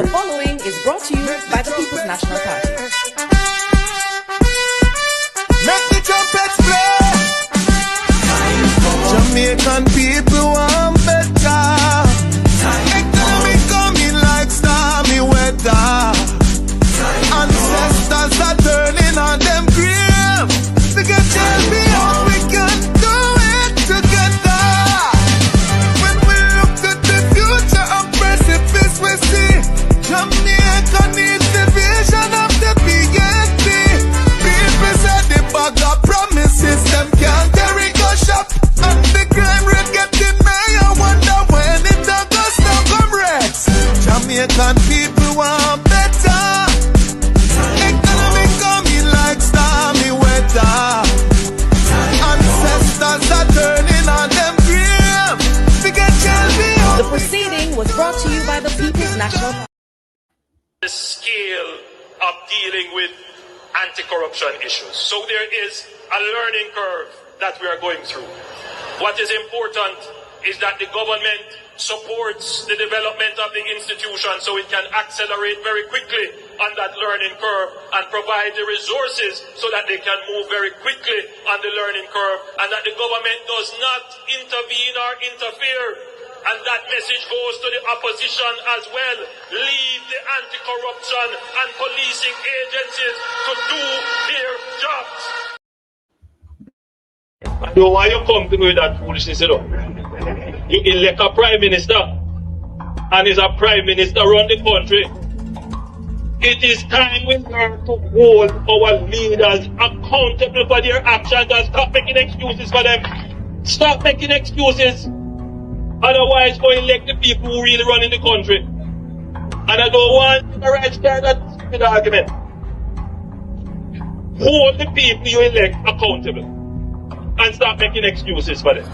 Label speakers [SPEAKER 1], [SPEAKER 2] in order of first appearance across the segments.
[SPEAKER 1] The following is brought to you by the People's National Party.
[SPEAKER 2] Make the trumpets play. Jamaican people want better. Economy coming like stormy weather. Ancestors are turning on them grave. We can tell me how we can do it together. When we look at the future of precipice, we see Jamaica needs the vision of the PNP. People said the bag of promises, them can't carry go shop. And the crime rate getting high, I wonder when it all goes down, comrades. Jamaican people want better. Economy coming like stormy weather. Ancestors are turning on them grave. We can tell me how.
[SPEAKER 1] The proceeding was brought to you by the People's National Party.
[SPEAKER 3] The scale of dealing with anti-corruption issues. So there is a learning curve that we are going through. What is important is that the government supports the development of the institution so it can accelerate very quickly on that learning curve and provide the resources so that they can move very quickly on the learning curve, and that the government does not intervene or interfere. And that message goes to the opposition as well. Leave the anti-corruption and policing agencies to do their jobs. So why you come to me with that foolishness, you know? You elect a prime minister, and is a prime minister run the country. It is time we learn to hold our leaders accountable for their actions and stop making excuses for them. Stop making excuses. Otherwise, go elect the people who really run in the country. And I don't want the right start that stupid argument. Hold the people you elect accountable and stop making excuses for them.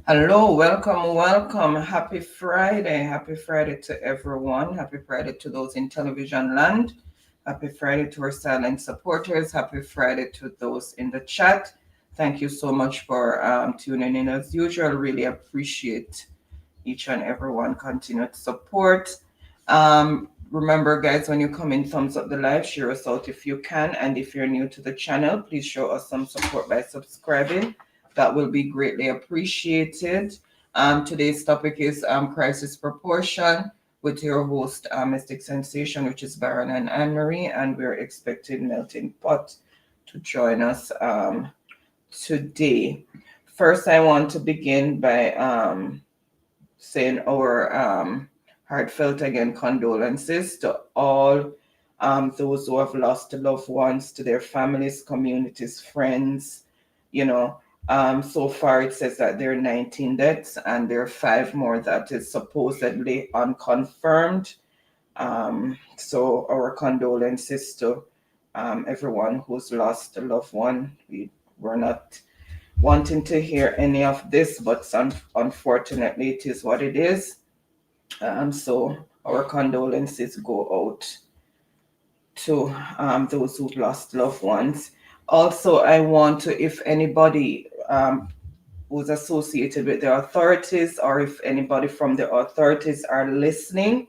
[SPEAKER 4] Hello, welcome. Happy Friday to everyone. Happy Friday to those in television land. Happy Friday to our silent supporters. Happy Friday to those in the chat. Thank you so much for tuning in as usual. Really appreciate each and everyone continued support. Remember, guys, when you come in, thumbs up the live, share us out if you can. And if you're new to the channel, please show us some support by subscribing. That will be greatly appreciated. Today's topic is crisis proportion with your host, Mystic Sensation, which is Baron and Anne-Marie, and we're expecting Melting Pot to join us today. First, I want to begin by saying our heartfelt again condolences to all those who have lost loved ones, to their families, communities, friends. So far it says that there are 19 deaths and there are 5 more that is supposedly unconfirmed. So our condolences to everyone who's lost a loved one. We're not wanting to hear any of this, but unfortunately it is what it is. So our condolences go out to those who've lost loved ones. Also, I want to, if anybody who's associated with the authorities, or if anybody from the authorities are listening,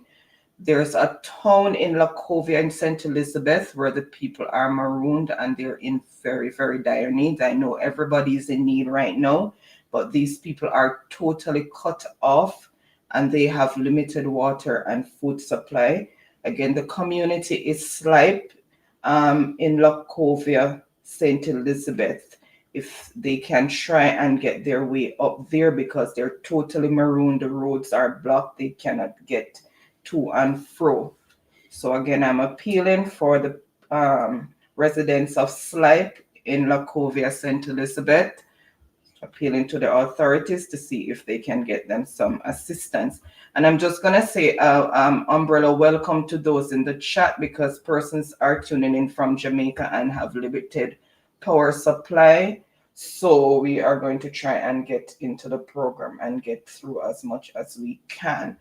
[SPEAKER 4] there's a town in Lacovia in St. Elizabeth where the people are marooned and they're in very, very dire need. I know everybody is in need right now, but these people are totally cut off and they have limited water and food supply. Again, the community is Slipe in Lacovia, St. Elizabeth. If they can try and get their way up there, because they're totally marooned, the roads are blocked, they cannot get to and fro. So again, I'm appealing for the residents of Slipe in Lacovia, St. Elizabeth, appealing to the authorities to see if they can get them some assistance. And I'm just going to say umbrella welcome to those in the chat, because persons are tuning in from Jamaica and have limited power supply. So we are going to try and get into the program and get through as much as we can.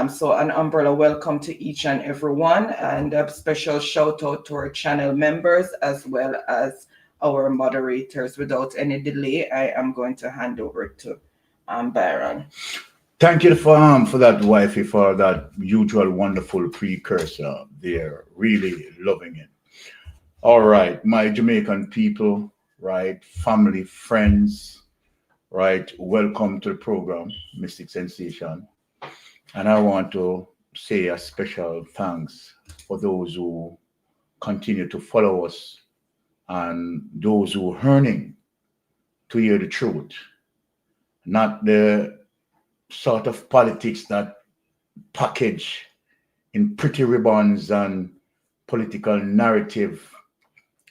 [SPEAKER 4] So an umbrella welcome to each and every one, and a special shout out to our channel members as well as our moderators. Without any delay, I am going to hand over to Byron.
[SPEAKER 5] Thank you for that, wifey, for that usual wonderful precursor there. Really loving it. All right, my Jamaican people, right, family, friends, right, welcome to the program, Mystic Sensation. And I want to say a special thanks for those who continue to follow us and those who are yearning to hear the truth, not the sort of politics that package in pretty ribbons and political narrative,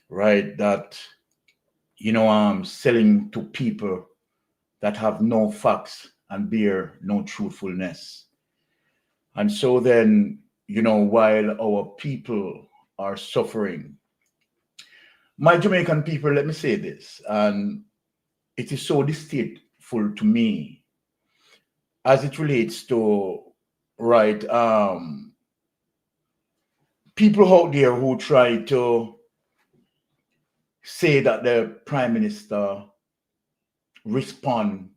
[SPEAKER 5] right, that, selling to people that have no facts and bear no truthfulness. And so then, while our people are suffering, my Jamaican people, let me say this, and it is so distasteful to me as it relates to, right, people out there who try to say that the Prime Minister respond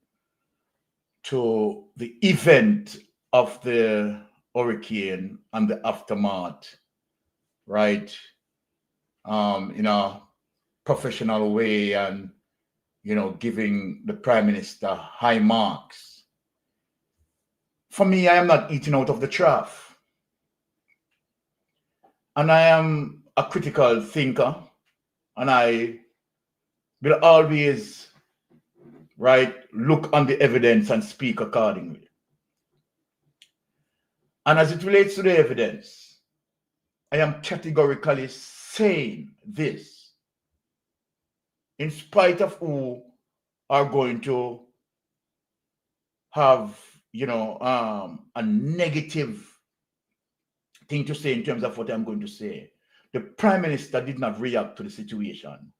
[SPEAKER 5] to the event of the hurricane and the aftermath, right, in a professional way and, giving the Prime Minister high marks. For me, I am not eating out of the trough. And I am a critical thinker, and I will always, right, look on the evidence and speak accordingly. And as it relates to the evidence, I am categorically saying this, in spite of who are going to have, a negative thing to say in terms of what I'm going to say. The Prime Minister did not react to the situation,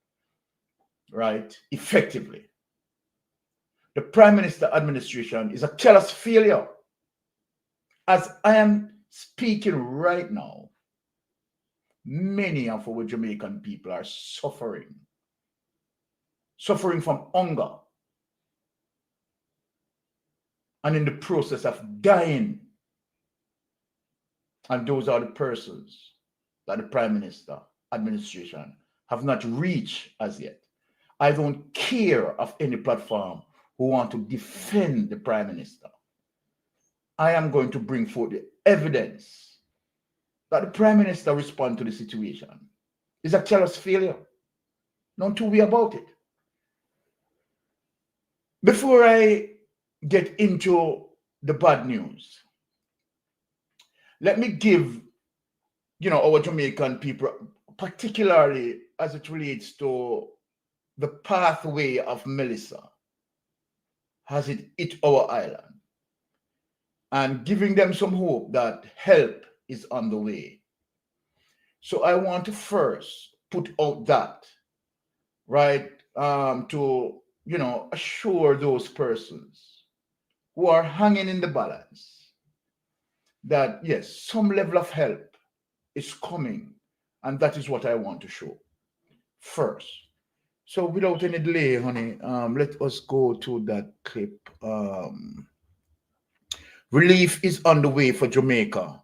[SPEAKER 5] right, effectively. The Prime Minister administration is a callous failure. As I am speaking right now, many of our Jamaican people are suffering from hunger, and in the process of dying. And those are the persons that the Prime Minister administration have not reached as yet. I don't care of any platform who want to defend the Prime Minister. I am going to bring forth the evidence that the Prime Minister respond to the situation. It's a callous failure. Not two ways about it. Before I get into the bad news, let me give, our Jamaican people, particularly as it relates to the pathway of Melissa, has it hit our island, and giving them some hope that help is on the way. So I want to first put out that, right, to, assure those persons who are hanging in the balance that, yes, some level of help is coming, and that is what I want to show first. So without any delay, honey, let us go to that clip. Relief is on the way for Jamaica,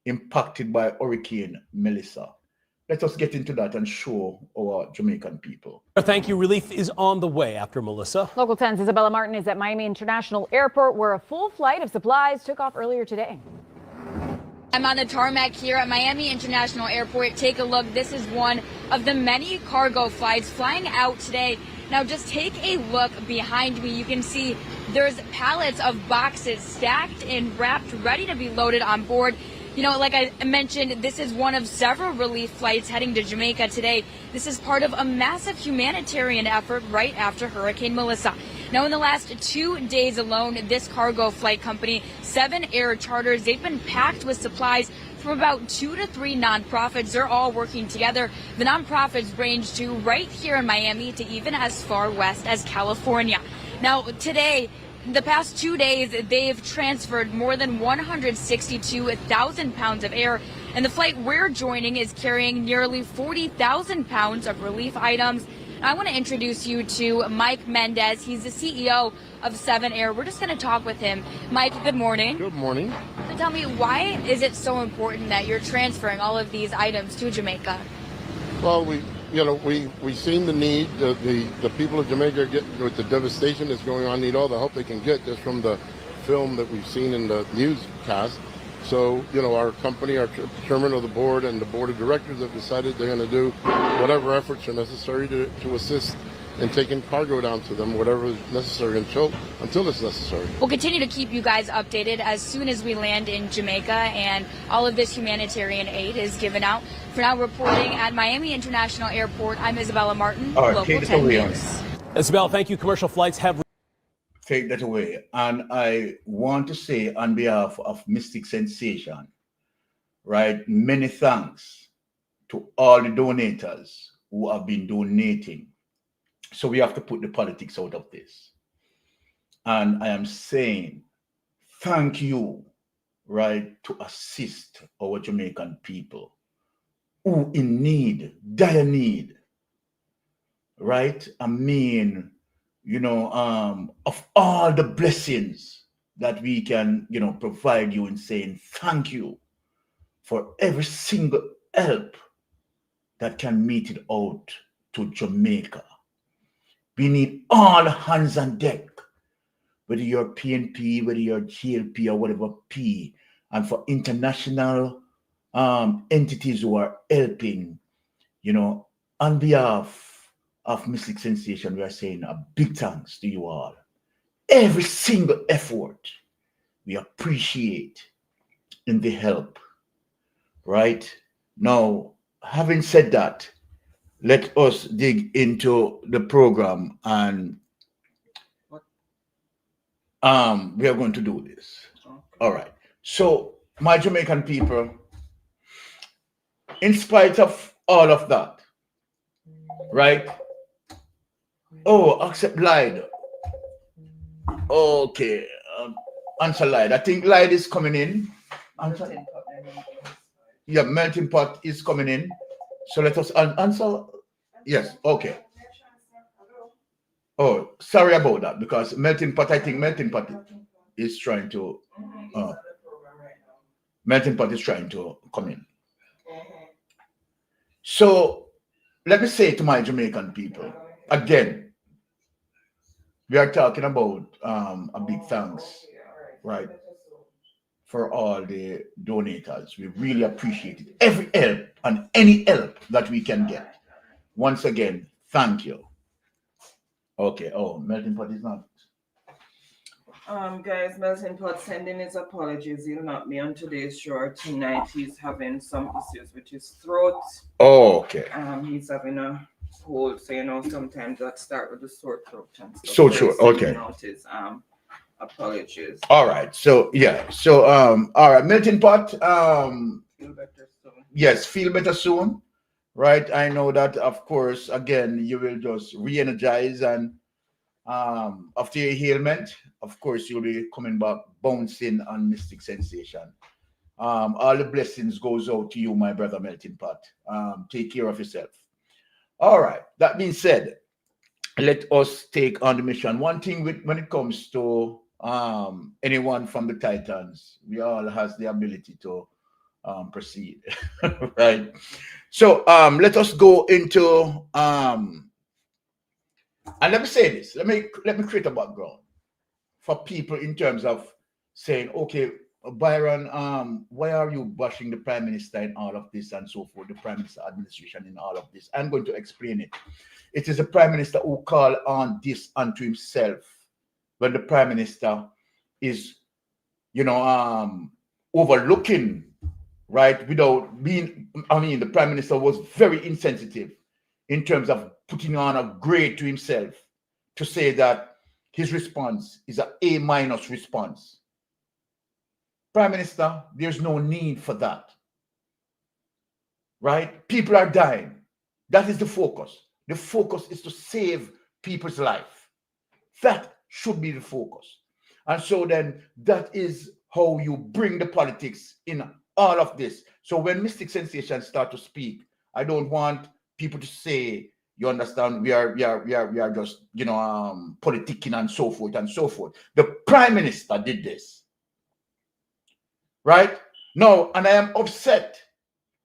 [SPEAKER 5] impacted by Hurricane Melissa. Let us get into that and show our Jamaican people.
[SPEAKER 6] Thank you. Relief is on the way after Melissa.
[SPEAKER 7] Local 10's Isabella Martin is at Miami International Airport, where a full flight of supplies took off earlier today.
[SPEAKER 8] I'm on the tarmac here at Miami International Airport. Take a look. This is one of the many cargo flights flying out today. Now, just take a look behind me. You can see there's pallets of boxes stacked and wrapped, ready to be loaded on board. Like I mentioned, this is one of several relief flights heading to Jamaica today. This is part of a massive humanitarian effort right after Hurricane Melissa. Now, in the last 2 days alone, this cargo flight company, 7 air charters, they've been packed with supplies from about 2 to 3 nonprofits. They're all working together. The nonprofits range to right here in Miami to even as far west as California. Now, today, the past 2 days, they've transferred more than 162,000 pounds of air, and the flight we're joining is carrying nearly 40,000 pounds of relief items. I want to introduce you to Mike Mendez. He's the CEO of 7 Air. We're just going to talk with him. Mike, good morning.
[SPEAKER 9] Good morning.
[SPEAKER 8] So tell me, why is it so important that you're transferring all of these items to Jamaica?
[SPEAKER 9] Well, we've seen the need. The people of Jamaica, with the devastation that's going on, need all the help they can get just from the film that we've seen in the newscast. So, our company, our chairman of the board and the board of directors have decided they're going to do whatever efforts are necessary to assist in taking cargo down to them, whatever is necessary until it's necessary.
[SPEAKER 8] We'll continue to keep you guys updated as soon as we land in Jamaica and all of this humanitarian aid is given out. For now, reporting at Miami International Airport, I'm Isabella Martin, Local 10 News.
[SPEAKER 6] Isabel, thank you. Commercial flights have...
[SPEAKER 5] Take that away. And I want to say on behalf of Mystic Sensation, right, many thanks to all the donators who have been donating. So we have to put the politics out of this. And I am saying thank you, right, to assist our Jamaican people who in need, dire need, right? I mean, of all the blessings that we can, provide you in saying thank you for every single help that can meet it out to Jamaica. We need all hands on deck, whether you're PNP, whether you're GLP or whatever P, and for international entities who are helping, on behalf of Mystic Sensation, we are saying a big thanks to you all. Every single effort we appreciate in the help, right? Now, having said that, let us dig into the program and we are going to do this. All right. So, my Jamaican people, in spite of all of that, right? Oh, accept Lied. Okay. Answer Lied. I think Lied is coming in. Answer. Yeah, Melting Pot is coming in. So let us answer. Yes, okay. Oh, sorry about that, because Melting Pot, I think Melting Pot is trying to Melting Pot is trying to come in. So let me say to my Jamaican people, again, we are talking about a big thanks, right, for all the donators. We really appreciate it. Every help and any help that we can get. Once again, thank you. Okay. Oh, Melting Pot is not.
[SPEAKER 4] Guys, Melting Pot sending his apologies. He'll not be on today's show tonight. He's having some issues with his throat.
[SPEAKER 5] Oh, okay.
[SPEAKER 4] He's having a cold, so sometimes that start with the sore throat and stuff.
[SPEAKER 5] So sure. Okay.
[SPEAKER 4] His apologies.
[SPEAKER 5] All right. So yeah. So all right, Melting Pot.
[SPEAKER 4] Feel better soon.
[SPEAKER 5] Yes, feel better soon. Right. I know that, of course, again, you will just re-energize and after your ailment, of course, you'll be coming back bouncing on Mystic Sensation. All the blessings goes out to you, my brother Melting Pot. Take care of yourself. All right. That being said, let us take on the mission. One thing when it comes to anyone from the Titans, we all has the ability to proceed, right? So let us go into and let me say this. Let me create a background for people in terms of saying, okay, Byron, why are you bashing the Prime Minister in all of this and so forth, the Prime Minister administration in all of this? I'm going to explain it. It is the Prime Minister who called on this unto himself when the Prime Minister is, overlooking, right, without being, the Prime Minister was very insensitive in terms of putting on a grade to himself to say that his response is an A- response. Prime Minister, there's no need for that. Right? People are dying. That is the focus. The focus is to save people's life. That should be the focus. And so then that is how you bring the politics in all of this. So when Mystic Sensation start to speak, I don't want people to say, You understand? We are just, politicking and so forth and so forth. The Prime Minister did this. Right? No, and I am upset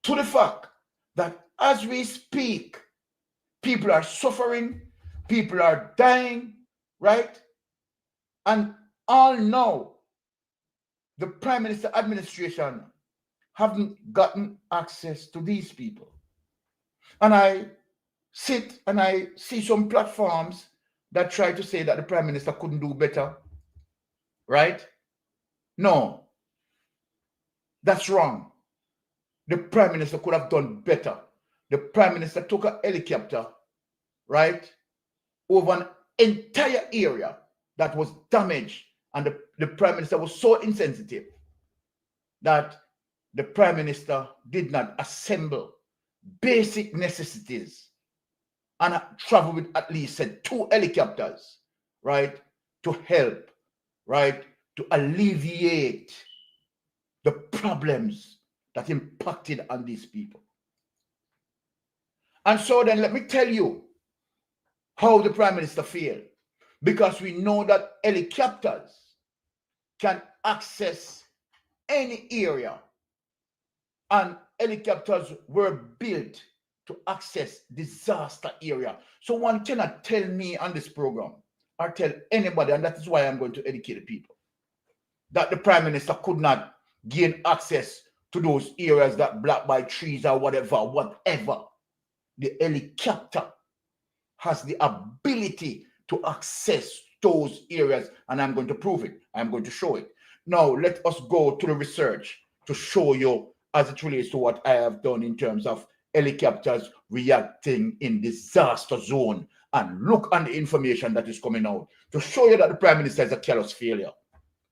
[SPEAKER 5] to the fact that as we speak, people are suffering, people are dying, right? And all know the Prime Minister administration haven't gotten access to these people. And I sit and I see some platforms that try to say that the Prime Minister couldn't do better, right? No, that's wrong. The Prime Minister could have done better. The Prime Minister took a helicopter, right, over an entire area that was damaged, and the Prime Minister was so insensitive that the Prime Minister did not assemble basic necessities and travel with at least 2 helicopters, right, to help, right, to alleviate the problems that impacted on these people. And so then let me tell you how the Prime Minister failed, because we know that helicopters can access any area, and helicopters were built to access disaster area. So one cannot tell me on this program or tell anybody, and that is why I'm going to educate the people, that the Prime Minister could not gain access to those areas that blocked by trees or whatever. The helicopter has the ability to access those areas, and I'm going to prove it. I'm going to show it. Now, let us go to the research to show you as it relates to what I have done in terms of helicopters reacting in disaster zone, and look on the information that is coming out to show you that the Prime Minister is a callous failure.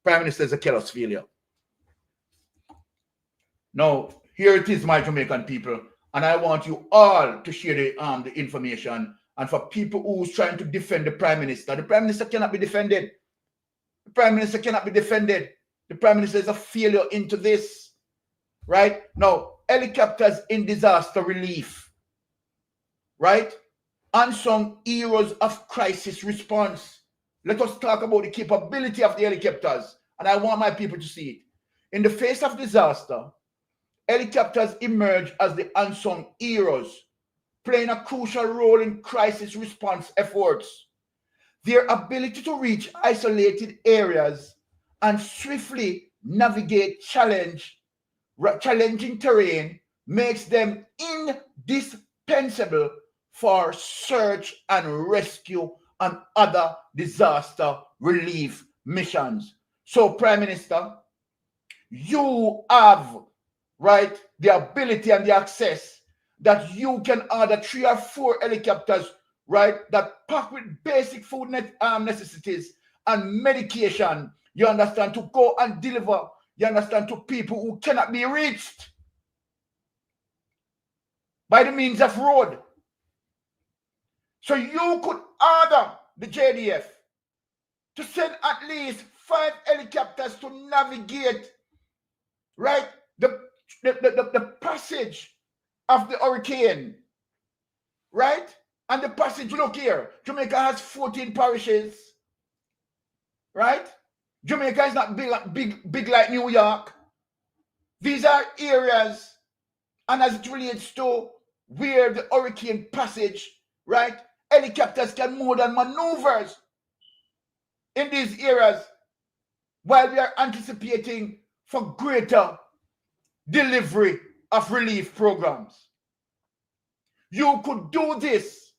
[SPEAKER 5] Prime Minister is a callous failure. Now, here it is, my Jamaican people, and I want you all to share the information. And for people who's trying to defend the Prime Minister cannot be defended. The Prime Minister cannot be defended. The Prime Minister is a failure into this. Right? Now, helicopters in disaster relief. Right? Unsung heroes of crisis response. Let us talk about the capability of the helicopters. And I want my people to see it. In the face of disaster, helicopters emerge as the unsung heroes, playing a crucial role in crisis response efforts. Their ability to reach isolated areas and swiftly navigate challenging terrain makes them indispensable for search and rescue and other disaster relief missions. So, Prime Minister, you have, right, the ability and the access that you can order 3 or 4 helicopters, right, that packed with basic food necessities and medication, you understand, to go and deliver, you understand, to people who cannot be reached by the means of road. So you could order the JDF to send at least 5 helicopters to navigate, right, the passage of the hurricane, right? And the passage, look here, Jamaica has 14 parishes, right? Jamaica is not big like New York. These are areas, and as it relates to where the hurricane passage, right, helicopters can more than maneuvers in these areas while we are anticipating for greater delivery of relief programs. You could do this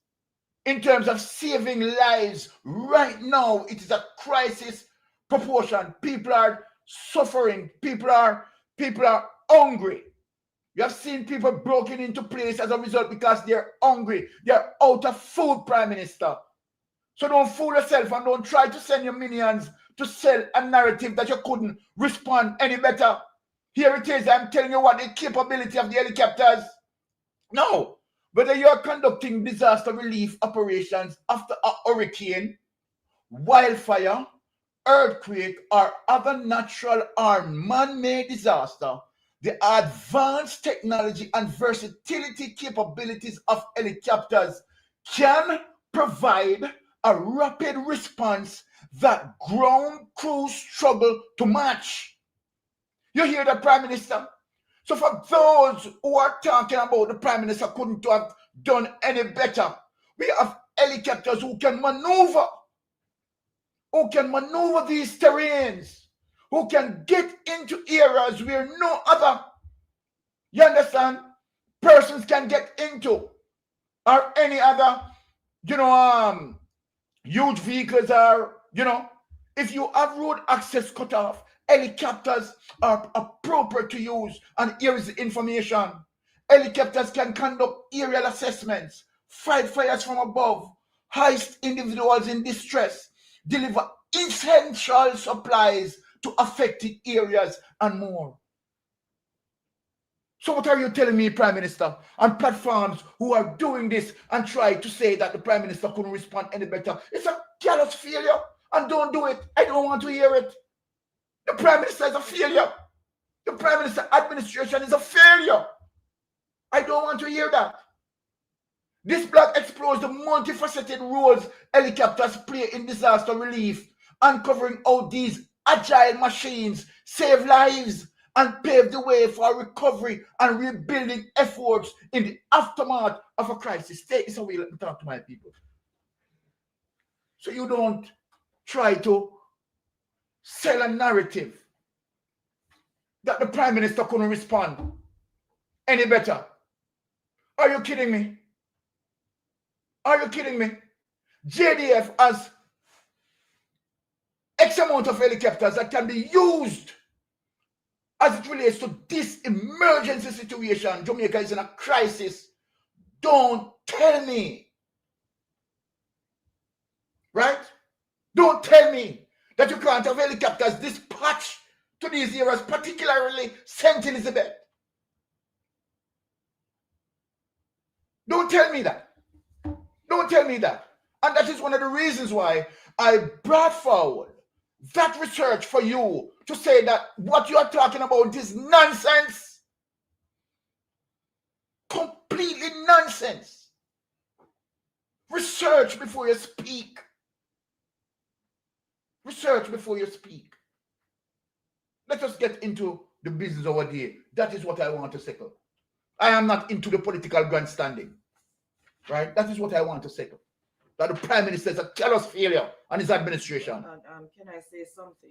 [SPEAKER 5] in terms of saving lives. Right now, it is a crisis proportion. People are suffering. People are hungry. You have seen people broken into place as a result because they're hungry. They're out of food, Prime Minister. So don't fool yourself and don't try to send your minions to sell a narrative that you couldn't respond any better. Here it is. I'm telling you what the capability of the helicopters. No. Whether you're conducting disaster relief operations after a hurricane, wildfire, earthquake, or other natural or man-made disaster, the advanced technology and versatility capabilities of helicopters can provide a rapid response that ground crews struggle to match. You hear that, Prime Minister? So for those who are talking about the Prime Minister couldn't have done any better, we have helicopters who can maneuver these terrains, who can get into areas where no other, you understand, persons can get into, or any other, huge vehicles are, if you have road access cut off, helicopters are appropriate to use. And here is the information. Helicopters can conduct aerial assessments, fight fires from above, hoist individuals in distress, deliver essential supplies to affected areas, and more. So what are you telling me, Prime Minister, on platforms who are doing this and try to say that the Prime Minister couldn't respond any better? It's a callous failure, and don't do it. I don't want to hear it. The Prime Minister is a failure. The Prime Minister administration is a failure. I don't want to hear that. This blog explores the multifaceted roles helicopters play in disaster relief, uncovering how these agile machines save lives and pave the way for recovery and rebuilding efforts in the aftermath of a crisis. Take this away, let me talk to my people. So you don't try to sell a narrative that the Prime Minister couldn't respond any better. Are you kidding me? Are you kidding me? JDF has X amount of helicopters that can be used as it relates to this emergency situation. Jamaica is in a crisis. Don't tell me, right? Don't tell me that you can't have helicopters dispatched to these areas, particularly St. Elizabeth. Don't tell me that. Don't tell me that. And that is one of the reasons why I brought forward that research for you to say that what you are talking about is nonsense. Completely nonsense. Research before you speak. Research before you speak. Let us get into the business of our day. That is what I want to settle. I am not into the political grandstanding. Right? That is what I want to settle. That the Prime Minister is a callous failure and his administration.
[SPEAKER 4] Can I say something?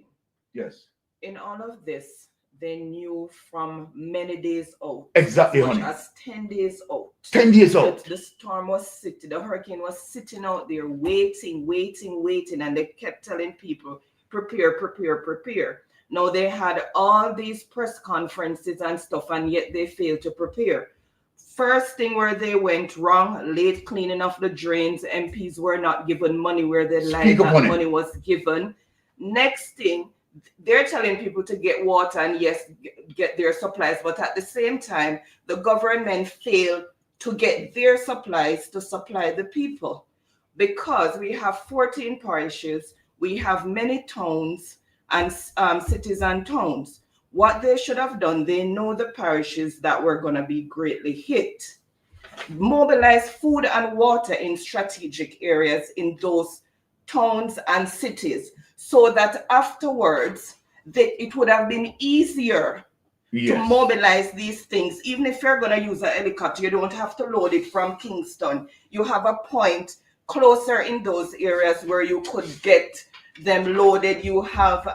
[SPEAKER 5] Yes.
[SPEAKER 4] In all of this, they knew from many days out.
[SPEAKER 5] Exactly,
[SPEAKER 4] as much
[SPEAKER 5] honey.
[SPEAKER 4] as 10 days out.
[SPEAKER 5] 10 days out.
[SPEAKER 4] The storm was sitting, the hurricane was sitting out there waiting, and they kept telling people, prepare. Now they had all these press conferences and stuff, and yet they failed to prepare. First thing where they went wrong, late cleaning of the drains. MPs were not given money where they lied that money was given. Next thing, they're telling people to get water and yes, get their supplies. But at the same time, the government failed to get their supplies to supply the people. Because we have 14 parishes, we have many towns and cities and towns. What they should have done, they know the parishes that were going to be greatly hit. Mobilize food and water in strategic areas in those towns and cities so that afterwards it would have been easier to mobilize these things. Even if you're going to use a helicopter, you don't have to load it from Kingston. You have a point closer in those areas where you could get them loaded. You have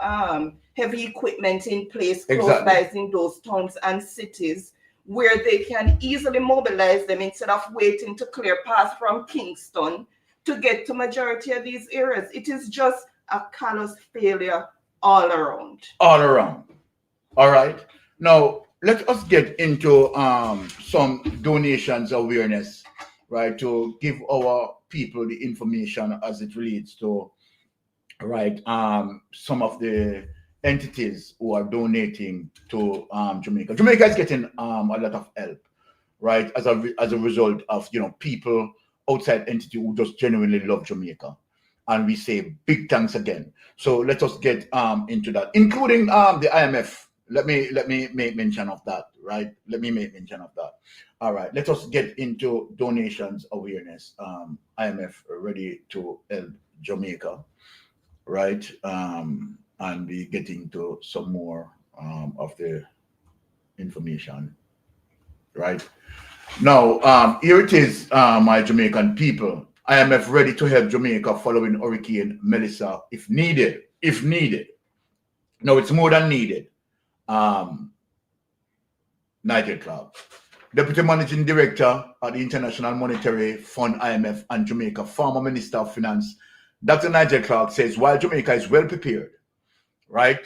[SPEAKER 4] heavy equipment in place close by in those towns and cities where they can easily mobilize them instead of waiting to clear paths from Kingston to get to majority of these areas. It is just a callous failure all around.
[SPEAKER 5] All around. All right. Now, let us get into some donations awareness, right, to give our people the information as it relates to, right, some of the entities who are donating to Jamaica. Jamaica is getting a lot of help, right, as a result of, people outside entity who just genuinely love Jamaica. And we say big thanks again. So let us get into that, including the IMF. Let me make mention of that, right? Let me make mention of that. All right, let us get into donations awareness. IMF ready to help Jamaica, right? And we getting to some more of the information, right? Now, here it is, my Jamaican people. IMF ready to help Jamaica following Hurricane Melissa if needed. If needed. No, it's more than needed. Nigel Clark, Deputy Managing Director at the International Monetary Fund, IMF, and Jamaica, former Minister of Finance, Dr. Nigel Clark says, while Jamaica is well prepared, right,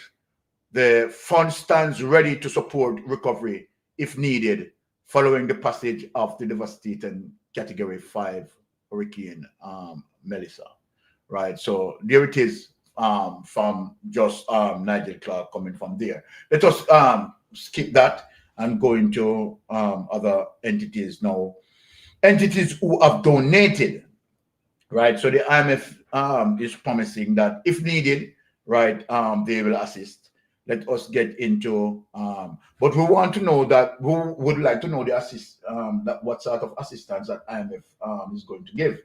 [SPEAKER 5] the fund stands ready to support recovery if needed following the passage of the devastating Category 5 Hurricane Melissa, right? So there it is from just Nigel Clark coming from there. Let us skip that and go into other entities now. Entities who have donated, right? So the IMF is promising that if needed, right, they will assist. Let us get into, but we want to know that, who would like to know the that what sort of assistance that IMF is going to give,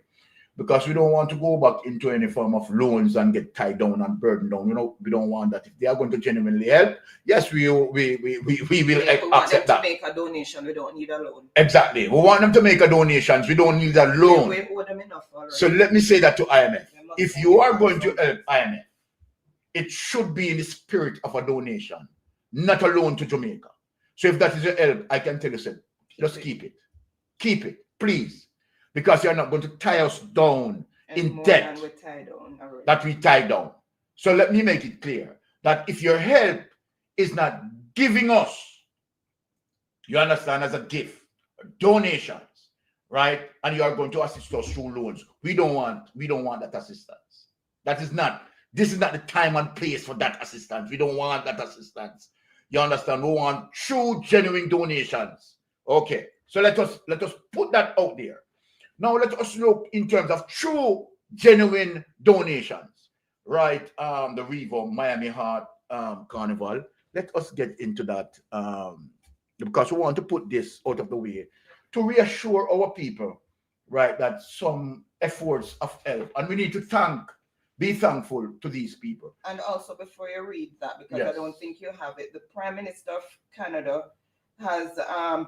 [SPEAKER 5] because we don't want to go back into any form of loans and get tied down and burdened down. You know, we don't want that. If they are going to genuinely help, yes, we will accept that.
[SPEAKER 4] To make a donation, we don't need a loan.
[SPEAKER 5] Exactly. We want them to make a donation. We don't need a loan.
[SPEAKER 4] We owe them enough already.
[SPEAKER 5] So let me say that to IMF. If you are going to help IMF, it should be in the spirit of a donation, not a loan to Jamaica. So if that is your help, I can tell you, sir, just keep it. Keep it, please. Because you're not going to tie us down in debt that we tie down. So let me make it clear that if your help is not giving us, you understand, as a gift, donations, right? And you are going to assist us through loans. We don't want that assistance. This is not the time and place for that assistance. We don't want that assistance. You understand? We want true, genuine donations. Okay. So let us put that out there. Now let us look in terms of true, genuine donations. Right? The Revo Miami Heart Carnival. Let us get into that because we want to put this out of the way to reassure our people, right, that some efforts of help, and we need to be thankful to these people.
[SPEAKER 4] And also, before you read that, because
[SPEAKER 5] yes,
[SPEAKER 4] I don't think you have it, the Prime Minister of Canada has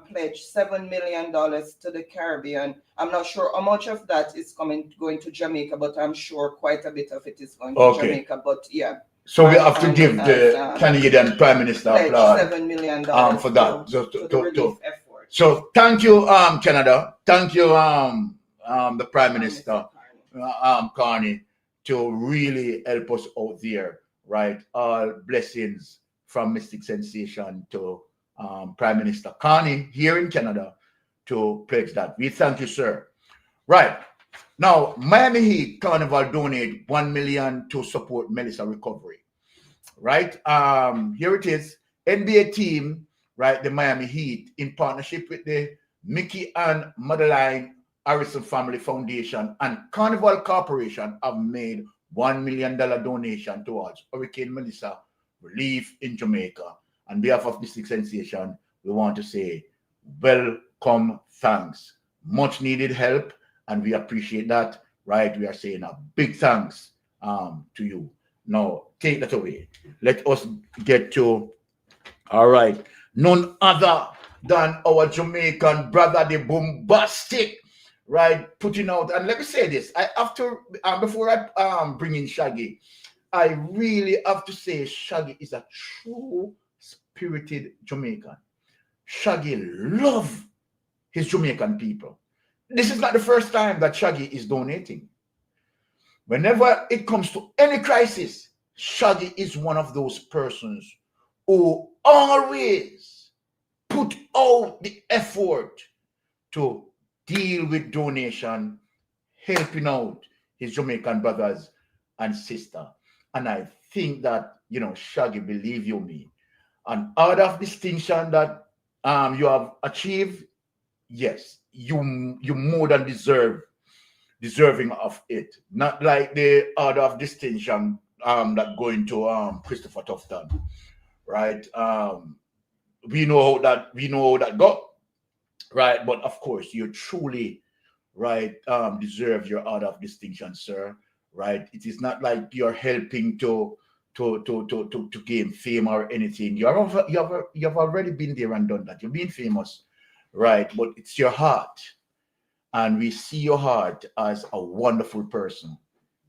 [SPEAKER 4] pledged $7 million to the Caribbean. I'm not sure how much of that is going to Jamaica, but I'm sure quite a bit of it is going to Jamaica. But yeah.
[SPEAKER 5] So we have to give the Canadian Prime Minister
[SPEAKER 4] $7 million
[SPEAKER 5] for that.
[SPEAKER 4] To the relief effort.
[SPEAKER 5] So thank you, Canada. Thank you, the Prime Minister, Carney, to really help us out there, right? All blessings from Mystic Sensation to Prime Minister Carney here in Canada to pledge that. We thank you, sir. Right. Now, Miami Heat Carnival donate $1 million to support Melissa recovery. Right. Here it is. NBA team, right? The Miami Heat, in partnership with the Mickey and Madeline Harrison Family Foundation and Carnival Corporation, have made $1 million donation towards Hurricane Melissa relief in Jamaica. On behalf of Mystic Sensation, we want to say welcome, thanks. Much needed help, and we appreciate that, right? We are saying a big thanks to you. Now, take that away. Let us get to, all right, none other than our Jamaican brother, the Bombastic, right, putting out, and let me say this, I have to, before I bring in Shaggy, I really have to say Shaggy is a true spirited Jamaican. Shaggy loves his Jamaican people. This is not the first time that Shaggy is donating. Whenever it comes to any crisis, Shaggy is one of those persons who always put out the effort to deal with donation, helping out his Jamaican brothers and sisters. And I think that, you know, Shaggy, believe you me, an order of distinction that you have achieved, yes, you more than deserving of it. Not like the order of distinction that going to Christopher Tufton, right? We know how that go. right? But of course, you truly, right, deserve your order of distinction, sir. Right? It is not like you're helping to gain fame or anything. You have already been there and done that. You've been famous, right? But it's your heart, and we see your heart as a wonderful person.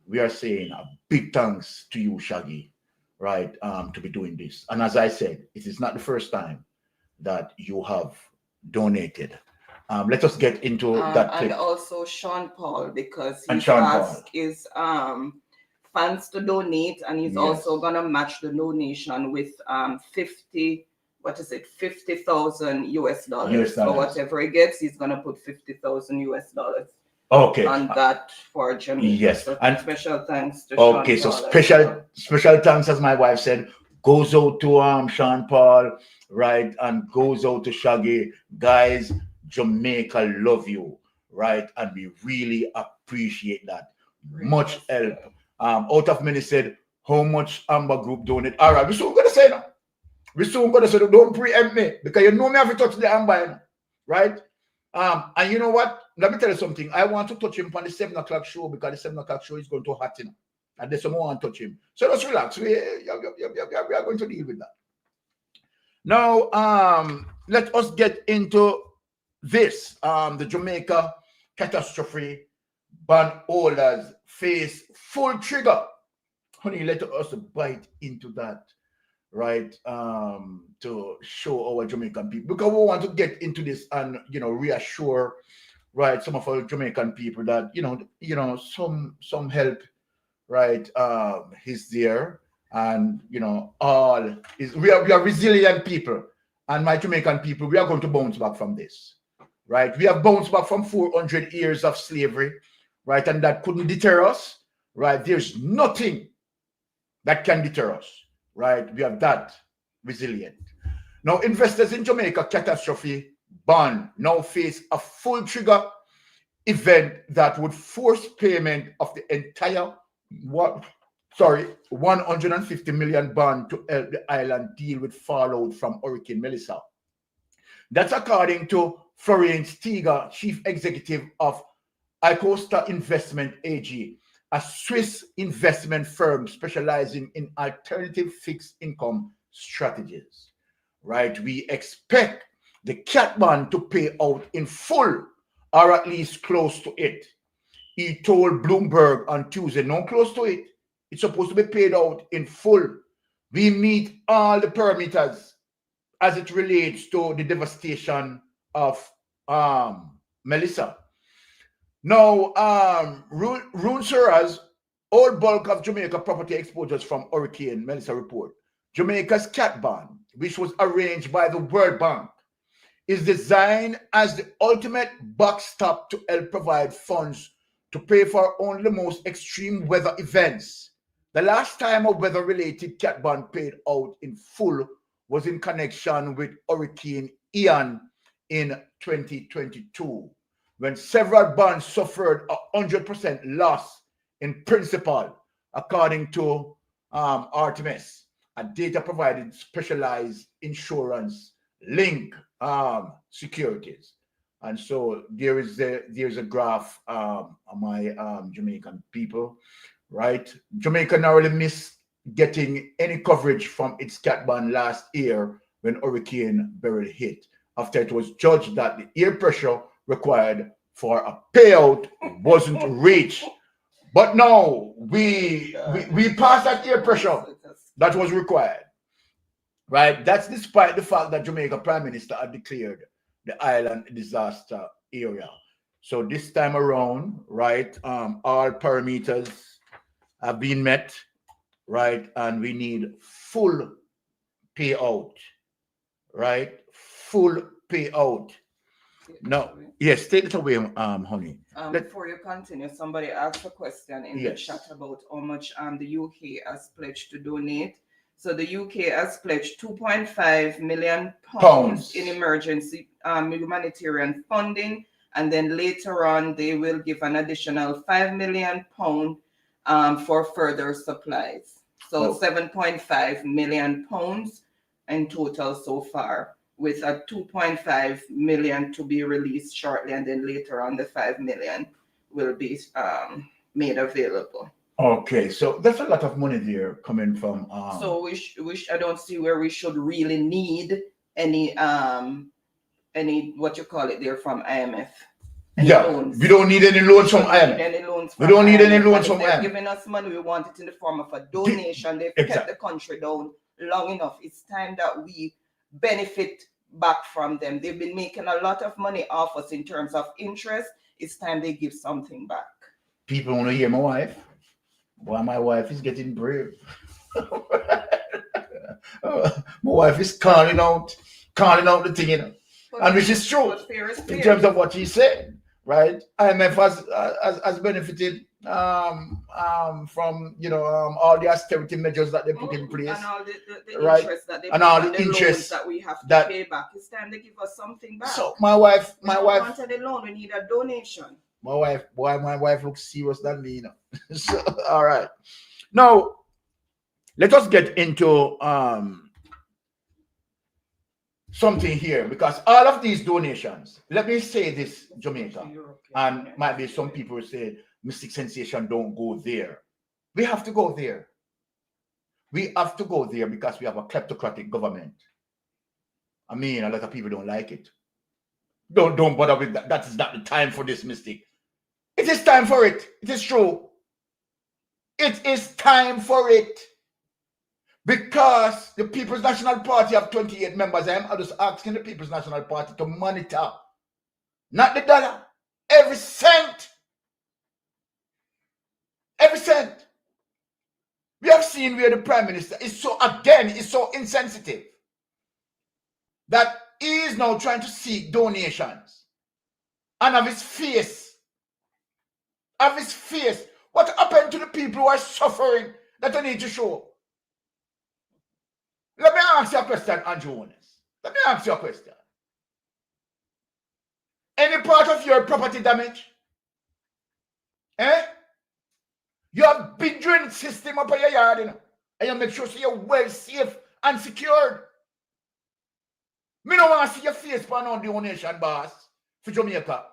[SPEAKER 5] We are saying a big thanks to you, Shaggy, right, to be doing this. And as I said, it is not the first time that you have donated. Let us get into that
[SPEAKER 4] and
[SPEAKER 5] clip.
[SPEAKER 4] also Sean Paul, because
[SPEAKER 5] And
[SPEAKER 4] he's
[SPEAKER 5] Sean Paul.
[SPEAKER 4] asked his fans to donate, and he's
[SPEAKER 5] Yes.
[SPEAKER 4] also gonna match the donation with 50,000 US dollars. So whatever he gets, he's gonna put 50,000 US dollars.
[SPEAKER 5] Okay.
[SPEAKER 4] On that for Jamaica.
[SPEAKER 5] Yes.
[SPEAKER 4] So
[SPEAKER 5] And
[SPEAKER 4] special thanks to
[SPEAKER 5] okay,
[SPEAKER 4] Sean
[SPEAKER 5] so
[SPEAKER 4] Paul
[SPEAKER 5] special thanks, as my wife said, goes out to Sean Paul, right, and goes out to Shaggy. Guys, Jamaica love you, right, and we really appreciate that. Much help. Out of many said, how much Amber Group donate? All right, we soon gonna say now. We soon gonna say, don't preempt me, because you know me have to touch the Amber, right? And you know what? Let me tell you something. I want to touch him on the 7 o'clock show, because the 7 o'clock show is going to hot him. And there's someone want to touch him. So just relax. We are going to deal with that. Now, let us get into this. The Jamaica catastrophe bondholders face full trigger. Honey, let us bite into that, right? To show our Jamaican people, because we want to get into this and reassure, right, some of our Jamaican people that some help, right, is there, and all is we are resilient people, and my Jamaican people, we are going to bounce back from this, right? We have bounced back from 400 years of slavery, right, and that couldn't deter us, right? There's nothing that can deter us, right? We have that resilient. Now, investors in Jamaica catastrophe bond now face a full trigger event that would force payment of the entire 150 million bond to help the island deal with fallout from Hurricane Melissa. That's according to Florian Seaga, chief executive of Icosta Investment AG, a Swiss investment firm specializing in alternative fixed income strategies. Right? We expect the cat bond to pay out in full, or at least close to it. He told Bloomberg on Tuesday, no, close to it. It's supposed to be paid out in full. We meet all the parameters as it relates to the devastation of Melissa. Now, Rune Sura's old bulk of Jamaica property exposures from Hurricane Melissa report. Jamaica's cat bond, which was arranged by the World Bank, is designed as the ultimate backstop to help provide funds to pay for only the most extreme weather events. The last time a weather-related cat bond paid out in full was in connection with Hurricane Ian in 2022, when several bonds suffered 100% loss in principal, according to Artemis, a data provided specialized insurance link securities. And so there's a graph on my Jamaican people, right? Jamaica narrowly missed getting any coverage from its cat bond last year when Hurricane Beryl hit, after it was judged that the air pressure required for a payout wasn't reached. But no, we passed that air pressure that was required, right? That's despite the fact that Jamaica Prime Minister had declared the island a disaster area. So this time around, right, all parameters have been met, right, and we need full payout, right? Full payout. No, yes, take it away, honey.
[SPEAKER 4] Before you continue, somebody asked a question in the chat about how much the UK has pledged to donate. So the UK has pledged 2.5 million pounds in emergency humanitarian funding, and then later on they will give an additional 5 million pounds for further supplies. So 7.5 million pounds in total so far. with a 2.5 million to be released shortly, and then later on the 5 million will be made available.
[SPEAKER 5] Okay, so there's a lot of money there coming from.
[SPEAKER 4] So I don't see where we should really need any what you call it there from IMF. Loans.
[SPEAKER 5] We don't need any loans from IMF. We don't need any loans from IMF.
[SPEAKER 4] They're giving us money. We want it in the form of a donation. They've kept the country down long enough. It's time that we benefit back from them. They've been making a lot of money off us in terms of interest. It's time they give something back.
[SPEAKER 5] People want to hear my wife. Why my wife is getting brave. My wife is calling out the thing, you know. And which is true in terms of what he said, right? IMF has benefited from all the austerity measures that they put in place,
[SPEAKER 4] and all the
[SPEAKER 5] right?
[SPEAKER 4] Interest that they
[SPEAKER 5] and all the interest
[SPEAKER 4] that we have to pay back. It's time they give us something back.
[SPEAKER 5] So my wife
[SPEAKER 4] wanted a loan. We need a donation.
[SPEAKER 5] My wife looks serious than me, you know. So, all right. Now, let us get into something here, because all of these donations, let me say this, Jamaica, and might be some people say Mystic Sensation don't go there. We have to go there. We have to go there because we have a kleptocratic government. I mean, a lot of people don't like it. Don't bother with that. That is not the time for this, Mystic. It is time for it. It is true. It is time for it. Because the People's National Party have 28 members. I'm just asking the People's National Party to monitor, not the dollar, every cent. Every cent. We have seen where the Prime Minister is so insensitive that he is now trying to seek donations. And of his face, what happened to the people who are suffering that I need to show? Let me ask you a question, Andrew Honest. Let me ask you a question. Any part of your property damage? You have big drainage system up in your yard, you know, and you make sure so you're well safe and secured. Me don't want to see your face for no donation, boss, for Jamaica.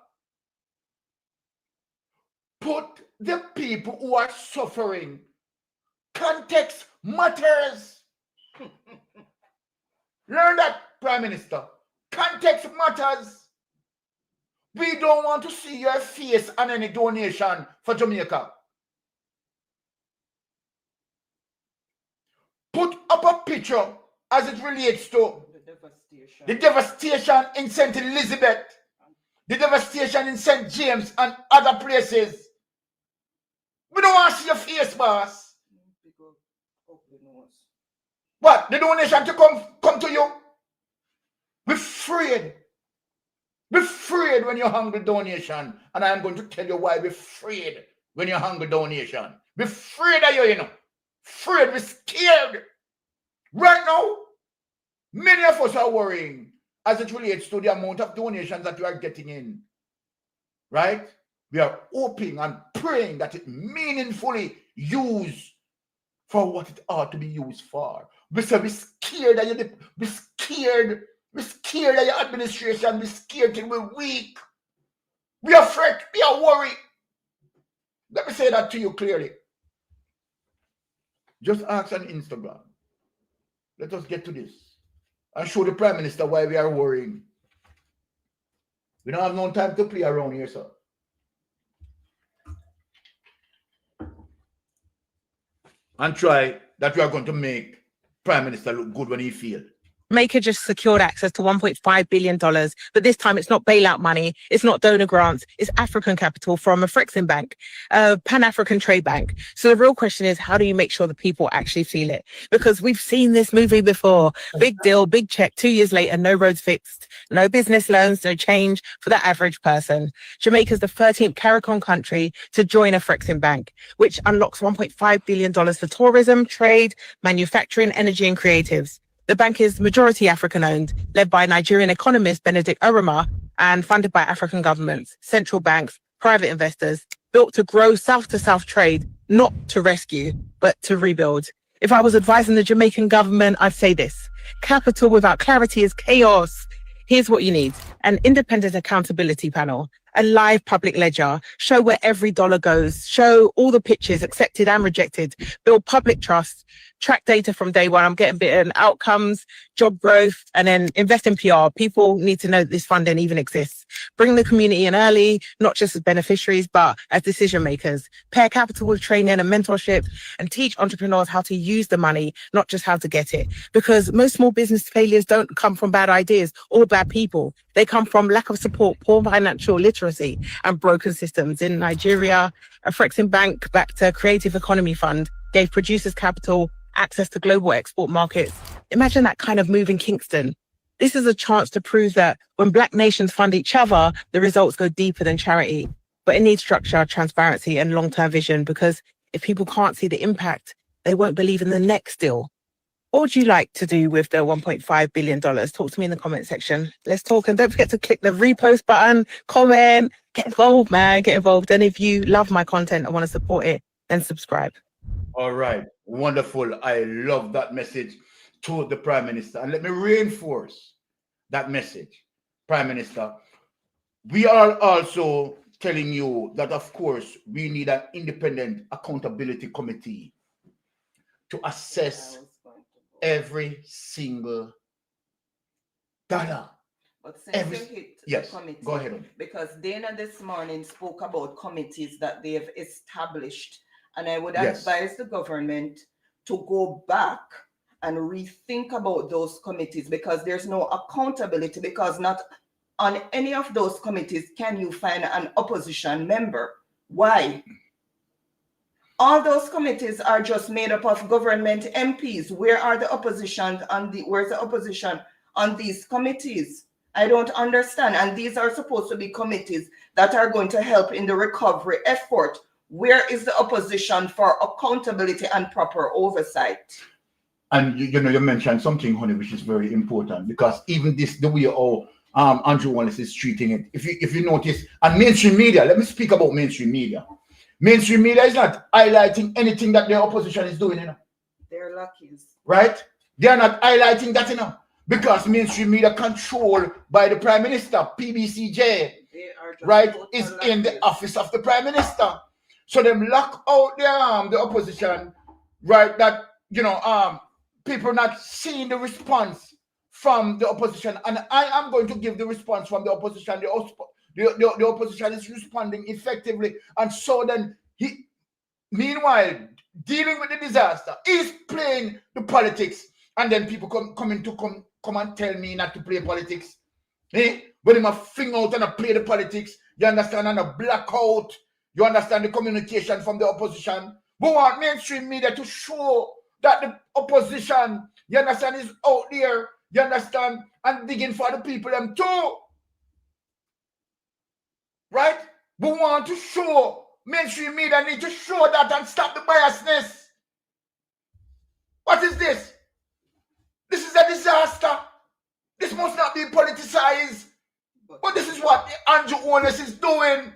[SPEAKER 5] Put the people who are suffering. Context matters. Learn that, Prime Minister. Context matters. We don't want to see your face on any donation for Jamaica. Put up a picture as it relates to the devastation in St. Elizabeth, the devastation in St. James and other places. We don't want to see your face, boss. What? The donation to come to you? We're afraid. We're afraid when you hungry donation. And I'm going to tell you why we're afraid when you hungry donation. We're afraid of you, you know. Afraid, we're scared. Right now, many of us are worrying as it relates to the amount of donations that we are getting in. Right? We are hoping and praying that it meaningfully used for what it ought to be used for. We're scared that we're scared that your administration, we're scared till we're weak. We are afraid, we are worried. Let me say that to you clearly. Just ask on Instagram. Let us get to this and show the Prime Minister why we are worrying. We don't have no time to play around here, sir. And try that we are going to make Prime Minister look good when he feels.
[SPEAKER 10] Jamaica just secured access to $1.5 billion, but this time it's not bailout money, it's not donor grants, it's African capital from a Frexim bank, a Pan-African trade bank. So the real question is, how do you make sure the people actually feel it? Because we've seen this movie before. Big deal, big check, 2 years later, no roads fixed, no business loans, no change for the average person. Jamaica's the 13th CARICOM country to join a Frexim bank, which unlocks $1.5 billion for tourism, trade, manufacturing, energy and creatives. The bank is majority African-owned, led by Nigerian economist Benedict Oroma, and funded by African governments, central banks, private investors, built to grow south-to-south trade, not to rescue, but to rebuild. If I was advising the Jamaican government, I'd say this: Capital without clarity is chaos. Here's what you need: an independent accountability panel, a live public ledger, show where every dollar goes, show all the pitches accepted and rejected, build public trust, track data from day one. I'm getting bitten, outcomes, job growth, and then invest in PR. People need to know that this funding even exists. Bring the community in early, not just as beneficiaries, but as decision makers. Pair capital with training and mentorship, and teach entrepreneurs how to use the money, not just how to get it. Because most small business failures don't come from bad ideas or bad people. They come from lack of support, poor financial literacy, and broken systems. In Nigeria, a Frexim Bank backed a creative economy fund gave producers capital, access to global export markets. Imagine that kind of move in Kingston. This is a chance to prove that when Black nations fund each other, the results go deeper than charity. But it needs structure, transparency, and long-term vision, because if people can't see the impact, they won't believe in the next deal. What would you like to do with the $1.5 billion? Talk to me in the comment section. Let's talk. And don't forget to click the repost button, comment, get involved, man, get involved. And if you love my content and want to support it, then subscribe.
[SPEAKER 5] All right. Wonderful. I love that message to the Prime Minister. And let me reinforce that message, Prime Minister. We are also telling you that, of course, we need an independent accountability committee to assess every single dollar.
[SPEAKER 4] But since you hit
[SPEAKER 5] yes,
[SPEAKER 4] the committee,
[SPEAKER 5] go ahead.
[SPEAKER 4] Because Dana this morning spoke about committees that they have established, and I would
[SPEAKER 5] Yes.
[SPEAKER 4] advise the government to go back and rethink about those committees, because there's no accountability, because not on any of those committees can you find an opposition member. Why? All those committees are just made up of government MPs. Where are the opposition on where's the opposition on these committees? I don't understand. And these are supposed to be committees that are going to help in the recovery effort. Where is the opposition for accountability and proper oversight?
[SPEAKER 5] And you know, you mentioned something, honey, which is very important, because even this, the way how Andrew Wallace is treating it, if you notice, and mainstream media, let me speak about mainstream media. Mainstream media is not highlighting anything that the opposition is doing, you know.
[SPEAKER 4] They're lucky.
[SPEAKER 5] Right? They are not highlighting that, you know, because mainstream media controlled by the Prime Minister, PBCJ, right, is in the office of the Prime Minister. So them lock out the opposition, right, that, you know, people not seeing the response from the opposition. And I am going to give the response from the opposition. The opposition is responding effectively. And so then meanwhile, dealing with the disaster, he's playing the politics. And then people come and tell me not to play politics. Eh? When him a fling out and a play the politics, you understand, and a blackout, you understand the communication from the opposition. We want mainstream media to show that the opposition, you understand, is out there, you understand, and digging for the people them too. Right? We want to show, mainstream media need to show that and stop the biasness. What is this? This is a disaster. This must not be politicized. But this is what Andrew Wallace is doing.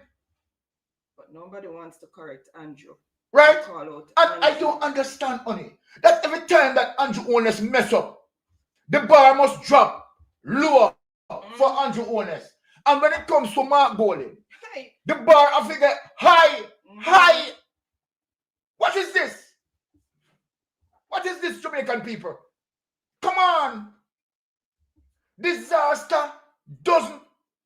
[SPEAKER 4] But nobody wants to correct Andrew.
[SPEAKER 5] Right? And I don't understand, honey, that every time that Andrew Wallace mess up, the bar must drop lower for Andrew Wallace. And when it comes to Mark Bowling, the bar I figure high, high. What is this? What is this, Jamaican people? Come on. Disaster doesn't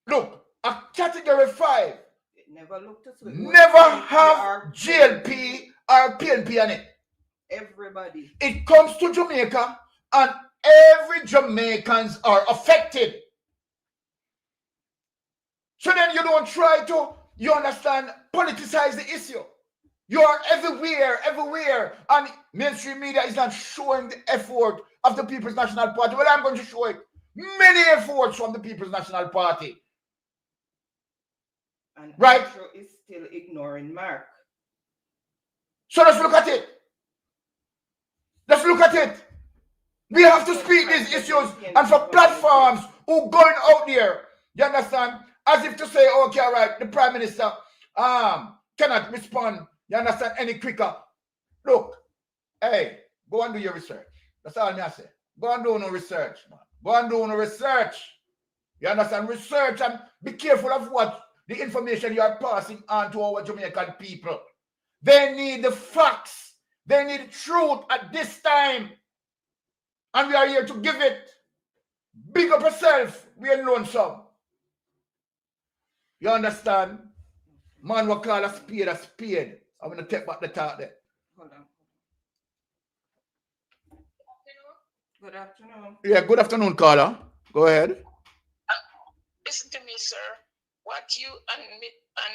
[SPEAKER 5] look a category 5.
[SPEAKER 4] It never looked as well.
[SPEAKER 5] Never have GLP or PNP on it.
[SPEAKER 4] Everybody.
[SPEAKER 5] It comes to Jamaica and every Jamaicans are affected. So then you don't try to, you understand, politicize the issue. You are everywhere. And mainstream media is not showing the effort of the People's National Party. Well, I'm going to show it. Many efforts from the People's National Party.
[SPEAKER 4] And
[SPEAKER 5] right?
[SPEAKER 4] Andrew is still ignoring Mark.
[SPEAKER 5] So let's look at it. Let's look at it. We have to speak these issues. And for platforms who going out there, you understand, as if to say, okay, all right, the Prime Minister cannot respond, you understand, any quicker. Look, hey, go and do your research. That's all I say. Go and do no research, man. Go and do no research. You understand? Research and be careful of what the information you are passing on to our Jamaican people. They need the facts. They need truth at this time. And we are here to give it. Big up yourself. We are lonesome. You understand? Man will call a spade a spade. I'm going to take back the talk there.
[SPEAKER 4] Hold on. Good afternoon.
[SPEAKER 5] Yeah, good afternoon, caller. Go ahead.
[SPEAKER 11] Listen to me, sir. What you and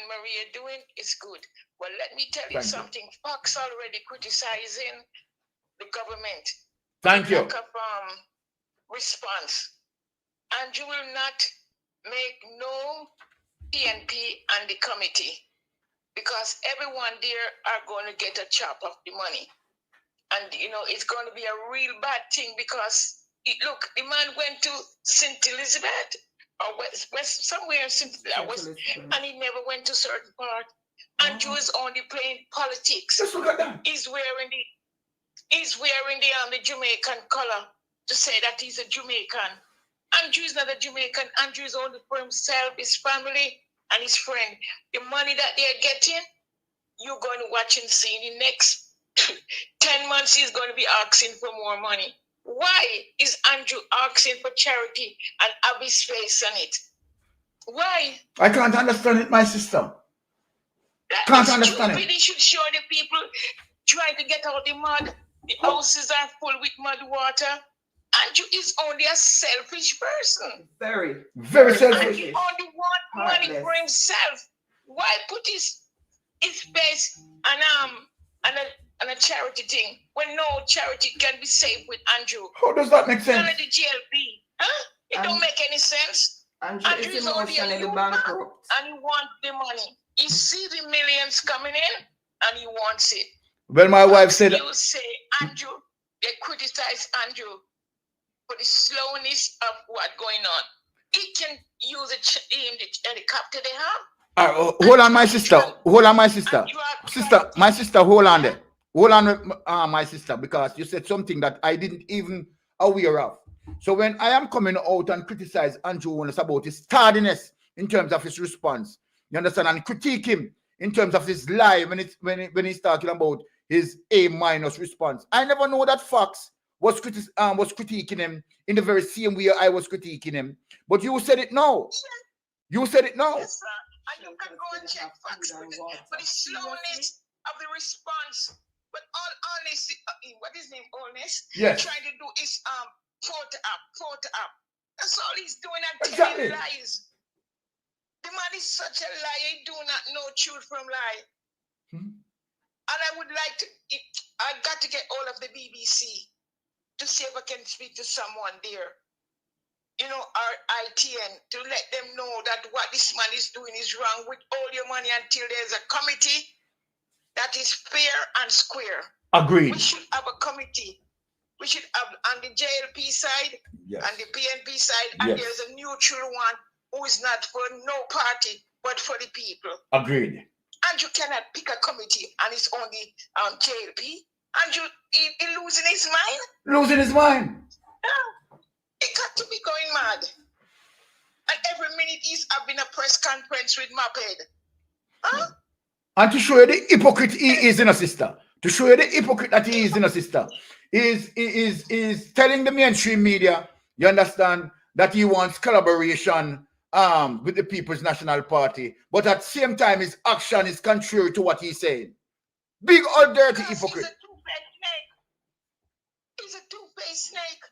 [SPEAKER 11] Maria doing is good. Well, let me tell you something. Fox already criticizing the government.
[SPEAKER 5] Thank you.
[SPEAKER 11] Lack of response. And you will not make no PNP and the committee because everyone there are going to get a chop of the money. And, you know, it's going to be a real bad thing because, look, the man went to St. Elizabeth or West somewhere in St. Elizabeth, and he never went to certain part. And you is only playing politics.
[SPEAKER 5] Let's look at that.
[SPEAKER 11] He's wearing the Jamaican color to say that he's a Jamaican. Andrew is not a Jamaican. Andrew is only for himself, his family, and his friend. The money that they're getting, you're going to watch and see in the next 10 months, he's going to be asking for more money. Why is Andrew asking for charity and have his face on it? Why?
[SPEAKER 5] I can't understand it, my sister. Can't understand it.
[SPEAKER 11] They should show the people trying to get out the mud. The houses are full with mud water. Andrew is only a selfish person.
[SPEAKER 4] Very
[SPEAKER 5] selfish.
[SPEAKER 11] And he only wants money for himself. Why put his face on a charity thing when no charity can be saved with Andrew?
[SPEAKER 5] How does that make sense?
[SPEAKER 11] None of the GLP. Huh? It don't make any sense.
[SPEAKER 4] Andrew is emotionally bankrupt.
[SPEAKER 11] And he wants the money. He sees the millions coming in and he wants it.
[SPEAKER 5] Well, my wife said...
[SPEAKER 11] You say, Andrew, they criticize Andrew for the slowness of what's going on. He can use the helicopter they have.
[SPEAKER 5] Hold on, my sister. Hold on, my sister. My sister, hold on there. Hold on, my sister, because you said something that I didn't even aware of. So when I am coming out and criticize Andrew Holness about his tardiness in terms of his response, you understand, and critique him in terms of his lie when he's talking about his A- response. I never know that Fox was critiquing him in the very same way I was critiquing him. But you said it now. You said it now.
[SPEAKER 11] Yes, sir. And you can go and check Fox for the slowness of the response. But all honesty, what is his name? Honest?
[SPEAKER 5] Yes.
[SPEAKER 11] Trying to do is photo up. That's all he's doing and telling lies. The man is such a liar. He do not know truth from lie. And I would like to, I got to get all of the BBC to see if I can speak to someone there. You know, our ITN, to let them know that what this man is doing is wrong with all your money until there's a committee that is fair and square.
[SPEAKER 5] Agreed.
[SPEAKER 11] We should have a committee. We should have on the JLP side and the PNP side, and there's a neutral one who is not for no party, but for the people.
[SPEAKER 5] Agreed.
[SPEAKER 11] And you cannot pick a committee and it's only JLP. And he losing his mind?
[SPEAKER 5] Losing his mind.
[SPEAKER 11] Yeah. It got to be going mad. And every minute he's having a press conference with Moped. Huh?
[SPEAKER 5] And to show you the hypocrite he is in a sister. To show you the hypocrite that he is in a sister. Is telling the mainstream media, you understand, that he wants collaboration with the People's National Party. But at the same time, his action is contrary to what he's saying. Big old dirty hypocrite.
[SPEAKER 11] He's a two-faced snake. He's a two-faced snake.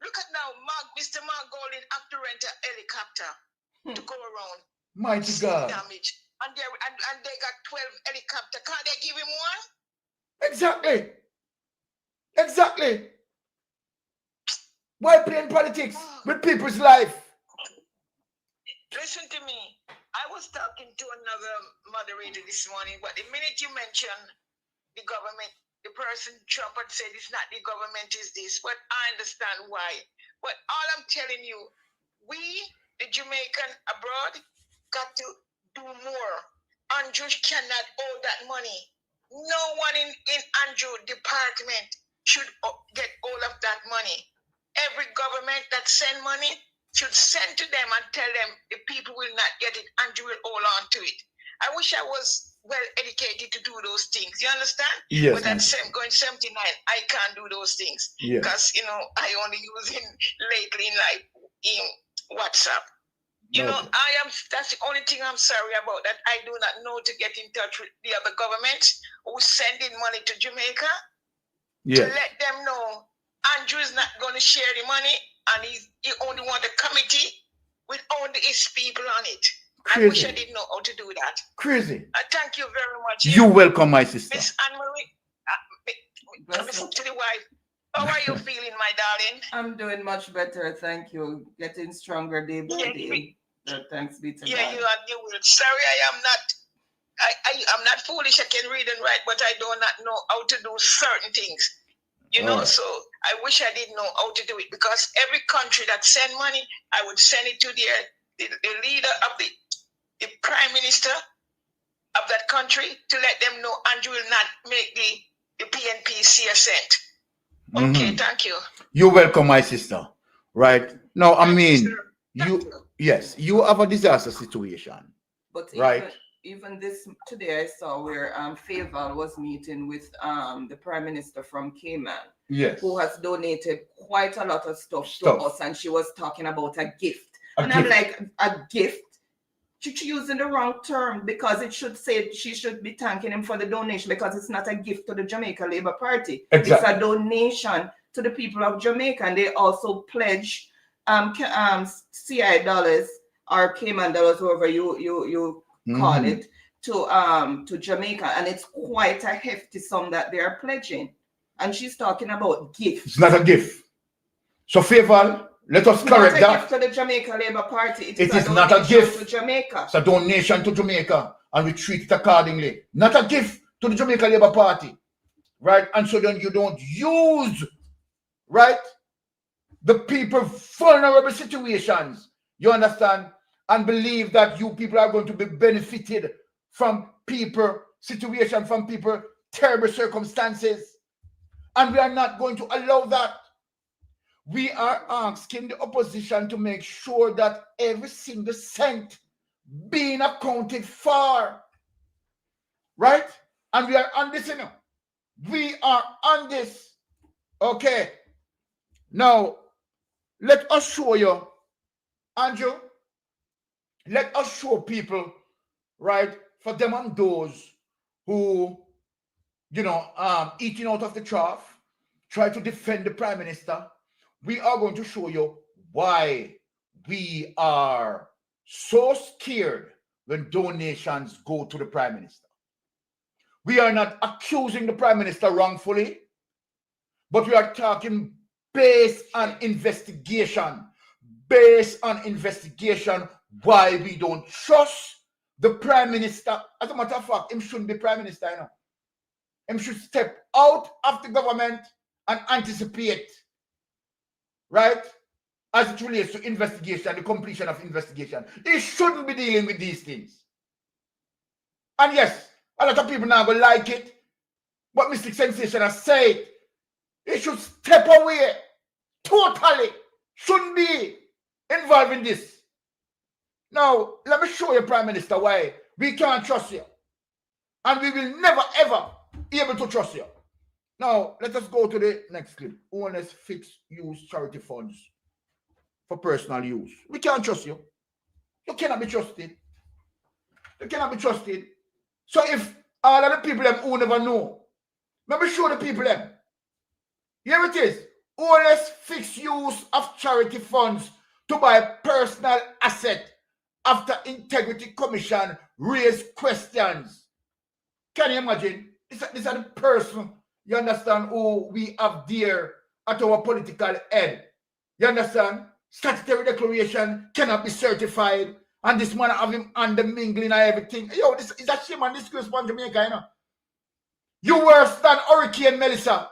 [SPEAKER 11] Look at now, Mr. Mark Golding have to rent an helicopter to go around.
[SPEAKER 5] Mighty God.
[SPEAKER 11] Damage. And they got 12 helicopters. Can't they give him one?
[SPEAKER 5] Exactly. Exactly. Why playing politics with people's life?
[SPEAKER 11] Listen to me. I was talking to another moderator this morning, but the minute you mention the government, the person Trump had said it's not the government, is this. But I understand why. But all I'm telling you, we, the Jamaican abroad, got to do more. Andrew cannot owe that money. No one in Andrew department should get all of that money. Every government that send money should send to them and tell them the people will not get it and you will hold on to it. I wish I was well educated to do those things. You understand?
[SPEAKER 5] Yes.
[SPEAKER 11] But at going 79, I can't do those things because I only use it lately in like in WhatsApp. You know, that's the only thing I'm sorry about, that I do not know to get in touch with the other governments who's sending money to Jamaica to let them know Andrew is not going to share the money and he only want a committee with only his people on it. Crazy. I wish I didn't know how to do that.
[SPEAKER 5] Crazy.
[SPEAKER 11] Thank you very much.
[SPEAKER 5] You're welcome, my sister.
[SPEAKER 11] Miss Anne-Marie, to the wife. How are you feeling, my darling?
[SPEAKER 4] I'm doing much better, thank you. Getting stronger day by day. Thanks be to God.
[SPEAKER 11] You will. Sorry, I'm not foolish. I can read and write, but I do not know how to do certain things. You know, so I wish I didn't know how to do it, because every country that send money, I would send it to the leader of the prime minister of that country to let them know Andrew will not make the PNP see a cent. Okay, thank you.
[SPEAKER 5] You're welcome, my sister. Right now, I mean, you have a disaster situation.
[SPEAKER 4] But even this today, I saw where Faval was meeting with the Prime Minister from Cayman, who has donated quite a lot of stuff to us, and she was talking about a gift. I'm like, a gift? She's using the wrong term, because it should say she should be thanking him for the donation, because it's not a gift to the Jamaica Labour Party. Exactly. It's a donation to the people of Jamaica, and they also pledge CI dollars or Cayman dollars, however you call it, to Jamaica, and it's quite a hefty sum that they are pledging. And she's talking about gifts.
[SPEAKER 5] It's not a gift. So Faval, let us correct that.
[SPEAKER 11] It's not a gift to the Jamaica Labour Party.
[SPEAKER 5] It is not a gift to Jamaica. It's a donation to Jamaica, and we treat it accordingly. Not a gift to the Jamaica Labour Party, right? And so then you don't use, right, the people vulnerable situations, you understand, and believe that you people are going to be benefited from people situation, from people terrible circumstances, and we are not going to allow that. We are asking the opposition to make sure that every single cent being accounted for, right? And we are on this, you know. We are on this. Okay. Now, let us show you, Andrew, let us show people, right, for them and those who, you know, eating out of the trough, try to defend the Prime Minister. We are going to show you why we are so scared when donations go to the Prime Minister. We are not accusing the Prime Minister wrongfully, but we are talking based on investigation. Based on investigation, why we don't trust the Prime Minister. As a matter of fact, him shouldn't be Prime Minister, you know. Him should step out of the government and anticipate, right, as it relates to investigation, the completion of investigation. He shouldn't be dealing with these things. And yes, a lot of people now will like it, but Mr. Sensation has said he should step away totally. Shouldn't be involved in this. Now, let me show you, Prime Minister, why we can't trust you. And we will never, ever be able to trust you. Now, let us go to the next clip. Owners fixed use charity funds for personal use. We can't trust you. You cannot be trusted. You cannot be trusted. So if all of the people them who never know, let me show the people them. Here it is. Owners fixed use of charity funds to buy personal asset after Integrity Commission raised questions. Can you imagine? These are the person, you understand, who we have there at our political head. You understand? Statutory declaration cannot be certified, and this man have him under mingling and everything. Yo, this is a shame and disgrace for Jamaica, you know. You worse than Hurricane Melissa.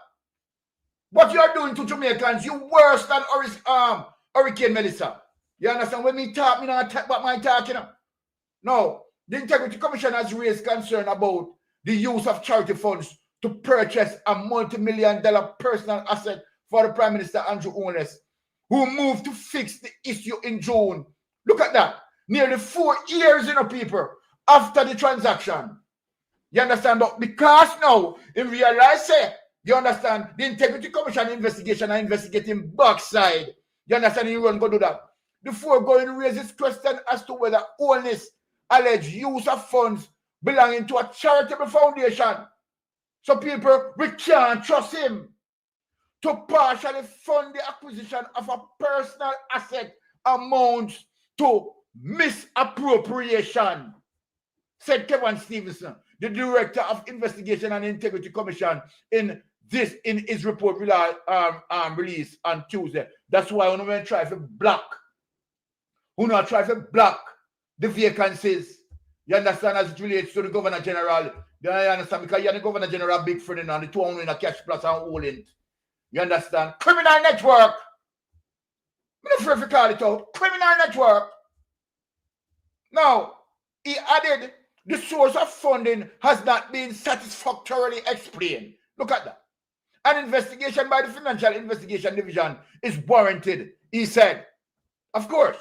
[SPEAKER 5] What you are doing to Jamaicans, you worse than Hurricane Melissa. You understand? When me talk, me not talk about my talking. No, the Integrity Commission has raised concern about the use of charity funds to purchase a multi-million-dollar personal asset for the Prime Minister Andrew Holness, who moved to fix the issue in June. Look at that. Nearly 4 years, people, after the transaction. You understand? But because now, in real life, you understand, the Integrity Commission investigation are investigating backside. You understand? You won't go do that. The foregoing raises question as to whether Holness alleged use of funds belonging to a charitable foundation. So people, we can't trust him to partially fund the acquisition of a personal asset amounts to misappropriation, said Kevin Stevenson, the Director of Investigation and Integrity Commission, in his report released on Tuesday. That's why when we try to block the vacancies, you understand, as it relates to the Governor General. You understand, because you're the Governor General big friend and the two in a cash plus and all in. You understand? Criminal network. I'm not sure if you call it out. Criminal network. Now, he added, the source of funding has not been satisfactorily explained. Look at that. An investigation by the Financial Investigation Division is warranted, he said. Of course,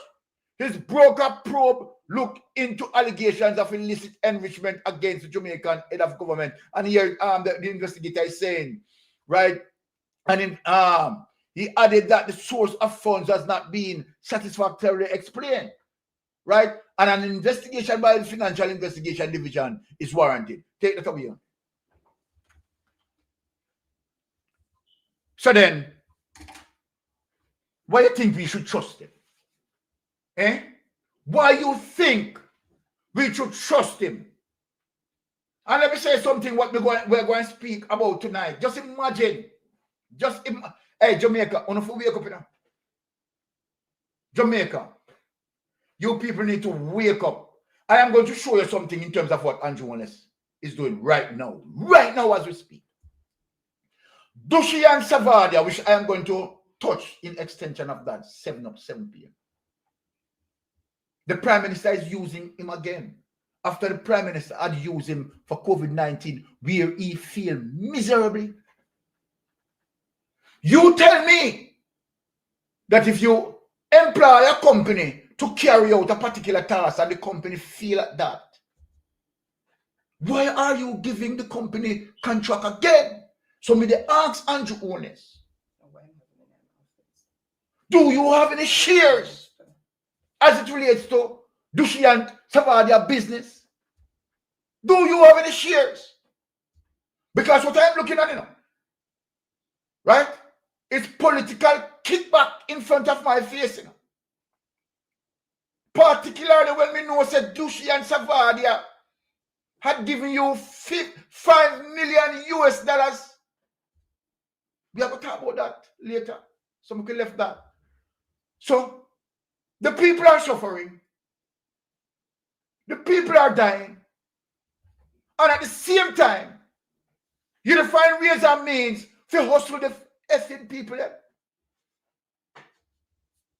[SPEAKER 5] his broker probe looked into allegations of illicit enrichment against the Jamaican head of government. And here the investigator is saying, right, and he added that the source of funds has not been satisfactorily explained, right? And an investigation by the Financial Investigation Division is warranted. Take that over here. So then, why do you think we should trust him? Eh? Why you think we should trust him? And let me say something what we're going to speak about tonight. Just imagine. Hey, Jamaica, on the wake up now. Jamaica, you people need to wake up. I am going to show you something in terms of what Andrew Holness is doing right now as we speak. Dushi and Savadia, which I am going to touch in extension of that, 7 p.m. The Prime Minister is using him again. After the Prime Minister had used him for COVID-19, where he failed miserably. You tell me that if you employ a company to carry out a particular task and the company fail at that, why are you giving the company contract again? So me they ask Andrew Holness, do you have any shares as it relates to Dushi and Savadia business? Do you have any shares? Because what I'm looking at, right? It's political kickback in front of my face, Particularly when we know that Dushi and Savadia had given you $5 million US. We are going to talk about that later. So we can left that. So the people are suffering. The people are dying. And at the same time, you find ways and means to hustle the effing people. At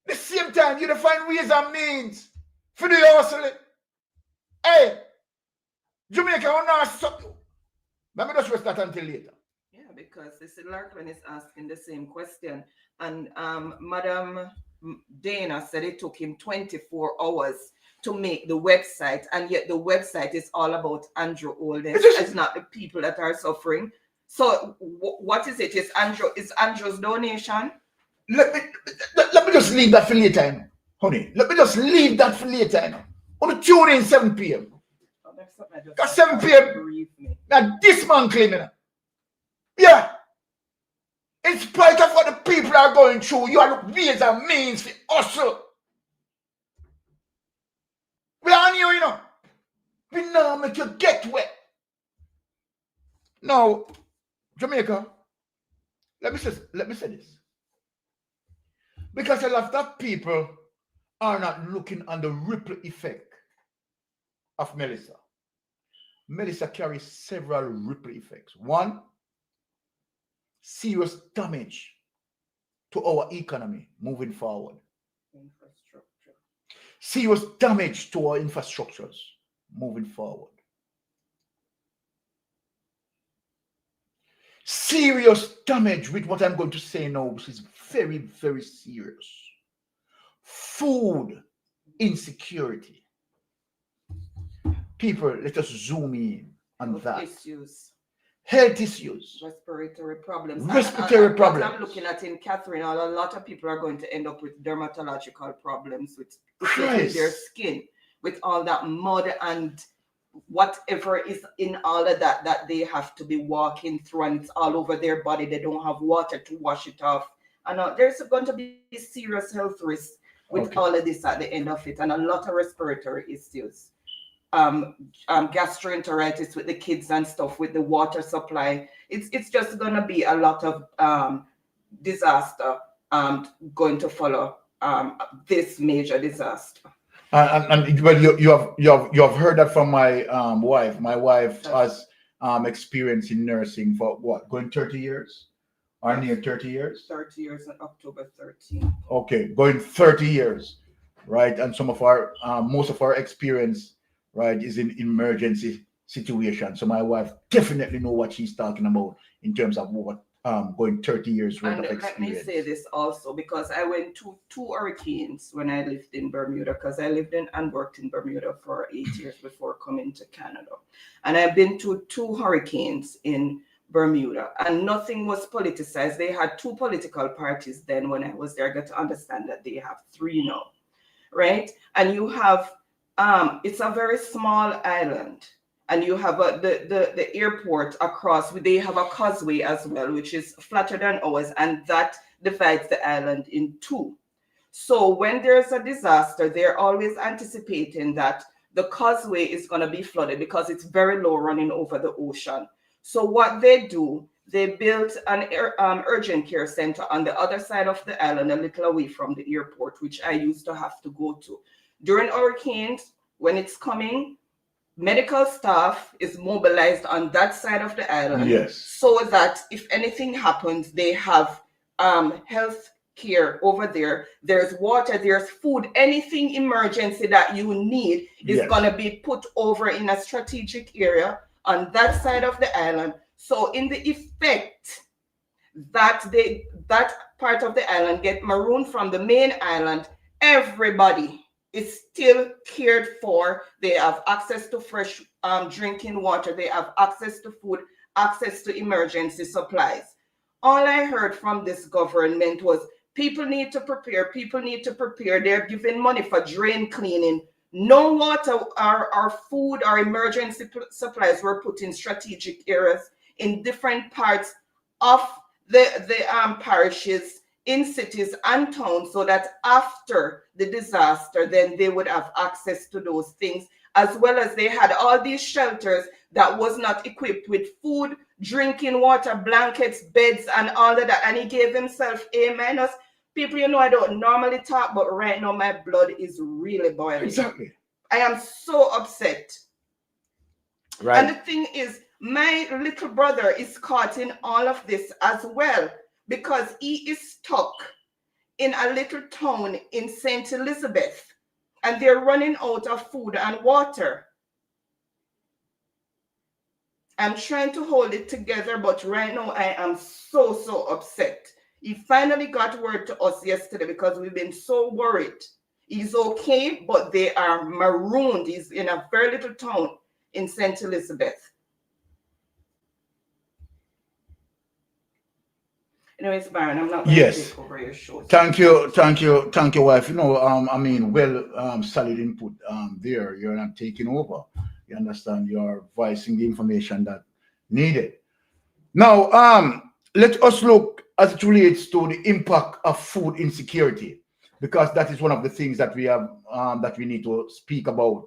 [SPEAKER 5] the same time, you find ways and means for the hustling. Hey, Jamaica, I'm not stop you. Let me just rest that until later.
[SPEAKER 4] Yeah, because this Larkin is asking the same question. And Madam Dana said it took him 24 hours to make the website, and yet the website is all about Andrew Holness. It's not the people that are suffering. So what is it? Is Andrew's donation?
[SPEAKER 5] Let me just leave that for later, honey. Let me just leave that for later. On the tune in 7 p.m. Because 7 p.m. Now this man claiming. Yeah. In spite of what the people are going through, you are the ways and means for hustle. We are on you, We now make you get wet. Now, Jamaica, let me say this. Because a lot of people are not looking on the ripple effect of Melissa. Melissa carries several ripple effects. One, serious damage to our economy moving forward. Serious damage to our infrastructures moving forward. serious damage with what I'm going to say now, which is very, very serious. Food insecurity. People, let us zoom in on that.
[SPEAKER 4] Issues.
[SPEAKER 5] Health issues.
[SPEAKER 4] Respiratory problems.
[SPEAKER 5] Respiratory problems.
[SPEAKER 4] What I'm looking at in Catherine, a lot of people are going to end up with dermatological problems with their skin, with all that mud and whatever is in all of that they have to be walking through, and it's all over their body. They don't have water to wash it off. And there's going to be serious health risks with all of this at the end of it, and a lot of respiratory issues. Gastroenteritis with the kids and stuff, with the water supply. It's just going to be a lot of disaster going to follow this major disaster.
[SPEAKER 5] And well, you have heard that from my wife. My wife has experience in nursing for what, going 30 years or near 30 years?
[SPEAKER 4] 30 years on October 13th.
[SPEAKER 5] Okay, going 30 years, right? And some of our most of our experience, right, is in emergency situations. So my wife definitely know what she's talking about in terms of what going 30 years worth of experience.
[SPEAKER 4] Let me say this also, because I went to 2 hurricanes when I lived in Bermuda, because I lived in and worked in Bermuda for 8 years before coming to Canada. And I've been to 2 hurricanes in Bermuda, and nothing was politicized. They had 2 political parties then when I was there. I got to understand that they have 3 now, right? And you have, it's a very small island. And you have the airport across. They have a causeway as well, which is flatter than ours, and that divides the island in 2. So when there's a disaster, they're always anticipating that the causeway is going to be flooded because it's very low, running over the ocean. So what they do, they built an urgent care center on the other side of the island, a little away from the airport, which I used to have to go to. During hurricanes, when it's coming, medical staff is mobilized on that side of the island,
[SPEAKER 5] yes,
[SPEAKER 4] so that if anything happens, they have health care over there. There's water, there's food, anything emergency that you need is
[SPEAKER 5] yes,
[SPEAKER 4] going to be put over in a strategic area on that side of the island. So in the effect that that part of the island get marooned from the main island, everybody is still cared for. They have access to fresh drinking water. They have access to food, access to emergency supplies. All I heard from this government was people need to prepare. People need to prepare. They're giving money for drain cleaning. No water or food or emergency supplies were put in strategic areas in different parts of the parishes, in cities and towns, so that after the disaster, then they would have access to those things, as well as they had all these shelters that was not equipped with food, drinking water, blankets, beds, and all of that. And he gave himself A-. People, you know, I don't normally talk, but right now my blood is really boiling.
[SPEAKER 5] Exactly.
[SPEAKER 4] I am so upset.
[SPEAKER 5] Right.
[SPEAKER 4] And the thing is, my little brother is caught in all of this as well, because he is stuck in a little town in St. Elizabeth, and they're running out of food and water. I'm trying to hold it together, but right now I am so upset. He finally got word to us yesterday because we've been so worried. He's okay, but they are marooned. He's in a very little town in St. Elizabeth. Anyways, Byron, I'm not going to take over your show.
[SPEAKER 5] Thank you, wife. You know, I mean, solid input there. You're not taking over. You understand? You're voicing the information that needed. Now, let us look as it relates to the impact of food insecurity, because that is one of the things that we have that we need to speak about.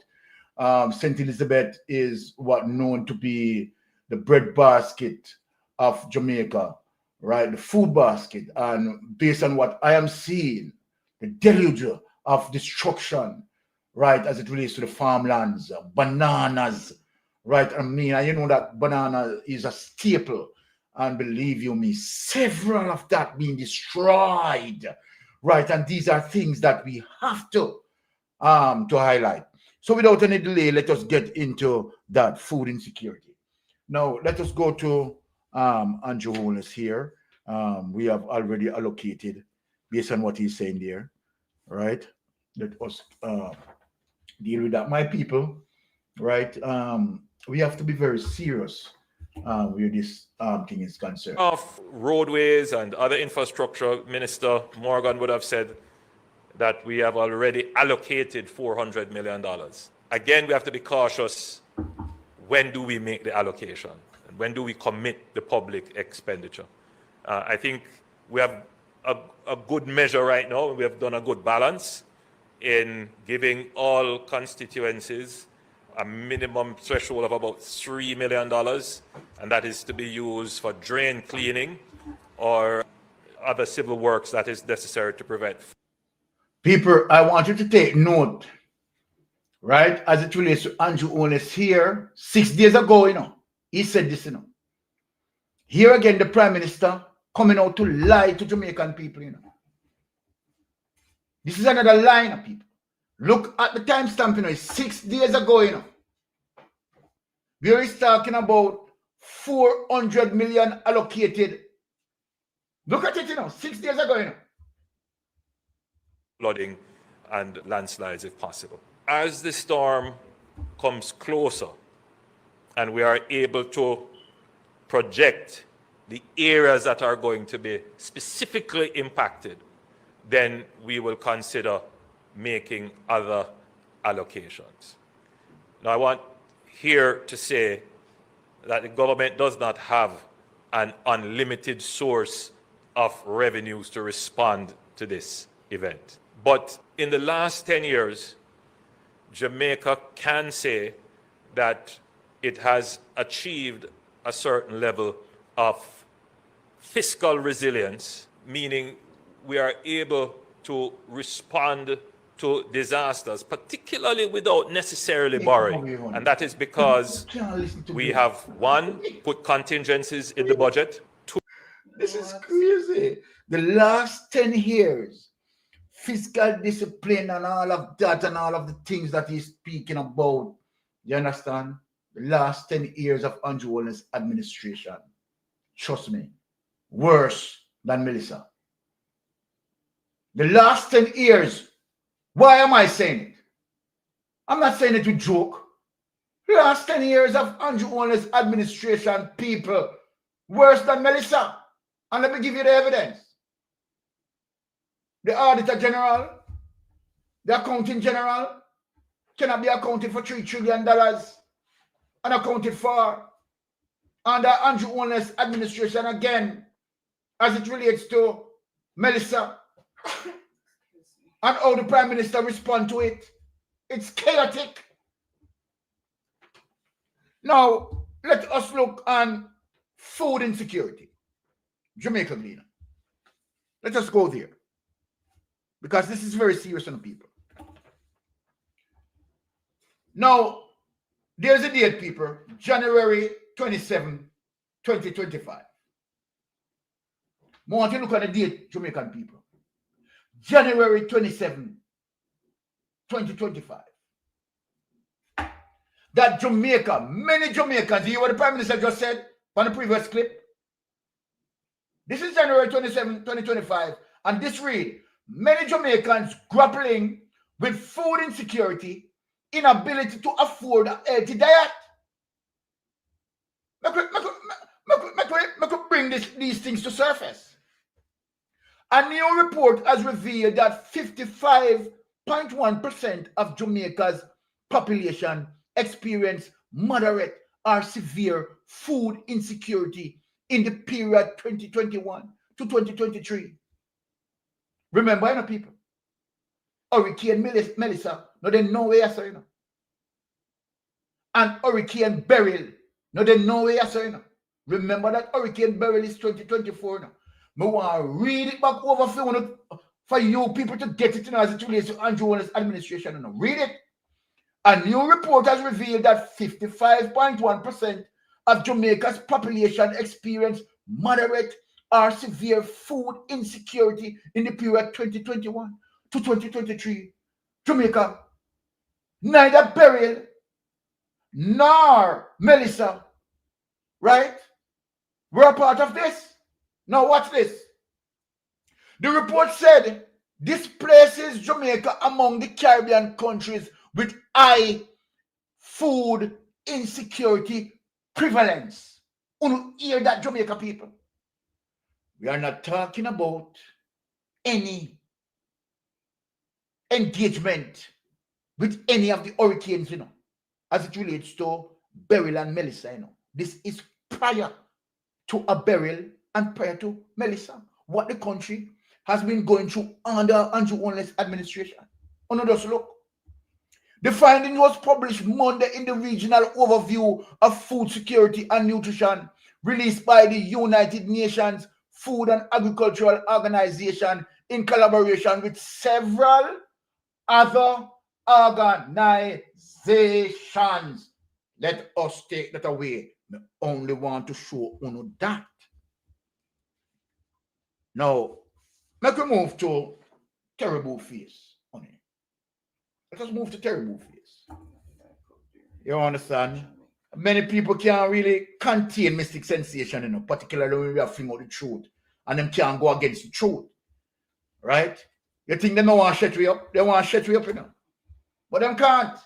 [SPEAKER 5] St. Elizabeth is what known to be the breadbasket of Jamaica. Right, the food basket, and based on what I am seeing, the deluge of destruction, right, as it relates to the farmlands, bananas, right. I mean, you know that banana is a staple, and believe you me, several of that being destroyed, right. And these are things that we have to highlight. So without any delay, let us get into that food insecurity. Now, let us go to Andrew Holness here. We have already allocated based on what he's saying there, right? Let us deal with that. My people, right? We have to be very serious where this thing is concerned.
[SPEAKER 3] Of roadways and other infrastructure, Minister Morgan would have said that we have already allocated $400 million. Again, we have to be cautious. When do we make the allocation? And when do we commit the public expenditure? I think we have a good measure right now. We have done a good balance in giving all constituencies a minimum threshold of about $3 million, and that is to be used for drain cleaning or other civil works that is necessary to prevent.
[SPEAKER 5] People, I want you to take note, right, as it relates to Andrew Holness here, 6 days ago, he said this, Here again, the Prime Minister coming out to lie to Jamaican people, This is another line of people. Look at the timestamp, it's 6 days ago, Where he's talking about 400 million allocated. Look at it, 6 days ago,
[SPEAKER 3] Flooding and landslides if possible. As the storm comes closer and we are able to project the areas that are going to be specifically impacted, then we will consider making other allocations. Now, I want here to say that the government does not have an unlimited source of revenues to respond to this event. But in the last 10 years, Jamaica can say that it has achieved a certain level of fiscal resilience, meaning we are able to respond to disasters, particularly without necessarily borrowing. And that is because we have, one, put contingencies in the budget. Two,
[SPEAKER 5] this is crazy. The last 10 years, fiscal discipline and all of that and all of the things that he's speaking about, you understand? The last 10 years of Andrew Holness administration, trust me, worse than Melissa. The last 10 years, why am I saying it? I'm not saying it to joke. The last 10 years of Andrew Holness administration, people, worse than Melissa. And let me give you the evidence. The Auditor General, the Accounting General cannot be accounted for $3 trillion and accounted for under Andrew Holness administration again as it relates to Melissa and how the Prime Minister respond to it. It's chaotic. Now, let us look on food insecurity. Jamaica Gleaner. Let us go there. Because this is very serious on the people. Now, there's a date, people, January 27, 2025. I want you to look at the date, Jamaican people. January 27, 2025. That Jamaica, many Jamaicans, you hear what the Prime Minister just said on the previous clip? This is January 27, 2025, and this read, many Jamaicans grappling with food insecurity, inability to afford a healthy diet. I could bring these things to surface. A new report has revealed that 55.1% of Jamaica's population experience moderate or severe food insecurity in the period 2021 to 2023. Remember, people, Hurricane Melissa, no, they no way I saw, and Hurricane Beryl, no, they no way I saw, Remember that Hurricane Beryl is 2024 now. I want to read it back over for you people to get it as it relates to Andrew Holness administration. Read it. A new report has revealed that 55.1% of Jamaica's population experienced moderate or severe food insecurity in the period 2021 to 2023. Jamaica, neither Beryl nor Melissa, right, We're a part of this. Now watch this. The report said this places Jamaica among the Caribbean countries with high food insecurity prevalence. You hear that, Jamaica people? We are not talking about any engagement with any of the hurricanes, as it relates to Beryl and Melissa, This is prior to a Beryl and prior to Melissa. What the country has been going through under Andrew Holness administration. Just look. The finding was published Monday in the Regional Overview of Food Security and Nutrition, released by the United Nations Food and Agricultural Organization in collaboration with several other organizations. Let us take that away. I only want to show you that. Now, let us move to terrible face. Let us move to terrible face. You understand? Many people can't really contain mystic sensation, particularly when we are figuring out the truth. And them can't go against the truth. Right? You think they don't want to shut you up? They want to shut you up, But them can't.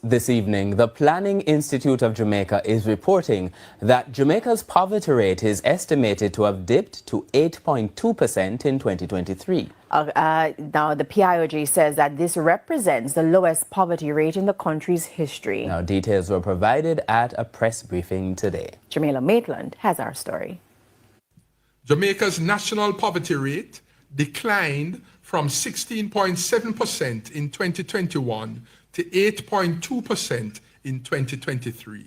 [SPEAKER 12] This evening, the Planning Institute of Jamaica is reporting that Jamaica's poverty rate is estimated to have dipped to 8.2% in 2023.
[SPEAKER 13] Now, the PIOJ says that this represents the lowest poverty rate in the country's history.
[SPEAKER 12] Now, details were provided at a press briefing today.
[SPEAKER 13] Jamila Maitland has our story.
[SPEAKER 14] Jamaica's national poverty rate declined from 16.7% in 2021 to 8.2% in 2023,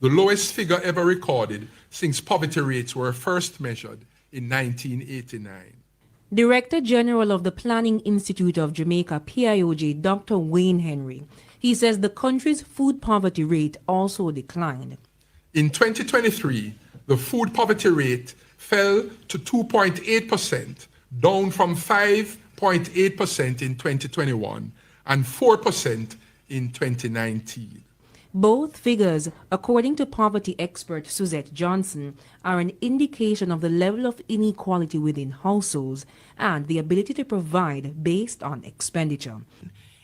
[SPEAKER 14] the lowest figure ever recorded since poverty rates were first measured in 1989.
[SPEAKER 15] Director General of the Planning Institute of Jamaica, PIOJ, Dr. Wayne Henry, he says the country's food poverty rate also declined.
[SPEAKER 14] In 2023, the food poverty rate fell to 2.8%, down from 5.8% in 2021 and 4% in 2019.
[SPEAKER 15] Both figures, according to poverty expert Suzette Johnson, are an indication of the level of inequality within households and the ability to provide based on expenditure.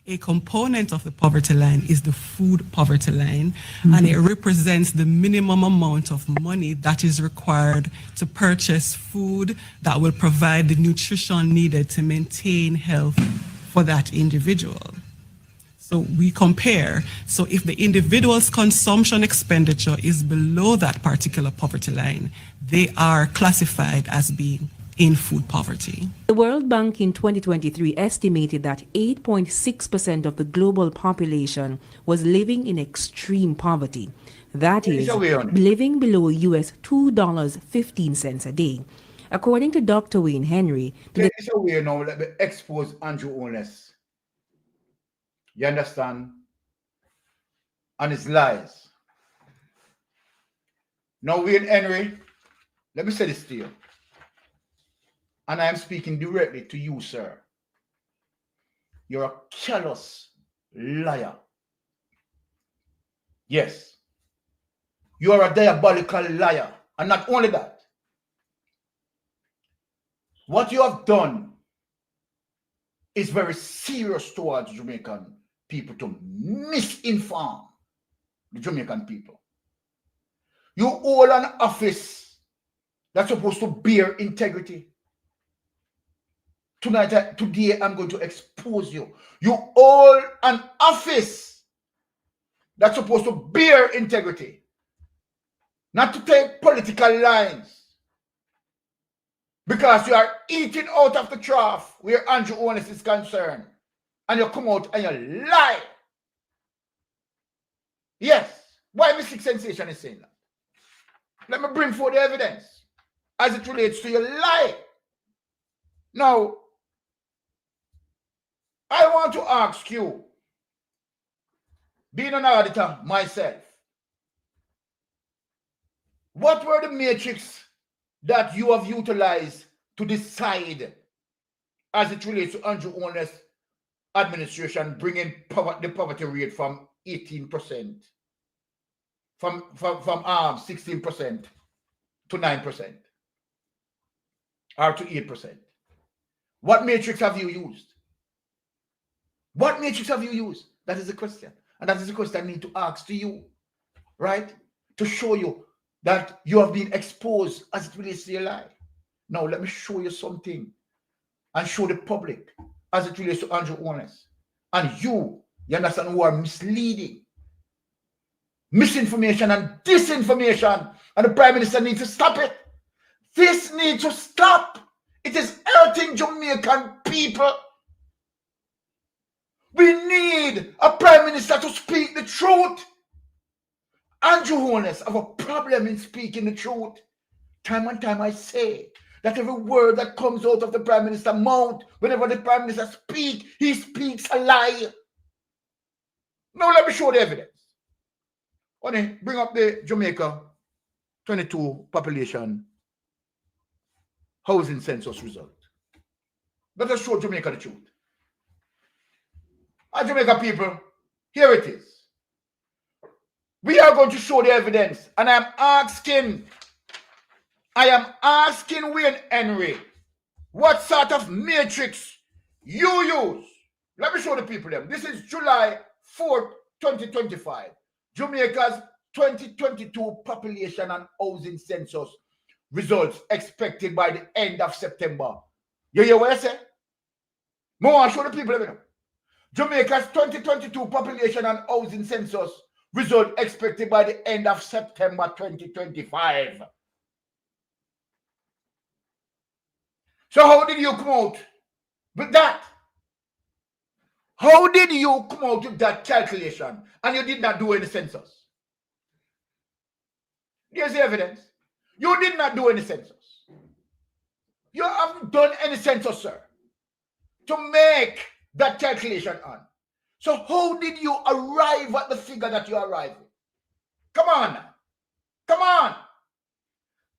[SPEAKER 16] A component of the poverty line is the food poverty line, and it represents the minimum amount of money that is required to purchase food that will provide the nutrition needed to maintain health for that individual. So we compare. So if the individual's consumption expenditure is below that particular poverty line, they are classified as being in food poverty.
[SPEAKER 15] The World Bank in 2023 estimated that 8.6% of the global population was living in extreme poverty. That is, living below US $2.15 a day. According to Dr. Wayne Henry,
[SPEAKER 5] it's a way now. Let me expose Andrew Holness. You understand? And his lies. Now, Wayne Henry, let me say this to you. And I am speaking directly to you, sir. You're a callous liar. Yes. You are a diabolical liar. And not only that, what you have done is very serious towards Jamaican people, to misinform the Jamaican people. You hold an office that's supposed to bear integrity. Today, I'm going to expose you. You hold an office that's supposed to bear integrity, not to take political lines. Because you are eating out of the trough where Andrew Holness is concerned. And you come out and you lie. Yes. Why Mystic Sensation is saying that? Let me bring forth the evidence as it relates to your lie. Now, I want to ask you, being an auditor myself, what were the metrics that you have utilized to decide as it relates to Andrew Holness administration bringing the poverty rate from 18%, from 16%, to 9% or to 8%. What matrix have you used? What matrix have you used? That is the question. And that is the question I need to ask to you, right? To show you that you have been exposed as it relates to your lie. Now, let me show you something and show the public as it relates to Andrew Holness. And you understand, who are misleading, misinformation and disinformation. And the Prime Minister needs to stop it. This needs to stop. It is hurting Jamaican people. We need a Prime Minister to speak the truth. Andrew Holness have a problem in speaking the truth. Time and time I say that every word that comes out of the Prime Minister's mouth, whenever the Prime Minister speaks, he speaks a lie. Now let me show the evidence. Honey, bring up the Jamaica 22 population housing census result. Let us show Jamaica the truth. And Jamaica people, here it is. We are going to show the evidence, and I am asking Wayne Henry, what sort of matrix you use? Let me show the people them. This is July 4th, 2025. Jamaica's 2022 population and housing census results expected by the end of September. You hear what I say? More, I'll show the people them. Jamaica's 2022 population and housing census result expected by the end of September 2025. So how did you come out with that? How did you come out with that calculation and you did not do any census? Here's the evidence. You did not do any census. You haven't done any census, sir, to make that calculation on. So how did you arrive at the figure that you arrived at? Come on. Come on.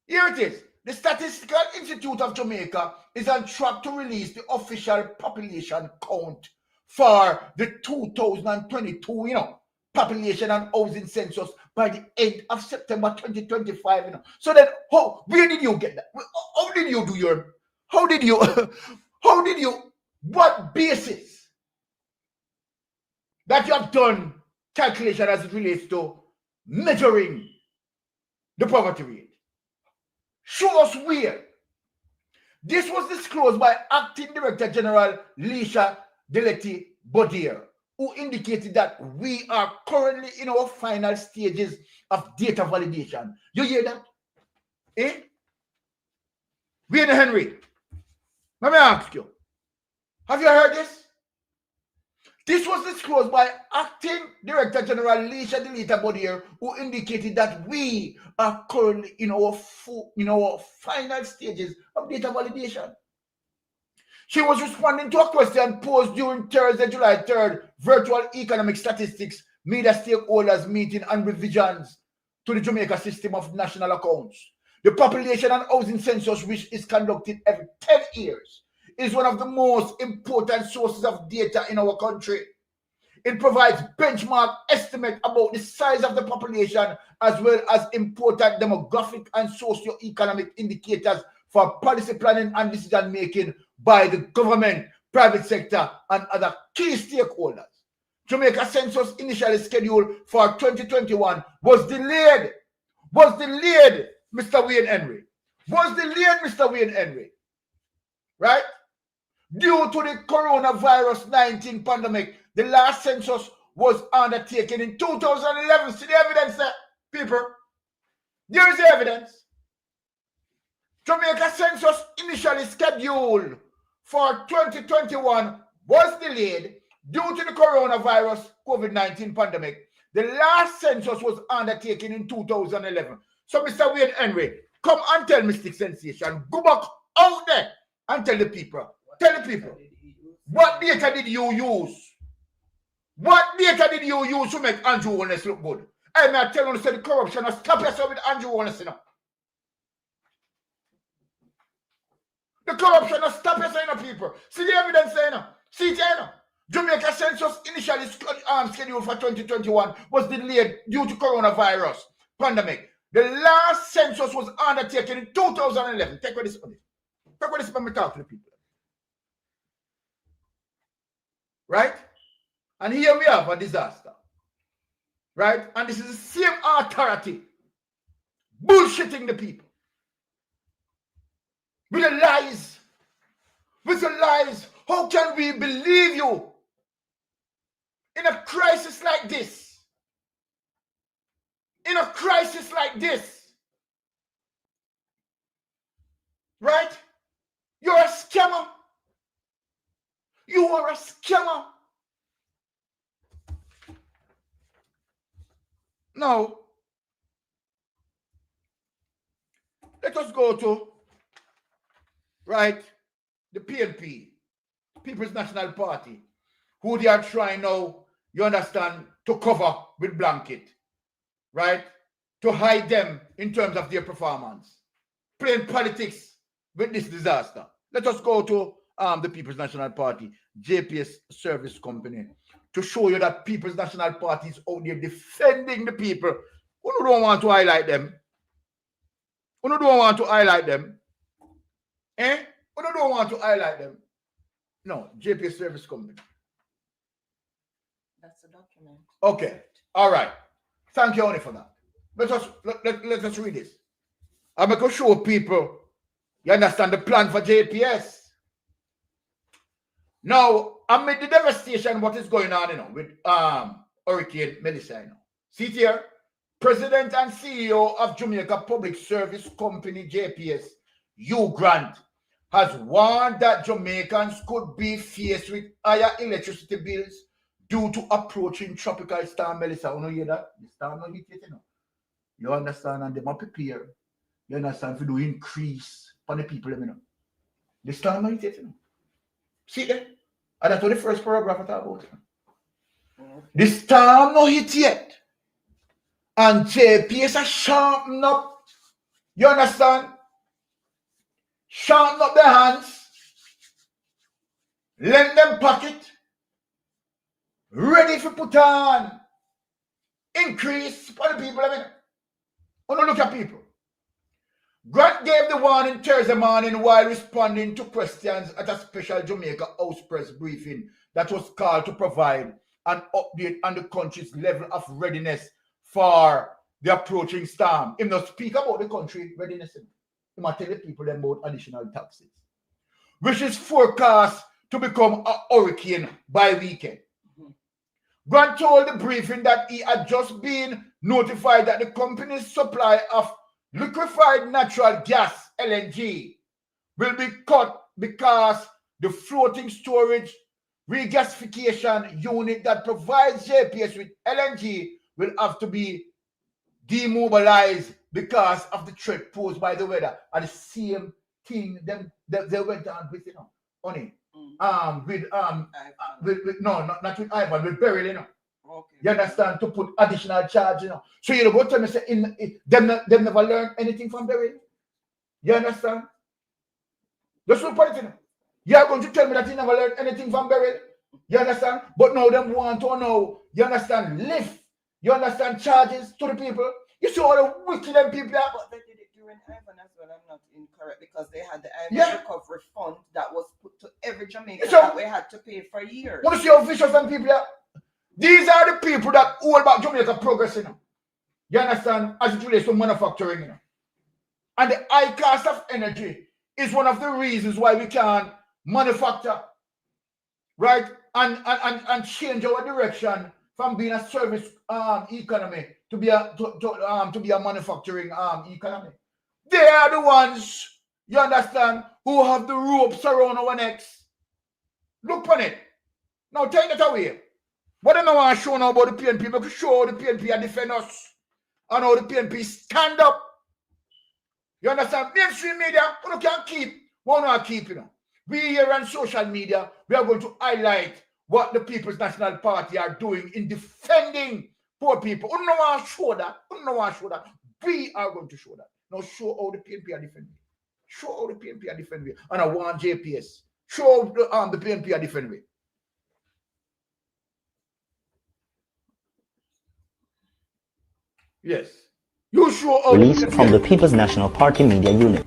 [SPEAKER 5] Here it is. The Statistical Institute of Jamaica is on track to release the official population count for the 2022, population and housing census by the end of September 2025, So then, where did you get that? How did you do your, what basis that you have done calculation as it relates to measuring the poverty rate? Show us where. This was disclosed by Acting Director General Leisha Deleti Bodier, who indicated that we are currently in our final stages of data validation. You hear that? Eh? Wayne Henry, let me ask you, have you heard this? This was disclosed by Acting Director General Leisha Deleti Bodier, who indicated that we are currently in our final stages of data validation. She was responding to a question posed during Thursday, July 3rd, Virtual Economic Statistics Media Stakeholders Meeting on revisions to the Jamaica System of National Accounts. The population and housing census, which is conducted every 10 years, is one of the most important sources of data in our country. It provides benchmark estimate about the size of the population as well as important demographic and socio-economic indicators for policy planning and decision making by the government, private sector, and other key stakeholders. Jamaica census initially scheduled for 2021 was delayed. Mr. Wayne Henry. Mr. Wayne Henry. Right? Due to the coronavirus 19 pandemic, the last census was undertaken in 2011. See the evidence there, people? There is the evidence. Jamaica census initially scheduled for 2021 was delayed due to the coronavirus COVID-19 pandemic. The last census was undertaken in 2011. So, Mr. Wayne Henry, come and tell Mystic Sensation. Go back out there and tell the people. Tell the people. What data did you use? What data did you use to make Andrew Holness look good? I may tell you, say the corruption. Stop yourself with Andrew Holness, The corruption, stop yourself, people. See the evidence there, See it there, Jamaica census initially scheduled for 2021 was delayed due to coronavirus pandemic. The last census was undertaken in 2011. Take what this on it. Take what this when we talk to the people. Right? And here we have a disaster. Right? And this is the same authority bullshitting the people. With the lies. With the lies. How can we believe you in a crisis like this? In a crisis like this. Right? You're a scammer. You are a scammer. Now, let us go to, right, the PNP, People's National Party, who they are trying now, you understand, to cover with blanket, right, to hide them in terms of their performance, playing politics with this disaster. Let us go to the People's National Party, JPS Service Company, to show you that People's National Party is out there defending the people who don't want to highlight them. Who don't want to highlight them. Eh? Who don't want to highlight them. No, JPS Service Company.
[SPEAKER 4] That's the document.
[SPEAKER 5] Okay. All right. Thank you, Oni, for that. Let us read this. I'm going to show people, you understand, the plan for JPS. Now, amid the devastation, what is going on, with Hurricane Melissa, See it here? President and CEO of Jamaica Public Service Company, JPS, Hugh Grant, has warned that Jamaicans could be faced with higher electricity bills due to approaching tropical storm Melissa. You know hear that? The storm not hit yet, You understand? And they must prepare. You understand? For the increase on the people, The storm not hit yet, See there? And that's what the first paragraph I talk about. The storm not hit yet. And JPS are sharpen up. You understand? Sharpen up their hands. Lend them pocket. Ready for put on. Increase for the people. Look at people. Grant gave the warning Thursday morning while responding to questions at a special Jamaica House press briefing that was called to provide an update on the country's level of readiness for the approaching storm. He must speak about the country readiness. He must tell the people about additional taxes, which is forecast to become a hurricane by weekend. Grant told the briefing that he had just been notified that the company's supply of liquefied natural gas, LNG, will be cut because the floating storage regasification unit that provides JPS with LNG will have to be demobilized because of the threat posed by the weather. And the same thing they went on with, Only. Not with Ivan, with Beryl, Okay. You understand? To put additional charge, So you go tell me, say, them never learn anything from Beryl. You understand? That's what point, You are going to tell me that you never learned anything from Beryl. You understand? But now them want to know, you understand, lift, you understand, charges to the people. You see all the wicked them people are.
[SPEAKER 4] But they did it during Ivan as well. I'm not incorrect, because they had the Ivan recovery fund that was put to every Jamaican that we had to pay for years.
[SPEAKER 5] Want to see how vicious them people are? These are the people that hold back Jamaica progress, You understand? As it relates to manufacturing, And the high cost of energy is one of the reasons why we can't manufacture, right? And change our direction from being a service economy to be a manufacturing economy. They are the ones, you understand, who have the ropes around our necks. Look on it. Now take it away. What I don't want to show now about the PNP, but to show the PNP and defend us. And how the PNP stand up. You understand? Mainstream media, we can't keep. We not keep, We here on social media, we are going to highlight what the People's National Party are doing in defending poor people. We don't want to show that. We are going to show that. Now show how the PNP are defending. Show how the PNP are defending. And I want JPS. Show the PNP are defending. Yes.
[SPEAKER 17] Released from the People's National Party Media Unit.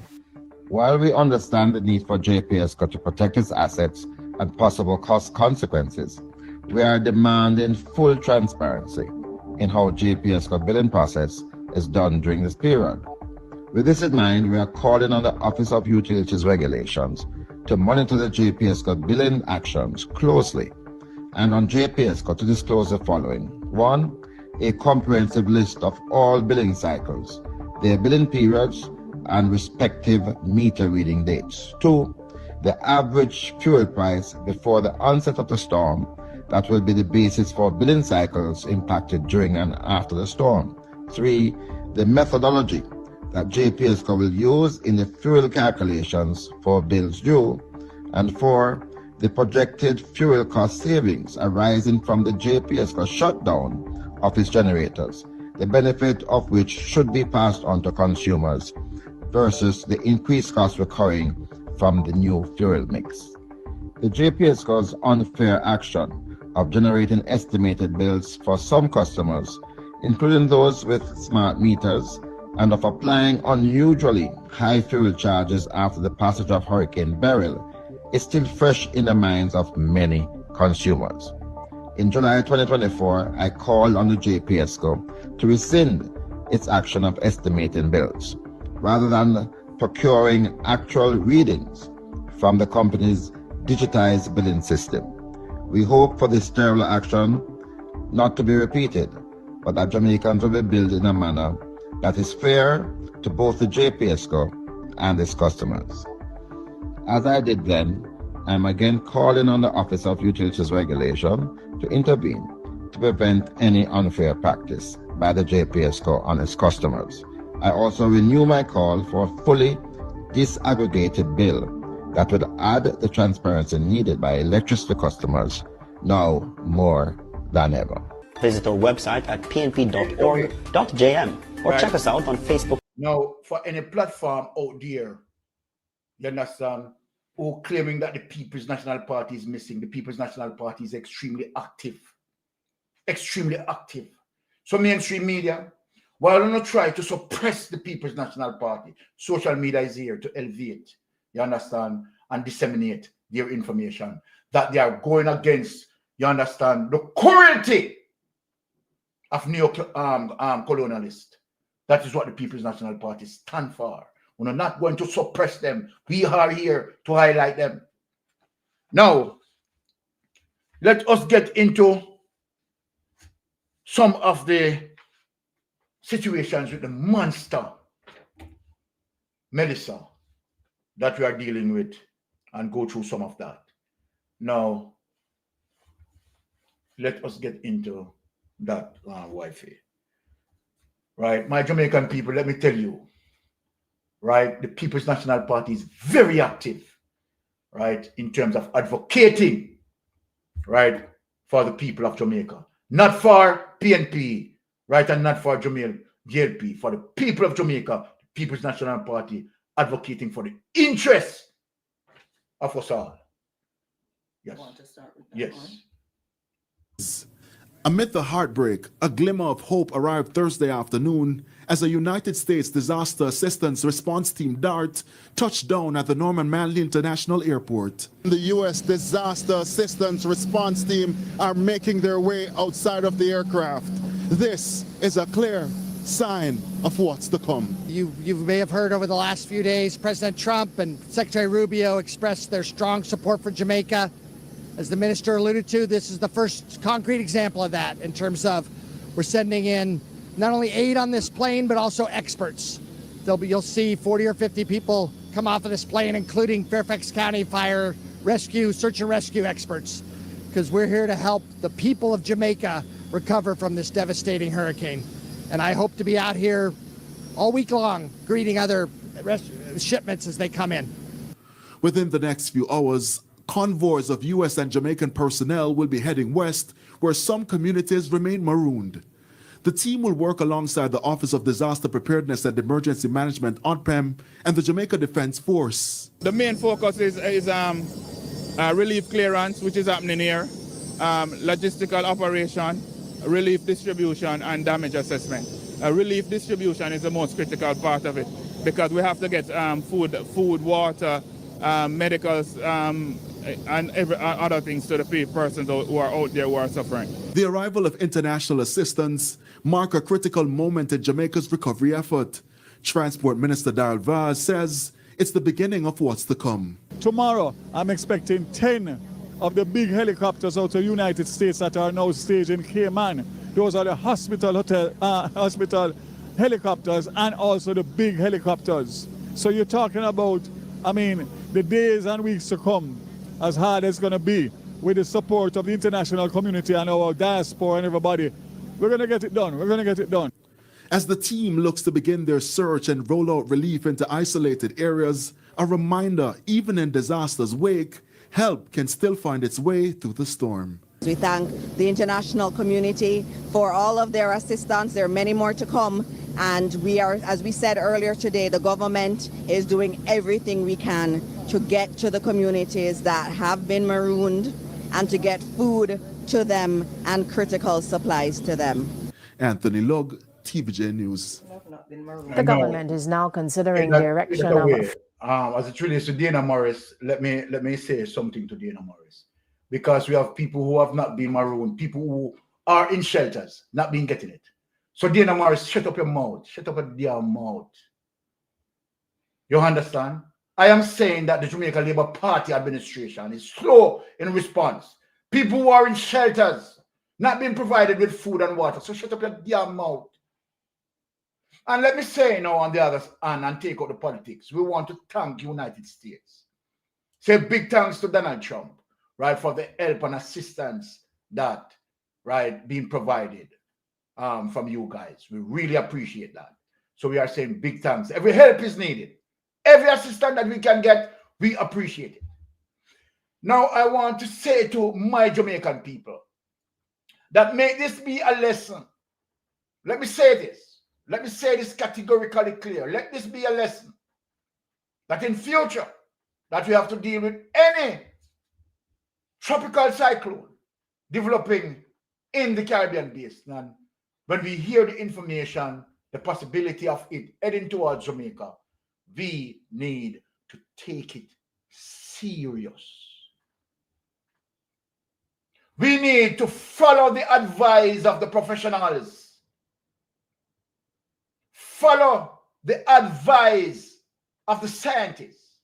[SPEAKER 18] While we understand the need for JPSCO to protect its assets and possible cost consequences, we are demanding full transparency in how JPSCO billing process is done during this period. With this in mind, we are calling on the Office of Utilities Regulations to monitor the JPSCO billing actions closely, and on JPSCO to disclose the following. 1. A comprehensive list of all billing cycles, their billing periods, and respective meter reading dates. 2. The average fuel price before the onset of the storm that will be the basis for billing cycles impacted during and after the storm. 3. The methodology that JPSCO will use in the fuel calculations for bills due. And 4. The projected fuel cost savings arising from the JPSCO shutdown of its generators, the benefit of which should be passed on to consumers versus the increased costs recurring from the new fuel mix. The JPSCO's unfair action of generating estimated bills for some customers, including those with smart meters, and of applying unusually high fuel charges after the passage of Hurricane Beryl, is still fresh in the minds of many consumers. In July 2024, I called on the JPSCO to rescind its action of estimating bills, rather than procuring actual readings from the company's digitized billing system. We hope for this terrible action not to be repeated, but that Jamaicans will be billed in a manner that is fair to both the JPSCO and its customers. As I did then, I am again calling on the Office of Utilities Regulation to intervene to prevent any unfair practice by the JPSCO on its customers. I also renew my call for a fully disaggregated bill that would add the transparency needed by electricity customers now more than ever.
[SPEAKER 17] Visit our website at pnp.org.jm or check us out on Facebook.
[SPEAKER 5] Now, for any platform out there, you understand, who claiming that the People's National Party is missing, the People's National Party is extremely active. Extremely active. So mainstream media, while I don't try to suppress the People's National Party, social media is here to elevate, you understand, and disseminate their information that they are going against, you understand, the cruelty of neo-colonialists. That is what the People's National Party stand for. We're not going to suppress them. We are here to highlight them. Now, let us get into some of the situations with the monster Melissa that we are dealing with and go through some of that. Now, let us get into that wifey. Right, my Jamaican people, let me tell you, right, the People's National Party is very active, right, in terms of advocating, right, for the people of Jamaica. Not for PNP, right, and not for JLP, for the people of Jamaica, the People's National Party advocating for the interests of us all. Yes.
[SPEAKER 4] I want to start with that
[SPEAKER 5] yes.
[SPEAKER 19] Amid the heartbreak, a glimmer of hope arrived Thursday afternoon as a United States Disaster Assistance Response Team DART touched down at the Norman Manley International Airport.
[SPEAKER 9] The U.S. Disaster Assistance Response Team are making their way outside of the aircraft. This is a clear sign of what's to come.
[SPEAKER 20] You may have heard over the last few days, President Trump and Secretary Rubio expressed their strong support for Jamaica. As the minister alluded to, this is the first concrete example of that in terms of we're sending in not only aid on this plane, but also experts. You'll see 40 or 50 people come off of this plane, including Fairfax County Fire Rescue, search and rescue experts, because we're here to help the people of Jamaica recover from this devastating hurricane. And I hope to be out here all week long greeting other shipments as they come in.
[SPEAKER 19] Within the next few hours, convoys of U.S. and Jamaican personnel will be heading west, where some communities remain marooned. The team will work alongside the Office of Disaster Preparedness and Emergency Management, ODPEM, and the Jamaica Defense Force.
[SPEAKER 21] The main focus is relief clearance, which is happening here, logistical operation, relief distribution, and damage assessment. relief distribution is the most critical part of it, because we have to get food, water, medicals, and other things to the persons who are out there who are suffering.
[SPEAKER 19] The arrival of international assistance mark a critical moment in Jamaica's recovery effort. Transport Minister Darrell Vaz says it's the beginning of what's to come.
[SPEAKER 2] Tomorrow, I'm expecting 10 of the big helicopters out of the United States that are now staged in Cayman. Those are the hospital helicopters and also the big helicopters. So you're talking about, the days and weeks to come, as hard as it's going to be, with the support of the international community and our diaspora and everybody. We're going to get it done. We're going to get it done.
[SPEAKER 19] As the team looks to begin their search and roll out relief into isolated areas, a reminder, even in disaster's wake, help can still find its way through the storm.
[SPEAKER 22] We thank the international community for all of their assistance. There are many more to come. And we are, as we said earlier today, the government is doing everything we can to get to the communities that have been marooned and to get food to them and critical supplies to them.
[SPEAKER 19] Anthony Lug, TVJ News.
[SPEAKER 13] The government is now considering the erection of...
[SPEAKER 5] As it relates to Dana Morris, let me say something to Dana Morris. Because we have people who have not been marooned, people who are in shelters, not been getting it. So Dana Morris, shut up your mouth. Shut up your damn mouth. You understand? I am saying that the Jamaica Labour Party administration is slow in response. People who are in shelters, not being provided with food and water. So shut up your damn mouth. And let me say now on the other hand and take out the politics. We want to thank United States. Say big thanks to Donald Trump, right, for the help and assistance that, right, being provided from you guys. We really appreciate that. So we are saying big thanks. Every help is needed. Every assistance that we can get, we appreciate it. Now I want to say to my Jamaican people that may this be a lesson. Let me say this. Let me say this categorically clear. Let this be a lesson that in future that we have to deal with any tropical cyclone developing in the Caribbean basin. And when we hear the information, the possibility of it heading towards Jamaica, we need to take it serious. We need to follow the advice of the professionals. Follow the advice of the scientists.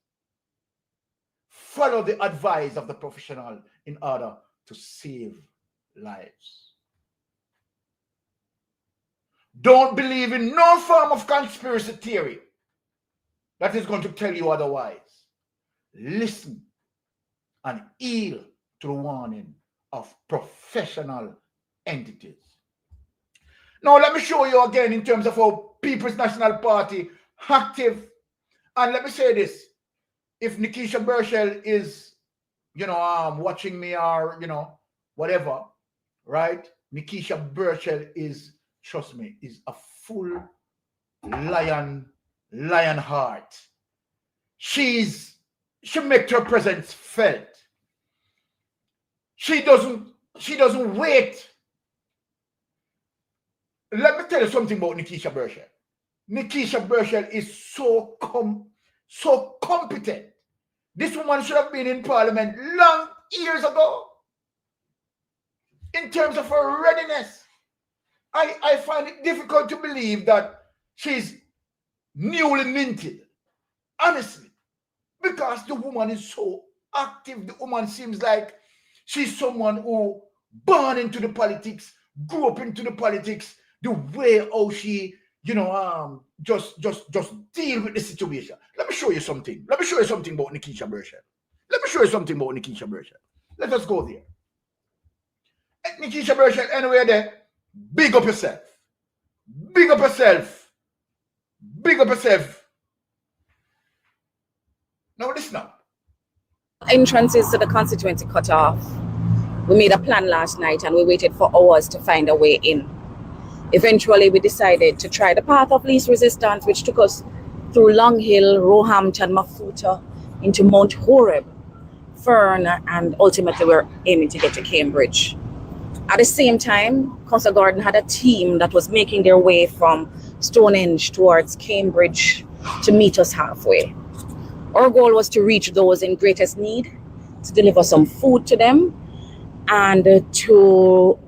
[SPEAKER 5] Follow the advice of the professional in order to save lives. Don't believe in no form of conspiracy theory that is going to tell you otherwise. Listen and yield to the warning of professional entities. Now, let me show you again in terms of how People's National Party active. And let me say this. If Nikisha Burchell is, watching me or, whatever, right? Nikisha Burchell is, trust me, is a full lion heart. She makes her presence felt. She doesn't wait. Let me tell you something about Nikisha Burchell. Nikisha Burchell is so competent. This woman should have been in Parliament long years ago. In terms of her readiness, I find it difficult to believe that she's newly minted. Honestly. Because the woman is so active. The woman seems like she's someone who born into the politics, grew up into the politics, the way how she, just deal with the situation. Let me show you something. Let me show you something about Nikisha Burchell. Let us go there. Nikisha Burchell, anyway there, big up yourself. Big up yourself. Big up yourself. Now listen up.
[SPEAKER 23] Entrances to the constituency cut off. We made a plan last night and we waited for hours to find a way in. Eventually, we decided to try the path of least resistance, which took us through Long Hill, Roehampton, Mafuta, into Mount Horeb, Fern, and ultimately we're aiming to get to Cambridge. At the same time, Council Gordon had a team that was making their way from Stonehenge towards Cambridge to meet us halfway. Our goal was to reach those in greatest need, to deliver some food to them, and to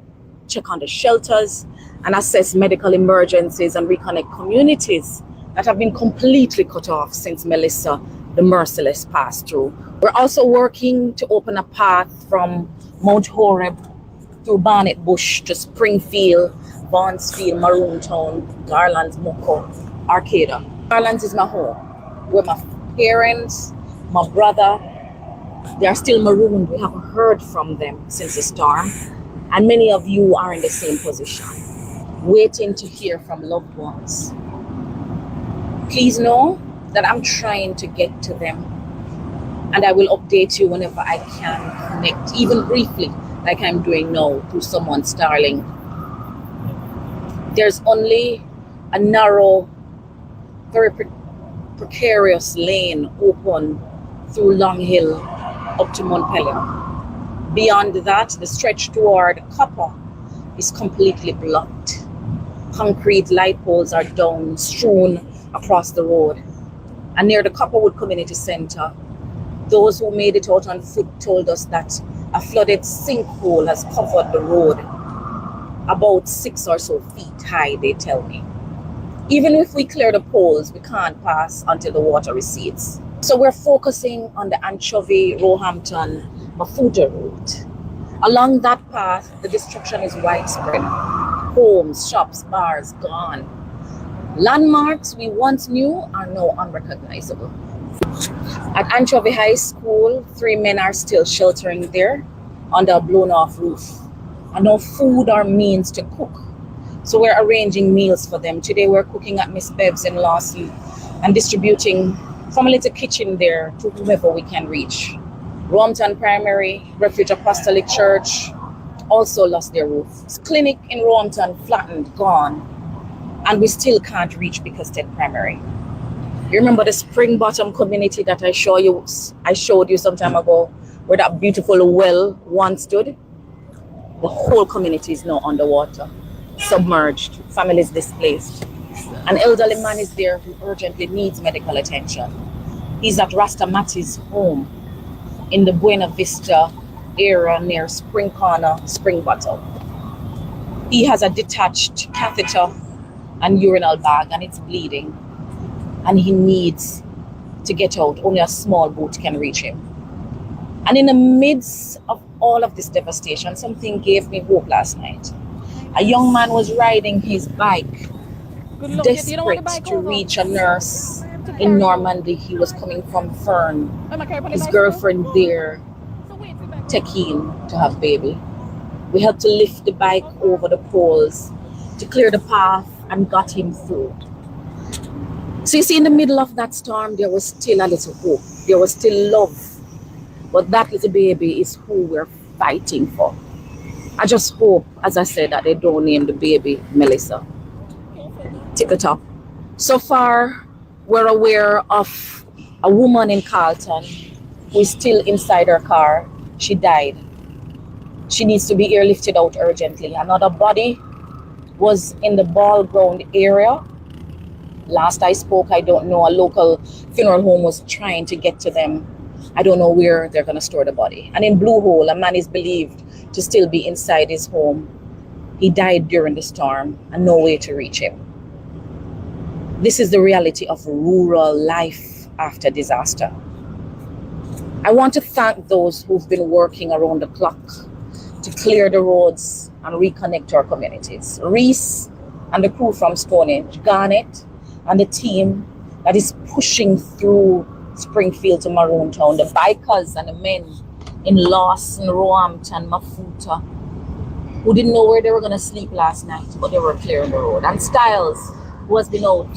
[SPEAKER 23] check on the shelters and assess medical emergencies and reconnect communities that have been completely cut off since Melissa, the Merciless, passed through. We're also working to open a path from Mount Horeb through Barnet Bush to Springfield, Barnesfield, Maroontown, Garlands, Moko, Arcata. Garlands is my home, where my parents, my brother, they are still marooned. We haven't heard from them since the storm. And many of you are in the same position, waiting to hear from loved ones. Please know that I'm trying to get to them, and I will update you whenever I can connect, even briefly, like I'm doing now, to someone's Starlink. There's only a narrow, very precarious lane open through Long Hill up to Montpelier. Beyond that, the stretch toward Copper is completely blocked. Concrete light poles are down, strewn across the road. And near the Copperwood Community Center, those who made it out on foot told us that a flooded sinkhole has covered the road, about 6 or so feet high, they tell me. Even if we clear the poles, we can't pass until the water recedes. So we're focusing on the Anchovy, Roehampton, Mafuta route. Along that path, the destruction is widespread. Homes, shops, bars, gone. Landmarks we once knew are now unrecognizable. At Anchovy High School, 3 men are still sheltering there under a blown-off roof, and no food or means to cook. So we're arranging meals for them. Today we're cooking at Miss Bev's in Lawsley and distributing from a little kitchen there to whomever we can reach. Roehampton Primary, Refuge Apostolic Church also lost their roof. Clinic in Roehampton flattened, gone, and we still can't reach Bickerstead Primary. You remember the Spring Bottom community that I showed you some time ago, where that beautiful well once stood? The whole community is now underwater, submerged, families displaced. An elderly man is there who urgently needs medical attention. He's at Rasta Matty's home in the Buena Vista area near Spring Corner, Spring Bottom. He has a detached catheter and urinal bag, and it's bleeding, and he needs to get out. Only a small boat can reach him. And in the midst of all of this devastation, something gave me hope last night. A young man was riding his bike, desperate to reach a nurse in Normandy. He was coming from Fern. His girlfriend there, Tekin, to have baby. We had to lift the bike over the poles to clear the path and got him through. So you see, in the middle of that storm, there was still a little hope. There was still love. But that little baby is who we're fighting for. I just hope, as I said, that they don't name the baby Melissa. Take it up. So far, we're aware of a woman in Carlton who is still inside her car. She died. She needs to be airlifted out urgently. Another body was in the ball ground area. Last I spoke, I don't know, a local funeral home was trying to get to them. I don't know where they're going to store the body. And in Blue Hole, a man is believed to still be inside his home. He died during the storm and no way to reach him. This is the reality of rural life after disaster. I want to thank those who've been working around the clock to clear the roads and reconnect our communities. Reese and the crew from Stonehenge, Garnet and the team that is pushing through Springfield to Maroontown, the bikers and the men in Lawson, Roehampton, Mafuta, who didn't know where they were going to sleep last night, but they were clearing the road. And Styles, who has been out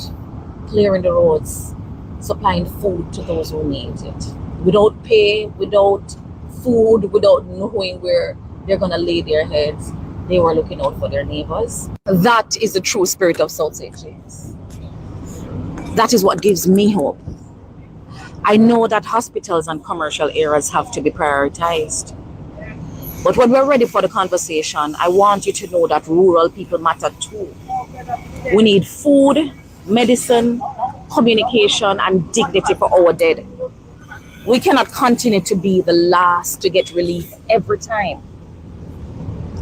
[SPEAKER 23] clearing the roads, supplying food to those who need it. Without pay, without food, without knowing where they're going to lay their heads, they were looking out for their neighbors. That is the true spirit of South St. James. That is what gives me hope. I know that hospitals and commercial areas have to be prioritized. But when we're ready for the conversation, I want you to know that rural people matter too. We need food, medicine, communication, and dignity for our dead. We cannot continue to be the last to get relief every time.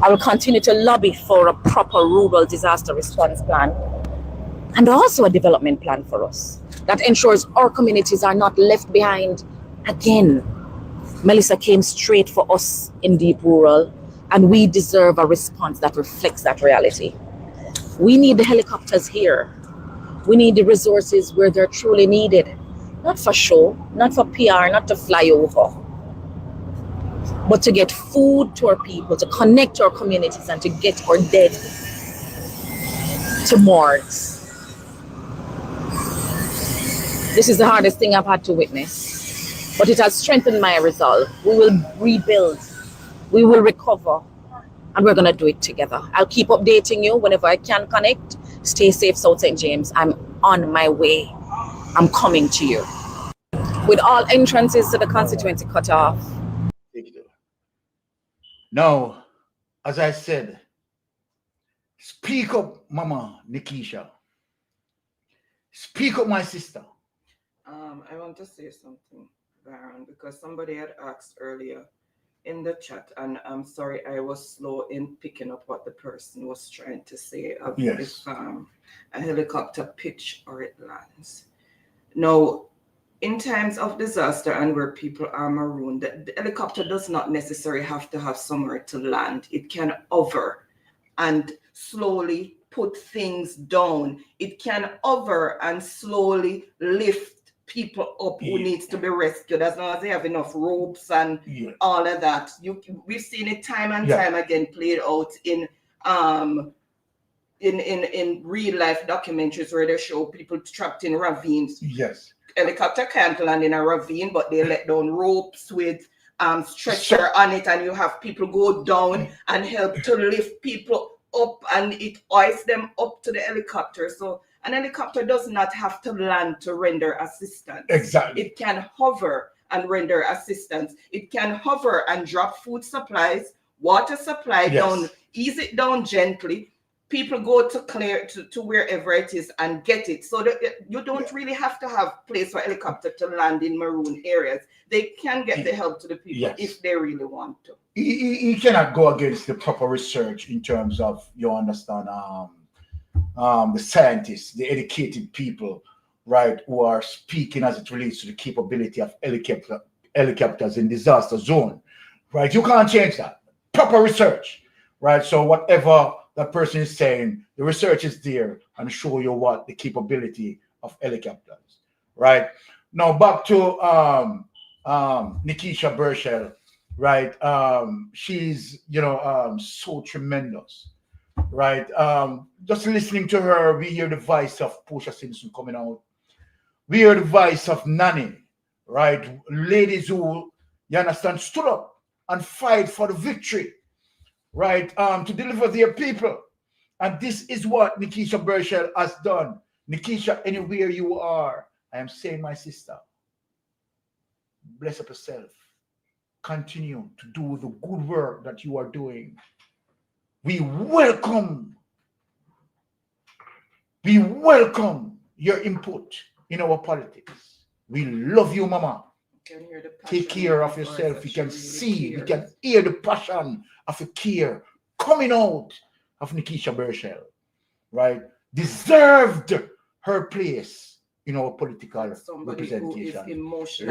[SPEAKER 23] I will continue to lobby for a proper rural disaster response plan and also a development plan for us that ensures our communities are not left behind again. Melissa came straight for us in deep rural, and we deserve a response that reflects that reality. We need the helicopters here. We need the resources where they're truly needed, not for show, not for PR, not to fly over, but to get food to our people, to connect to our communities, and to get our dead to morgues. This is the hardest thing I've had to witness, but it has strengthened my resolve. We will rebuild, we will recover, and we're going to do it together. I'll keep updating you whenever I can connect. Stay safe, South St. James. I'm on my way. I'm coming to you. With all entrances to the constituency cut off.
[SPEAKER 5] Now, as I said, speak up, Mama Nikisha. Speak up, my sister.
[SPEAKER 4] I want to say something, Baron, because somebody had asked earlier in the chat, and I'm sorry I was slow in picking up what the person was trying to say of if a helicopter pitch or it lands. Now, in times of disaster and where people are marooned, the helicopter does not necessarily have to have somewhere to land. It can hover and slowly put things down. It can hover and slowly lift people up who needs to be rescued, as long as they have enough ropes and all of that. We've seen it time and time again played out in real life documentaries where they show people trapped in ravines.
[SPEAKER 5] Yes.
[SPEAKER 4] Helicopter can't land in a ravine, but they let down ropes with stretcher on it, and you have people go down and help to lift people up, and it hoists them up to the helicopter. So an helicopter does not have to land to render assistance.
[SPEAKER 5] Exactly.
[SPEAKER 4] It can hover and render assistance. It can hover and drop food supplies, water supply down, ease it down gently. People go to clear to wherever it is and get it. So that you don't really have to have place for helicopter to land in maroon areas. They can get the help to the people if they really want to.
[SPEAKER 5] You cannot go against the proper research in terms of, you understand, the scientists, the educated people, right, who are speaking as it relates to the capability of helicopters in disaster zone, right? You can't change that. Proper research, right? So whatever that person is saying, the research is there and show you what the capability of helicopters, right? Now back to Nikisha Burchell, right? She's, so tremendous, right? Just listening to her, we hear the voice of Portia Simpson coming out. We hear the voice of Nanny, right? Ladies who, you understand, stood up and fight for the victory, right? To deliver their people. And this is what Nikisha Burchell has done. Nikisha, anywhere you are, I am saying, my sister, bless up yourself. Continue to do the good work that you are doing. We welcome your input in our politics. We love you, Mama. Take care of yourself. You can see, we can hear the passion of your care coming out of Nikisha Burchell, right? Deserved her place in our political representation.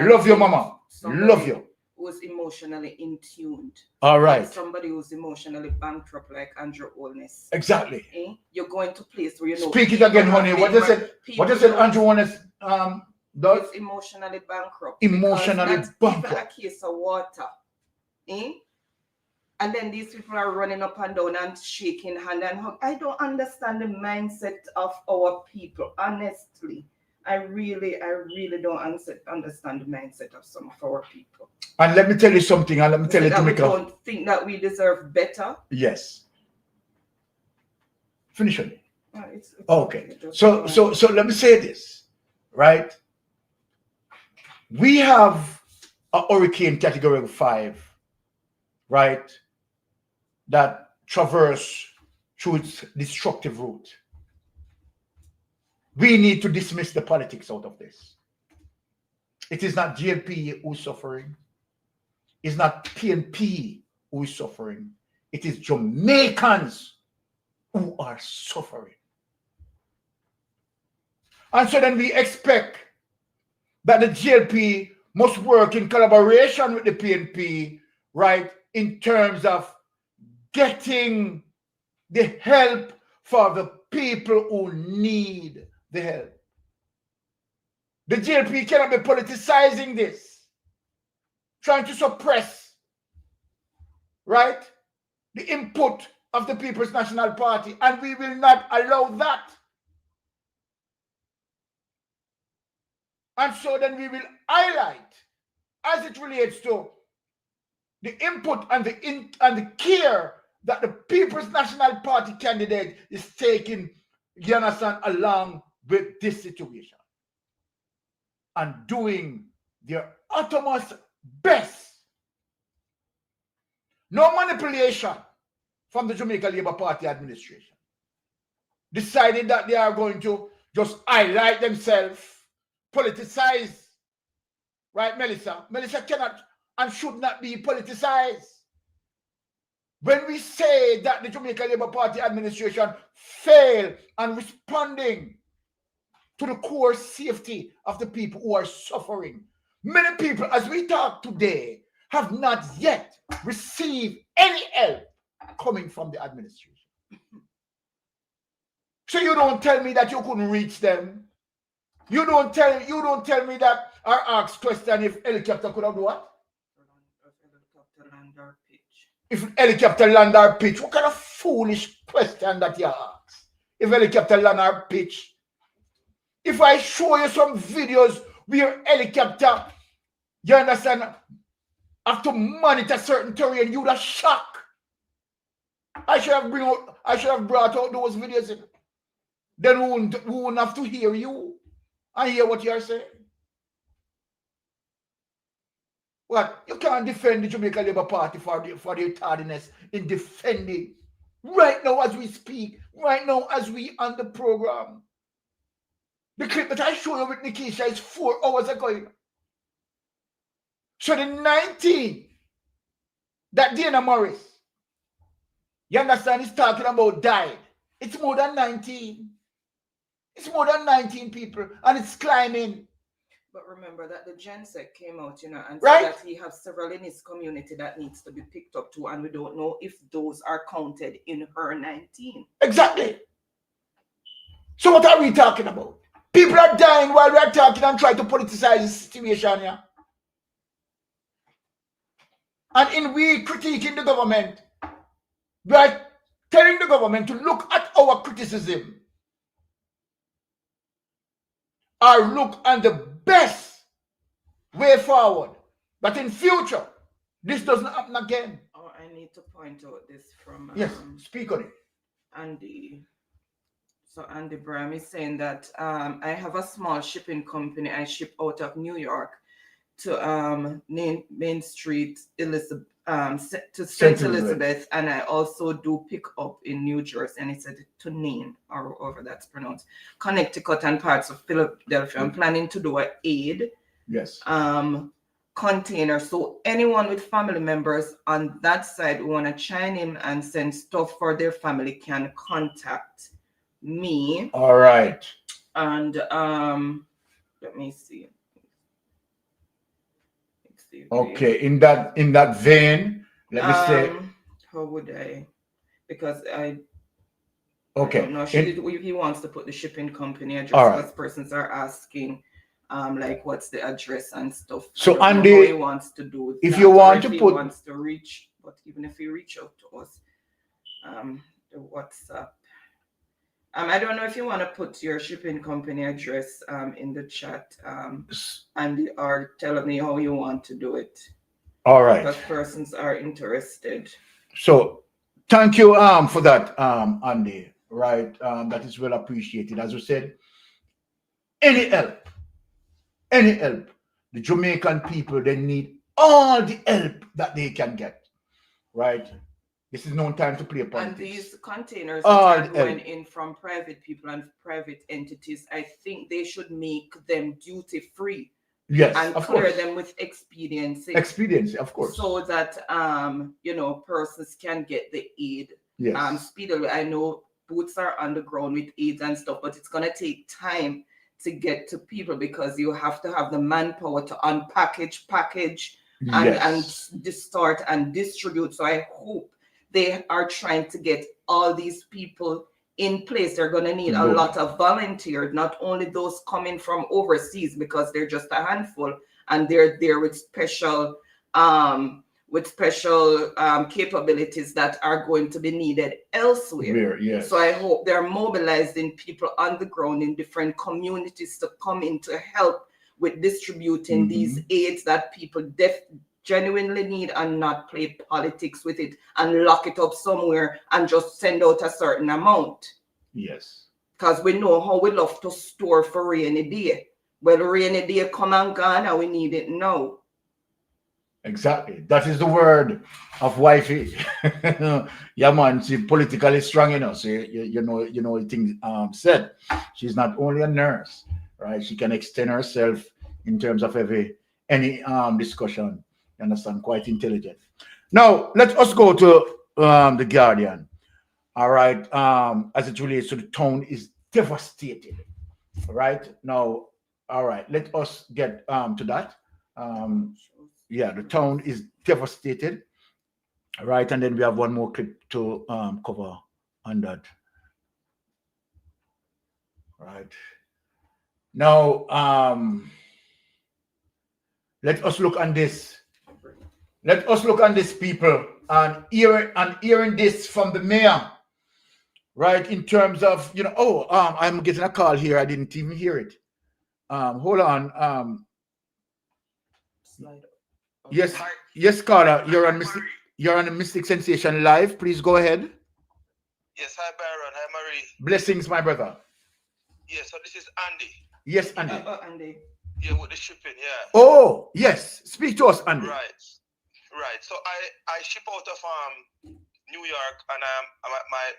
[SPEAKER 5] Love you, Mama. Love you.
[SPEAKER 4] Who's emotionally in tuned.
[SPEAKER 5] All right.
[SPEAKER 4] And somebody who's emotionally bankrupt like Andrew Holness.
[SPEAKER 5] Exactly.
[SPEAKER 4] You're going to place where you know.
[SPEAKER 5] Speak it again, honey. What you said? What you said? Andrew Holness does
[SPEAKER 4] emotionally bankrupt.
[SPEAKER 5] Emotionally bankrupt.
[SPEAKER 4] Even a case of water. And then these people are running up and down and shaking hand and hug. I don't understand the mindset of our people, honestly. I really don't understand the mindset of some of our people.
[SPEAKER 5] And let me tell you something. And let me tell you,
[SPEAKER 4] we don't think that we deserve better.
[SPEAKER 5] Yes. Finish on it. Okay. So let me say this, right? We have a hurricane category 5, right? that traverse through its destructive route. We need to dismiss the politics out of this. It is not JP who is suffering. It's not PNP who is suffering. It is Jamaicans who are suffering. And so then we expect that the GLP must work in collaboration with the PNP, right, in terms of getting the help for the people who need the help. The GLP cannot be politicizing this, trying to suppress, right, the input of the People's National Party, and we will not allow that. And so then we will highlight, as it relates to the input and the care that the People's National Party candidate is taking, you understand, along with this situation, and doing their uttermost best. No manipulation from the Jamaica Labour Party administration. Decided that they are going to just highlight themselves, politicize, right, Melissa? Melissa cannot and should not be politicized. When we say that the Jamaica Labour Party administration failed in responding to the core safety of the people who are suffering, many people, as we talk today, have not yet received any help coming from the administration. So you don't tell me that you couldn't reach them. You don't tell me that I asked question if helicopter could have done what? If helicopter land our pitch, what kind of foolish question that you ask? If helicopter land our pitch, if I show you some videos where helicopter, you understand, have to monitor certain terrain, you would have shocked. I should have brought out those videos in. Then we wouldn't have to hear you and hear what you're saying. What? You can't defend the Jamaica Labour Party for their tardiness in defending right now as we speak, right now as we on the program. The clip that I show you with Nikisha is 4 hours ago. So the 19 that Dana Morris, you understand, is talking about died. It's more than 19. It's more than 19 people, and it's climbing.
[SPEAKER 4] But remember that the GenSec came out, and
[SPEAKER 5] right?
[SPEAKER 4] said that he has several in his community that needs to be picked up too, and we don't know if those are counted in her 19.
[SPEAKER 5] Exactly. So what are we talking about? People are dying while we are talking and trying to politicize the situation here. And in we critiquing the government, we are telling the government to look at our criticism or look on the best way forward. But in future, this doesn't happen again.
[SPEAKER 4] Oh, I need to point out this from
[SPEAKER 5] yes, speak on it.
[SPEAKER 4] Andy. So Andy Bram is saying that I have a small shipping company. I ship out of New York to Main Street, Elizabeth, to St. Elizabeth, and I also do pick up in New Jersey, and it said to Nain, or however that's pronounced, Connecticut and parts of Philadelphia. I'm planning to do an aid container. So anyone with family members on that side who want to chime in and send stuff for their family can contact me.
[SPEAKER 5] All right.
[SPEAKER 4] And let me see.
[SPEAKER 5] Okay, in that vein, let me say,
[SPEAKER 4] how would I? Because I
[SPEAKER 5] okay,
[SPEAKER 4] no, he wants to put the shipping company address because persons are asking like what's the address and stuff.
[SPEAKER 5] So Andy,
[SPEAKER 4] he wants to do
[SPEAKER 5] if you want to
[SPEAKER 4] he
[SPEAKER 5] put
[SPEAKER 4] wants to reach, but even if he reach out to us, the WhatsApp. I don't know if you want to put your shipping company address in the chat and or tell me how you want to do it.
[SPEAKER 5] All right.
[SPEAKER 4] Because persons are interested.
[SPEAKER 5] So thank you for that, Andy. Right. That is well appreciated. As we said, any help. The Jamaican people, they need all the help that they can get. Right. This is no time to play politics.
[SPEAKER 4] And these containers that are going in from private people and private entities, I think they should make them duty free.
[SPEAKER 5] Yes,
[SPEAKER 4] and
[SPEAKER 5] of
[SPEAKER 4] clear
[SPEAKER 5] course.
[SPEAKER 4] them with expediency.
[SPEAKER 5] Expediency, of course.
[SPEAKER 4] So that you know, persons can get the aid
[SPEAKER 5] Yes.
[SPEAKER 4] speedily. I know boots are on the ground with aids and stuff, but it's gonna take time to get to people because you have to have the manpower to unpackage, package, and start and distribute. So I hope they are trying to get all these people in place. They're going to need a lot of volunteers, not only those coming from overseas because they're just a handful and they're there with special capabilities that are going to be needed elsewhere.
[SPEAKER 5] Yes.
[SPEAKER 4] So I hope they're mobilizing people on the ground in different communities to come in to help with distributing these aids that people genuinely need and not play politics with it and lock it up somewhere and just send out a certain amount.
[SPEAKER 5] Yes.
[SPEAKER 4] Because we know how we love to store for rainy day. Well, rainy day come and gone and we need it now.
[SPEAKER 5] Exactly. That is the word of wifey. Yeah, man, she's politically strong enough. So you know things said. She's not only a nurse, right? She can extend herself in terms of any discussion. You understand? Quite intelligent. Now let us go to the Guardian. All right. As it relates to the town is devastated. Right now. All right. Let us get to that. Yeah, the town is devastated. Right, and then we have one more clip to cover on that. Right. Now, let us look on this. Let us look on this, people, and hearing this from the mayor. Right, in terms of, you know, I'm getting a call here. I didn't even hear it. Hold on. Yes, Carter, you're on Mystic Sensation Live. Please go ahead.
[SPEAKER 1] Yes, hi Byron, hi Marie.
[SPEAKER 5] Blessings, my brother.
[SPEAKER 1] Yes, so this is Andy.
[SPEAKER 5] Yes, Andy.
[SPEAKER 4] Andy.
[SPEAKER 1] Yeah, with the shipping, yeah.
[SPEAKER 5] Oh, yes. Speak to us, Andy.
[SPEAKER 1] Right. So I ship out of New York, and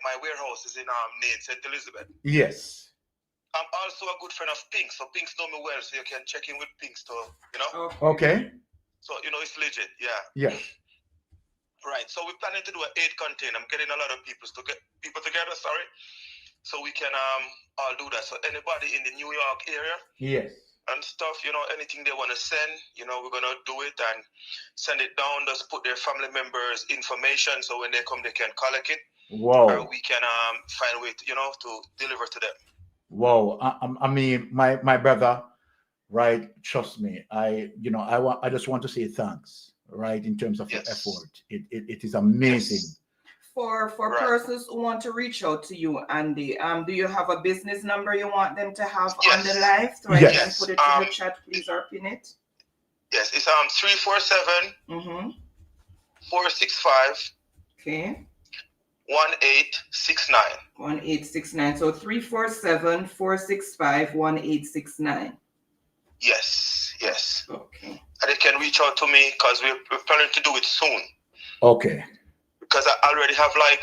[SPEAKER 1] my warehouse is in Nain, St. Elizabeth.
[SPEAKER 5] Yes.
[SPEAKER 1] I'm also a good friend of Pinks, so Pinks know me well, so you can check in with Pinks to, you know.
[SPEAKER 5] Okay.
[SPEAKER 1] So you know it's legit, yeah.
[SPEAKER 5] Yes.
[SPEAKER 1] Right. So we're planning to do an 8 container. I'm getting a lot of people together, so we can all do that. So anybody in the New York area,
[SPEAKER 5] yes,
[SPEAKER 1] and stuff, you know, anything they want to send, you know, we're gonna do it and send it down. Just put their family members' information, so when they come, they can collect it.
[SPEAKER 5] Wow.
[SPEAKER 1] Or we can find a way, you know, to deliver to them.
[SPEAKER 5] Wow. I mean, my brother, right? Trust me. I just want to say thanks, right? In terms of your effort, it is amazing.
[SPEAKER 1] Yes.
[SPEAKER 4] For persons who want to reach out to you, Andy, do you have a business number you want them to have on the live? So I can put it in the chat, please, or pin it.
[SPEAKER 1] Yes, it's 347 465
[SPEAKER 4] okay
[SPEAKER 1] 1869.
[SPEAKER 4] 1869. So 347 465 1869.
[SPEAKER 1] Yes.
[SPEAKER 4] Okay.
[SPEAKER 1] And they can reach out to me because we're planning to do it soon.
[SPEAKER 5] Okay.
[SPEAKER 1] Because I already have I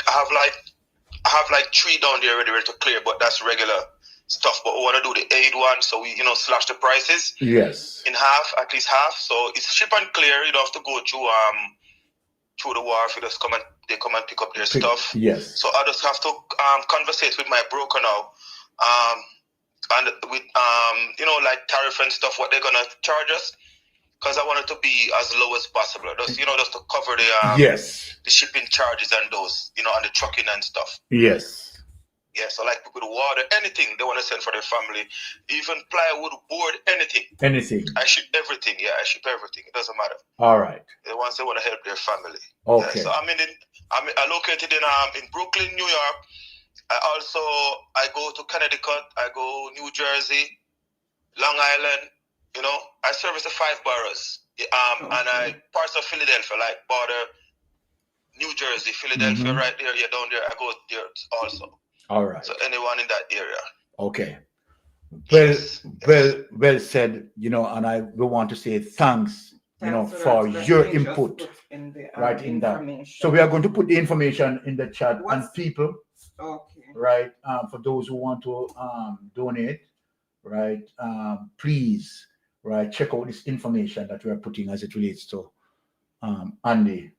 [SPEAKER 1] have 3 down there ready to clear, but that's regular stuff. But we want to do the aid one, so we slash the prices.
[SPEAKER 5] Yes.
[SPEAKER 1] In half, at least half. So it's ship and clear. You don't have to go through the wharf. You just come and pick up their stuff.
[SPEAKER 5] Yes.
[SPEAKER 1] So I just have to conversate with my broker now. And with tariff and stuff, what they're gonna charge us, because I want it to be as low as possible. Just just to cover the shipping charges and those, and the trucking and stuff.
[SPEAKER 5] Yes.
[SPEAKER 1] Yeah, so like with water, anything they want to send for their family, even plywood, board, anything.
[SPEAKER 5] Anything.
[SPEAKER 1] I ship everything. Yeah, I ship everything. It doesn't matter.
[SPEAKER 5] All right.
[SPEAKER 1] The ones they want to help their family.
[SPEAKER 5] Okay.
[SPEAKER 1] Yeah, so I'm located in Brooklyn, New York. I go to Connecticut, I go New Jersey, Long Island, I service the 5 boroughs. And I parts of Philadelphia, like border New Jersey, Philadelphia, right there, down there, I go there also.
[SPEAKER 5] All right.
[SPEAKER 1] So anyone in that area.
[SPEAKER 5] Okay. Well said, and I will want to say thanks for your input right in that. So we are going to put the information in the chat and people, right, for those who want to donate, right, please, right, check out this information that we are putting as it relates to Andy.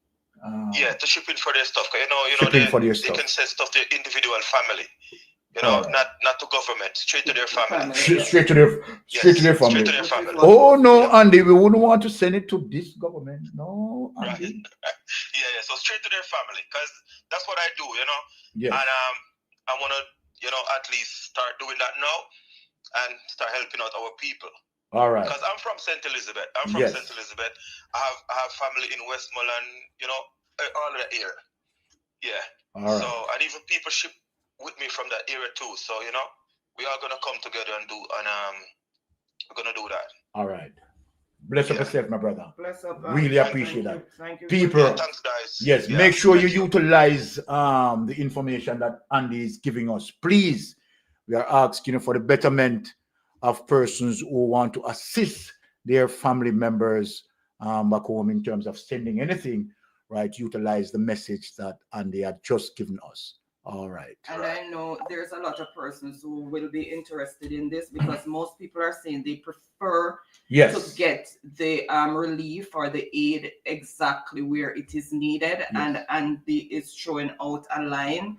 [SPEAKER 1] To ship in for their stuff. They can send stuff to individual family. Not to government, straight to their family.
[SPEAKER 5] Straight to their family. Oh no, Andy, we wouldn't want to send it to this government. No, Andy.
[SPEAKER 1] So straight to their family, because that's what I do,
[SPEAKER 5] Yes.
[SPEAKER 1] And I want to, at least start doing that now and start helping out our people.
[SPEAKER 5] All right.
[SPEAKER 1] Because I'm from St. Elizabeth. I have family in Westmoreland, all of that area. Yeah.
[SPEAKER 5] All right.
[SPEAKER 1] So, and even people ship with me from that area too. So, we are gonna come together and we're gonna do that.
[SPEAKER 5] All right. Bless up yourself, my brother.
[SPEAKER 4] Bless up.
[SPEAKER 5] Really appreciate that.
[SPEAKER 4] Thank you.
[SPEAKER 5] People,
[SPEAKER 1] thanks, guys.
[SPEAKER 5] yes, make sure you utilize the information that Andy is giving us. Please, we are asking for the betterment of persons who want to assist their family members back home in terms of sending anything, right? Utilize the message that Andy had just given us. All right.
[SPEAKER 4] And I know there's a lot of persons who will be interested in this because most people are saying they prefer to get the relief or the aid exactly where it is needed, and Andy is showing out a line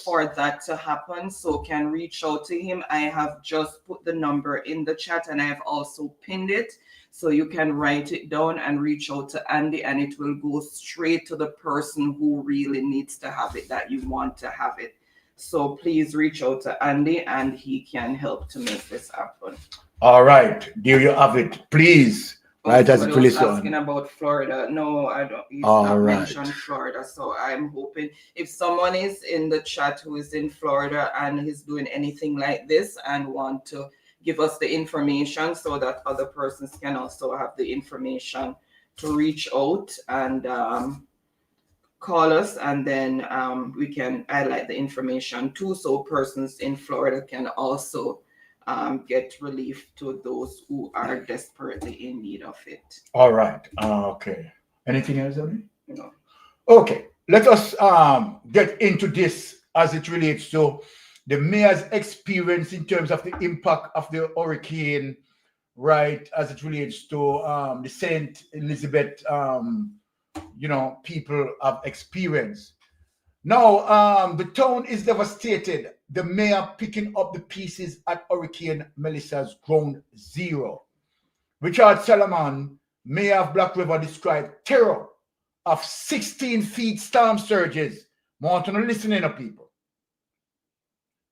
[SPEAKER 4] for that to happen. So can reach out to him. I have just put the number in the chat and I have also pinned it. So you can write it down and reach out to Andy, and it will go straight to the person who really needs to have it, that you want to have it. So please reach out to Andy and he can help to make this happen.
[SPEAKER 5] All right. There you have it. Please. Right, as it relates to
[SPEAKER 4] asking about Florida. No, I don't. He's not mentioned Florida. So I'm hoping if someone is in the chat who is in Florida and is doing anything like this and want to give us the information so that other persons can also have the information to reach out and call us, and then we can highlight the information too, so persons in Florida can also get relief to those who are desperately in need of it.
[SPEAKER 5] All right. Okay. Anything else, Andy?
[SPEAKER 4] No.
[SPEAKER 5] Okay. Let us get into this as it relates to the mayor's experience in terms of the impact of the hurricane, right, as it relates to the St. Elizabeth, people have experienced. Now, the town is devastated. The mayor picking up the pieces at Hurricane Melissa's ground zero. Richard Solomon, mayor of Black River, described terror of 16 feet storm surges. I want to listen in, people.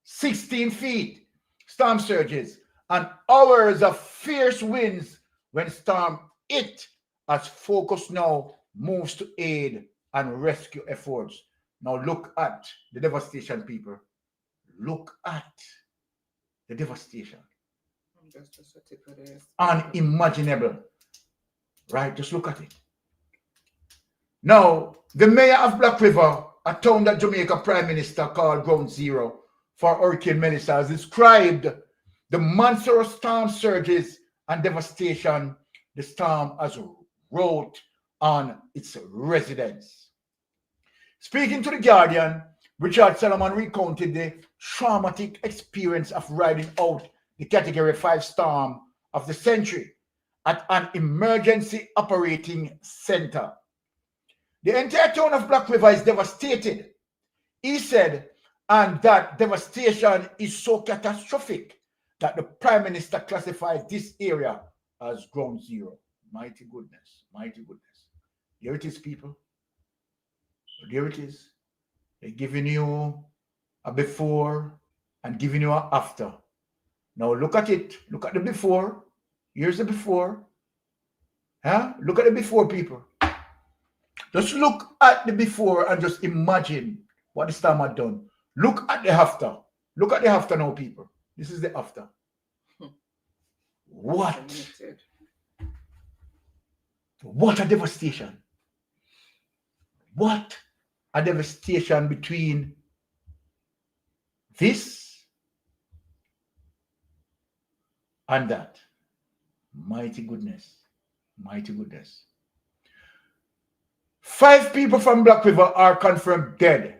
[SPEAKER 5] 16 feet storm surges and hours of fierce winds when storm hit, as focus now moves to aid and rescue efforts. Now look at the devastation, people. Look at the devastation. Unimaginable. Right? Just look at it. Now, the mayor of Black River, a town that Jamaica Prime Minister called Ground Zero for Hurricane Melissa, has described the monstrous storm surges and devastation the storm has wrought on its residents. Speaking to The Guardian, Richard Solomon recounted the traumatic experience of riding out the Category 5 storm of the century at an emergency operating center. The entire town of Black River is devastated, he said, and that devastation is so catastrophic that the Prime Minister classified this area as ground zero. Mighty goodness, mighty goodness. Here it is, people. There it is. They're giving you a before and giving you an after. Now look at it. Look at the before. Here's the before. Huh? Look at the before, people. Just look at the before and just imagine what the storm had done. Look at the after. Look at the after now, people. This is the after. What? What a devastation. What a devastation between this and that. Mighty goodness. Mighty goodness. 5 people from Black River are confirmed dead.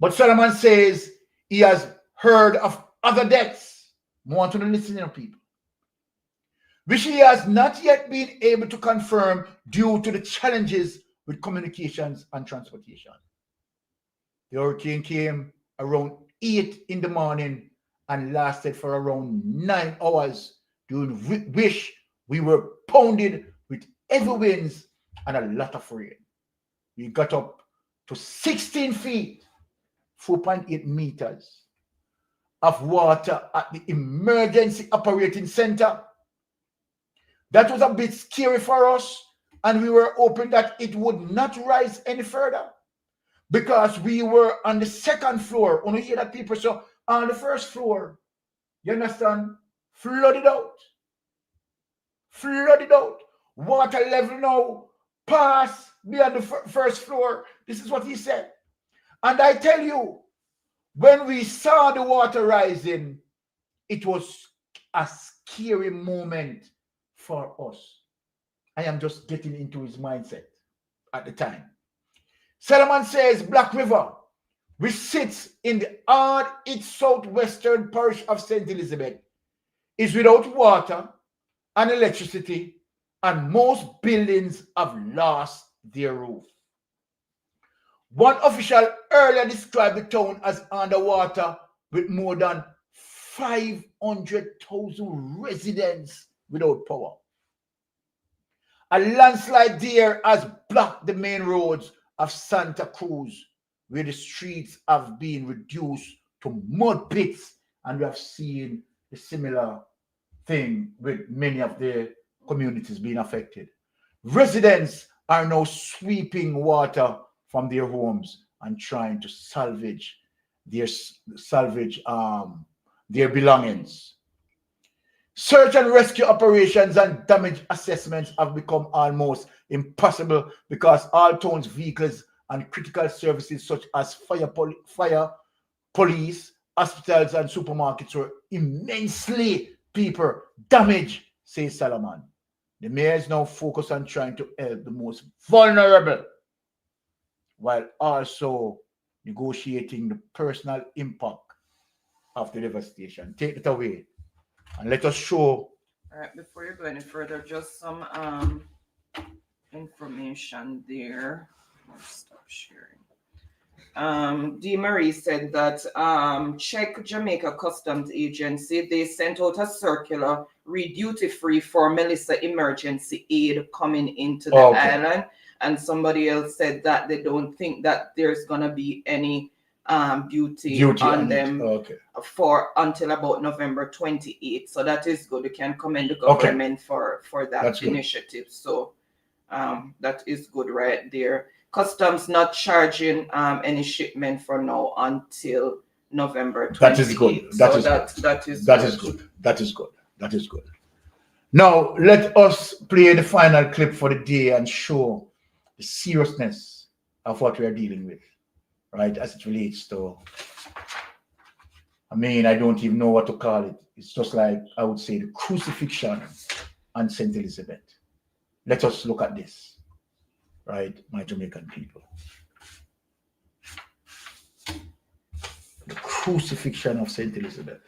[SPEAKER 5] But Solomon says he has heard of other deaths. More to the listening people. Which he has not yet been able to confirm due to the challenges with communications and transportation. The hurricane came around 8 in the morning and lasted for around 9 hours, during which we were pounded with heavy winds and a lot of rain. We got up to 16 feet, 4.8 meters of water at the emergency operating center. That was a bit scary for us, and we were hoping that it would not rise any further because we were on the 2nd floor. Only hear that people so on the 1st floor, you understand, flooded out. Flooded out. Water level now pass beyond the 1st floor. This is what he said. And I tell you, when we saw the water rising, it was a scary moment for us. I am just getting into his mindset at the time. Solomon says Black River, which sits in the its southwestern parish of St. Elizabeth, is without water and electricity, and most buildings have lost their roof. One official earlier described the town as underwater with more than 500,000 residents without power. A landslide there has blocked the main roads of Santa Cruz, where the streets have been reduced to mud pits, and we have seen a similar thing with many of the communities being affected. Residents are now sweeping water from their homes and trying to salvage their belongings. Search and rescue operations and damage assessments have become almost impossible because all towns' vehicles and critical services such as fire, police, hospitals, and supermarkets were immensely damaged, says Solomon. The mayor is now focused on trying to help the most vulnerable while also negotiating the personal impact of the devastation. Take it away and let us show.
[SPEAKER 4] All right, before you go any further, just some information there. I'll stop sharing. D. Marie said that Czech Jamaica Customs Agency, they sent out a circular read duty free for Melissa emergency aid coming into the island, and somebody else said that they don't think that there's gonna be any duty on them for until about November 28th. So that is good. You can commend the government for that initiative. So that is good right there. Customs not charging any shipment for now until November 28th.
[SPEAKER 5] That is good. That is good. Now let us play the final clip for the day and show the seriousness of what we are dealing with, right? As it relates to, I mean, I don't even know what to call it. It's just like, I would say, the crucifixion on St. Elizabeth. Let us look at this. Right, my Jamaican people. The crucifixion of St. Elizabeth.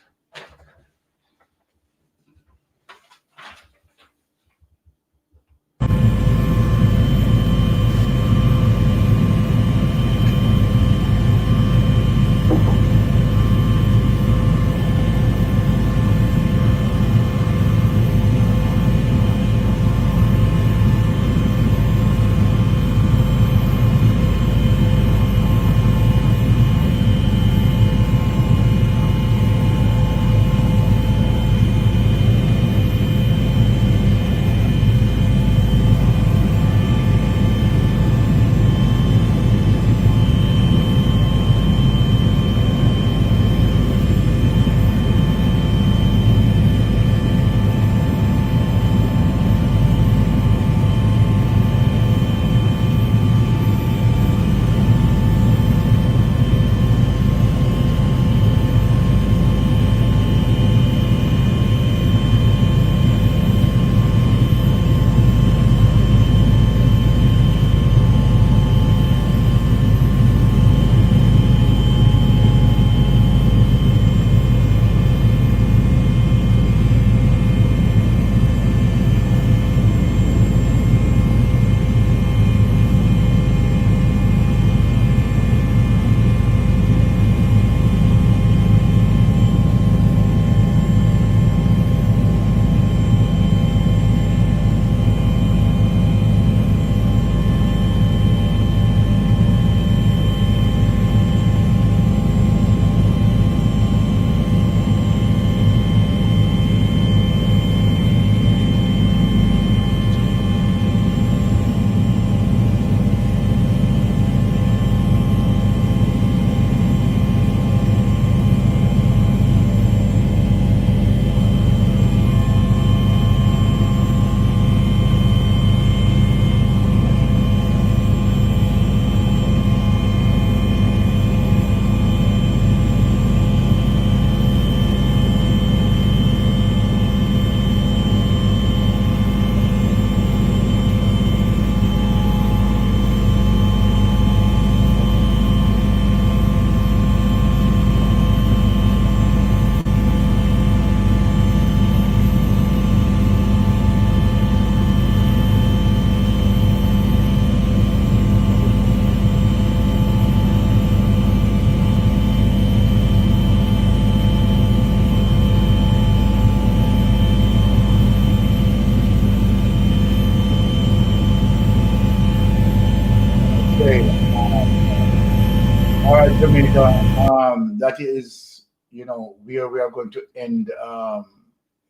[SPEAKER 5] Jamaica. That is, you know, where we are going to end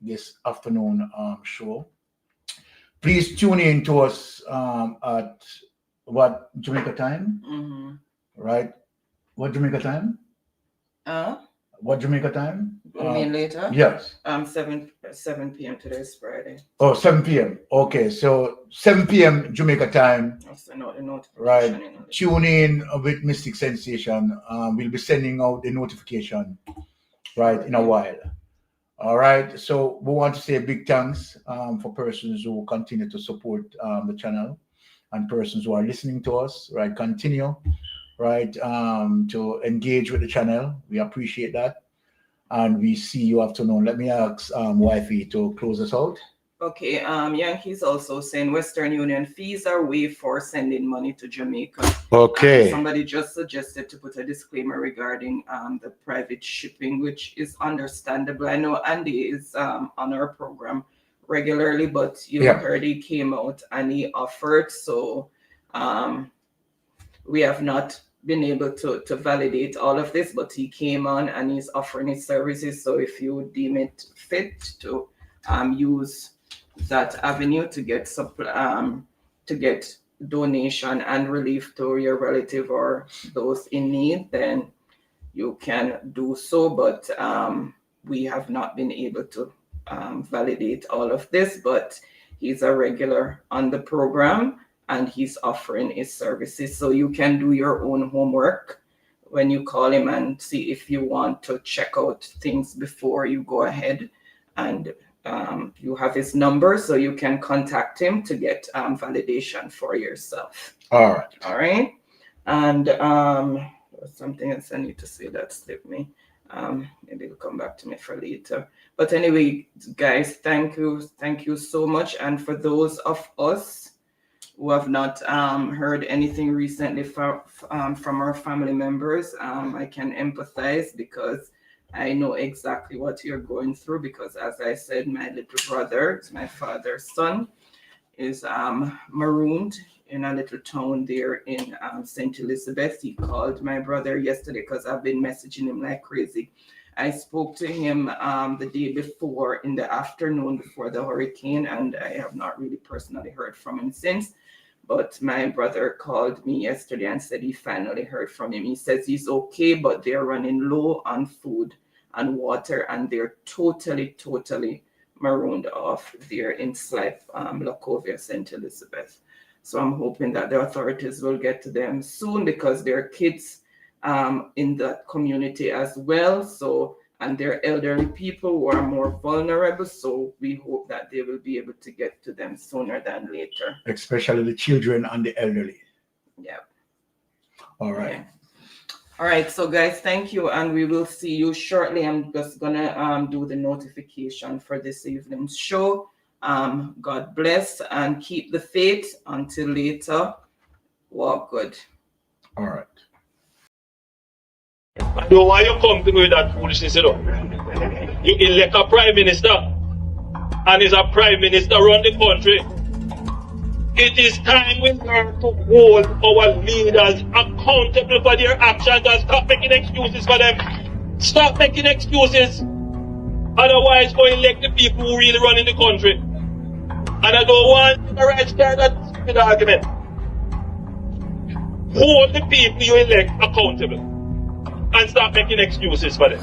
[SPEAKER 5] this afternoon show. Please tune in to us at what Jamaica time? Right? What Jamaica time? What Jamaica time?
[SPEAKER 4] You mean later?
[SPEAKER 5] Yes.
[SPEAKER 4] 7 p.m. Today's Friday.
[SPEAKER 5] Oh, 7 p.m. Okay, so 7 p.m. Jamaica time. Right. Tune in with Mystic Sensation. We'll be sending out the notification right in a while. All right. So we want to say a big thanks for persons who continue to support the channel and persons who are listening to us. Right. Continue. Right. To engage with the channel. We appreciate that. And we see you afternoon. Let me ask Wifey to close us out.
[SPEAKER 4] Okay, Yankees also saying Western Union fees are waived for sending money to Jamaica.
[SPEAKER 5] Okay.
[SPEAKER 4] Somebody just suggested to put a disclaimer regarding the private shipping, which is understandable. I know Andy is on our program regularly, but you heard he came out and he offered. So we have not been able to validate all of this, but he came on and he's offering his services. So if you deem it fit to use that avenue to get donation and relief to your relative or those in need, then you can do so. But we have not been able to validate all of this, but he's a regular on the program and he's offering his services. So you can do your own homework when you call him and see if you want to check out things before you go ahead. And you have his number, so you can contact him to get validation for yourself.
[SPEAKER 5] All right.
[SPEAKER 4] All right. And something else I need to say that slipped me. Maybe it'll come back to me for later. But anyway, guys, thank you so much. And for those of us who have not heard anything recently from our family members, I can empathize because I know exactly what you're going through, because as I said, my little brother, my father's son, is marooned in a little town there in St. Elizabeth. He called my brother yesterday because I've been messaging him like crazy. I spoke to him the day before in the afternoon before the hurricane, and I have not really personally heard from him since. But my brother called me yesterday and said he finally heard from him. He says he's okay, but they're running low on food and water, and they're totally marooned off there in Slipe, Locovia, St. Elizabeth. So I'm hoping that the authorities will get to them soon, because there are kids in that community as well. So, and they're elderly people who are more vulnerable. So we hope that they will be able to get to them sooner than later.
[SPEAKER 5] Especially the children and the elderly.
[SPEAKER 4] Yeah.
[SPEAKER 5] All right.
[SPEAKER 4] Yeah. All right, so guys, thank you, and we will see you shortly. I'm just gonna do the notification for this evening's show. God bless and keep the faith until later. Walk good.
[SPEAKER 5] All right.
[SPEAKER 3] I know why you come to me with that foolishness, you know. You elect a prime minister, and is a prime minister run the country. It is time we learn to hold our leaders accountable for their actions and stop making excuses for them. Stop making excuses. Otherwise, go elect the people who really run in the country. And I don't want the right start that stupid argument. Hold the people you elect accountable and stop making excuses for them.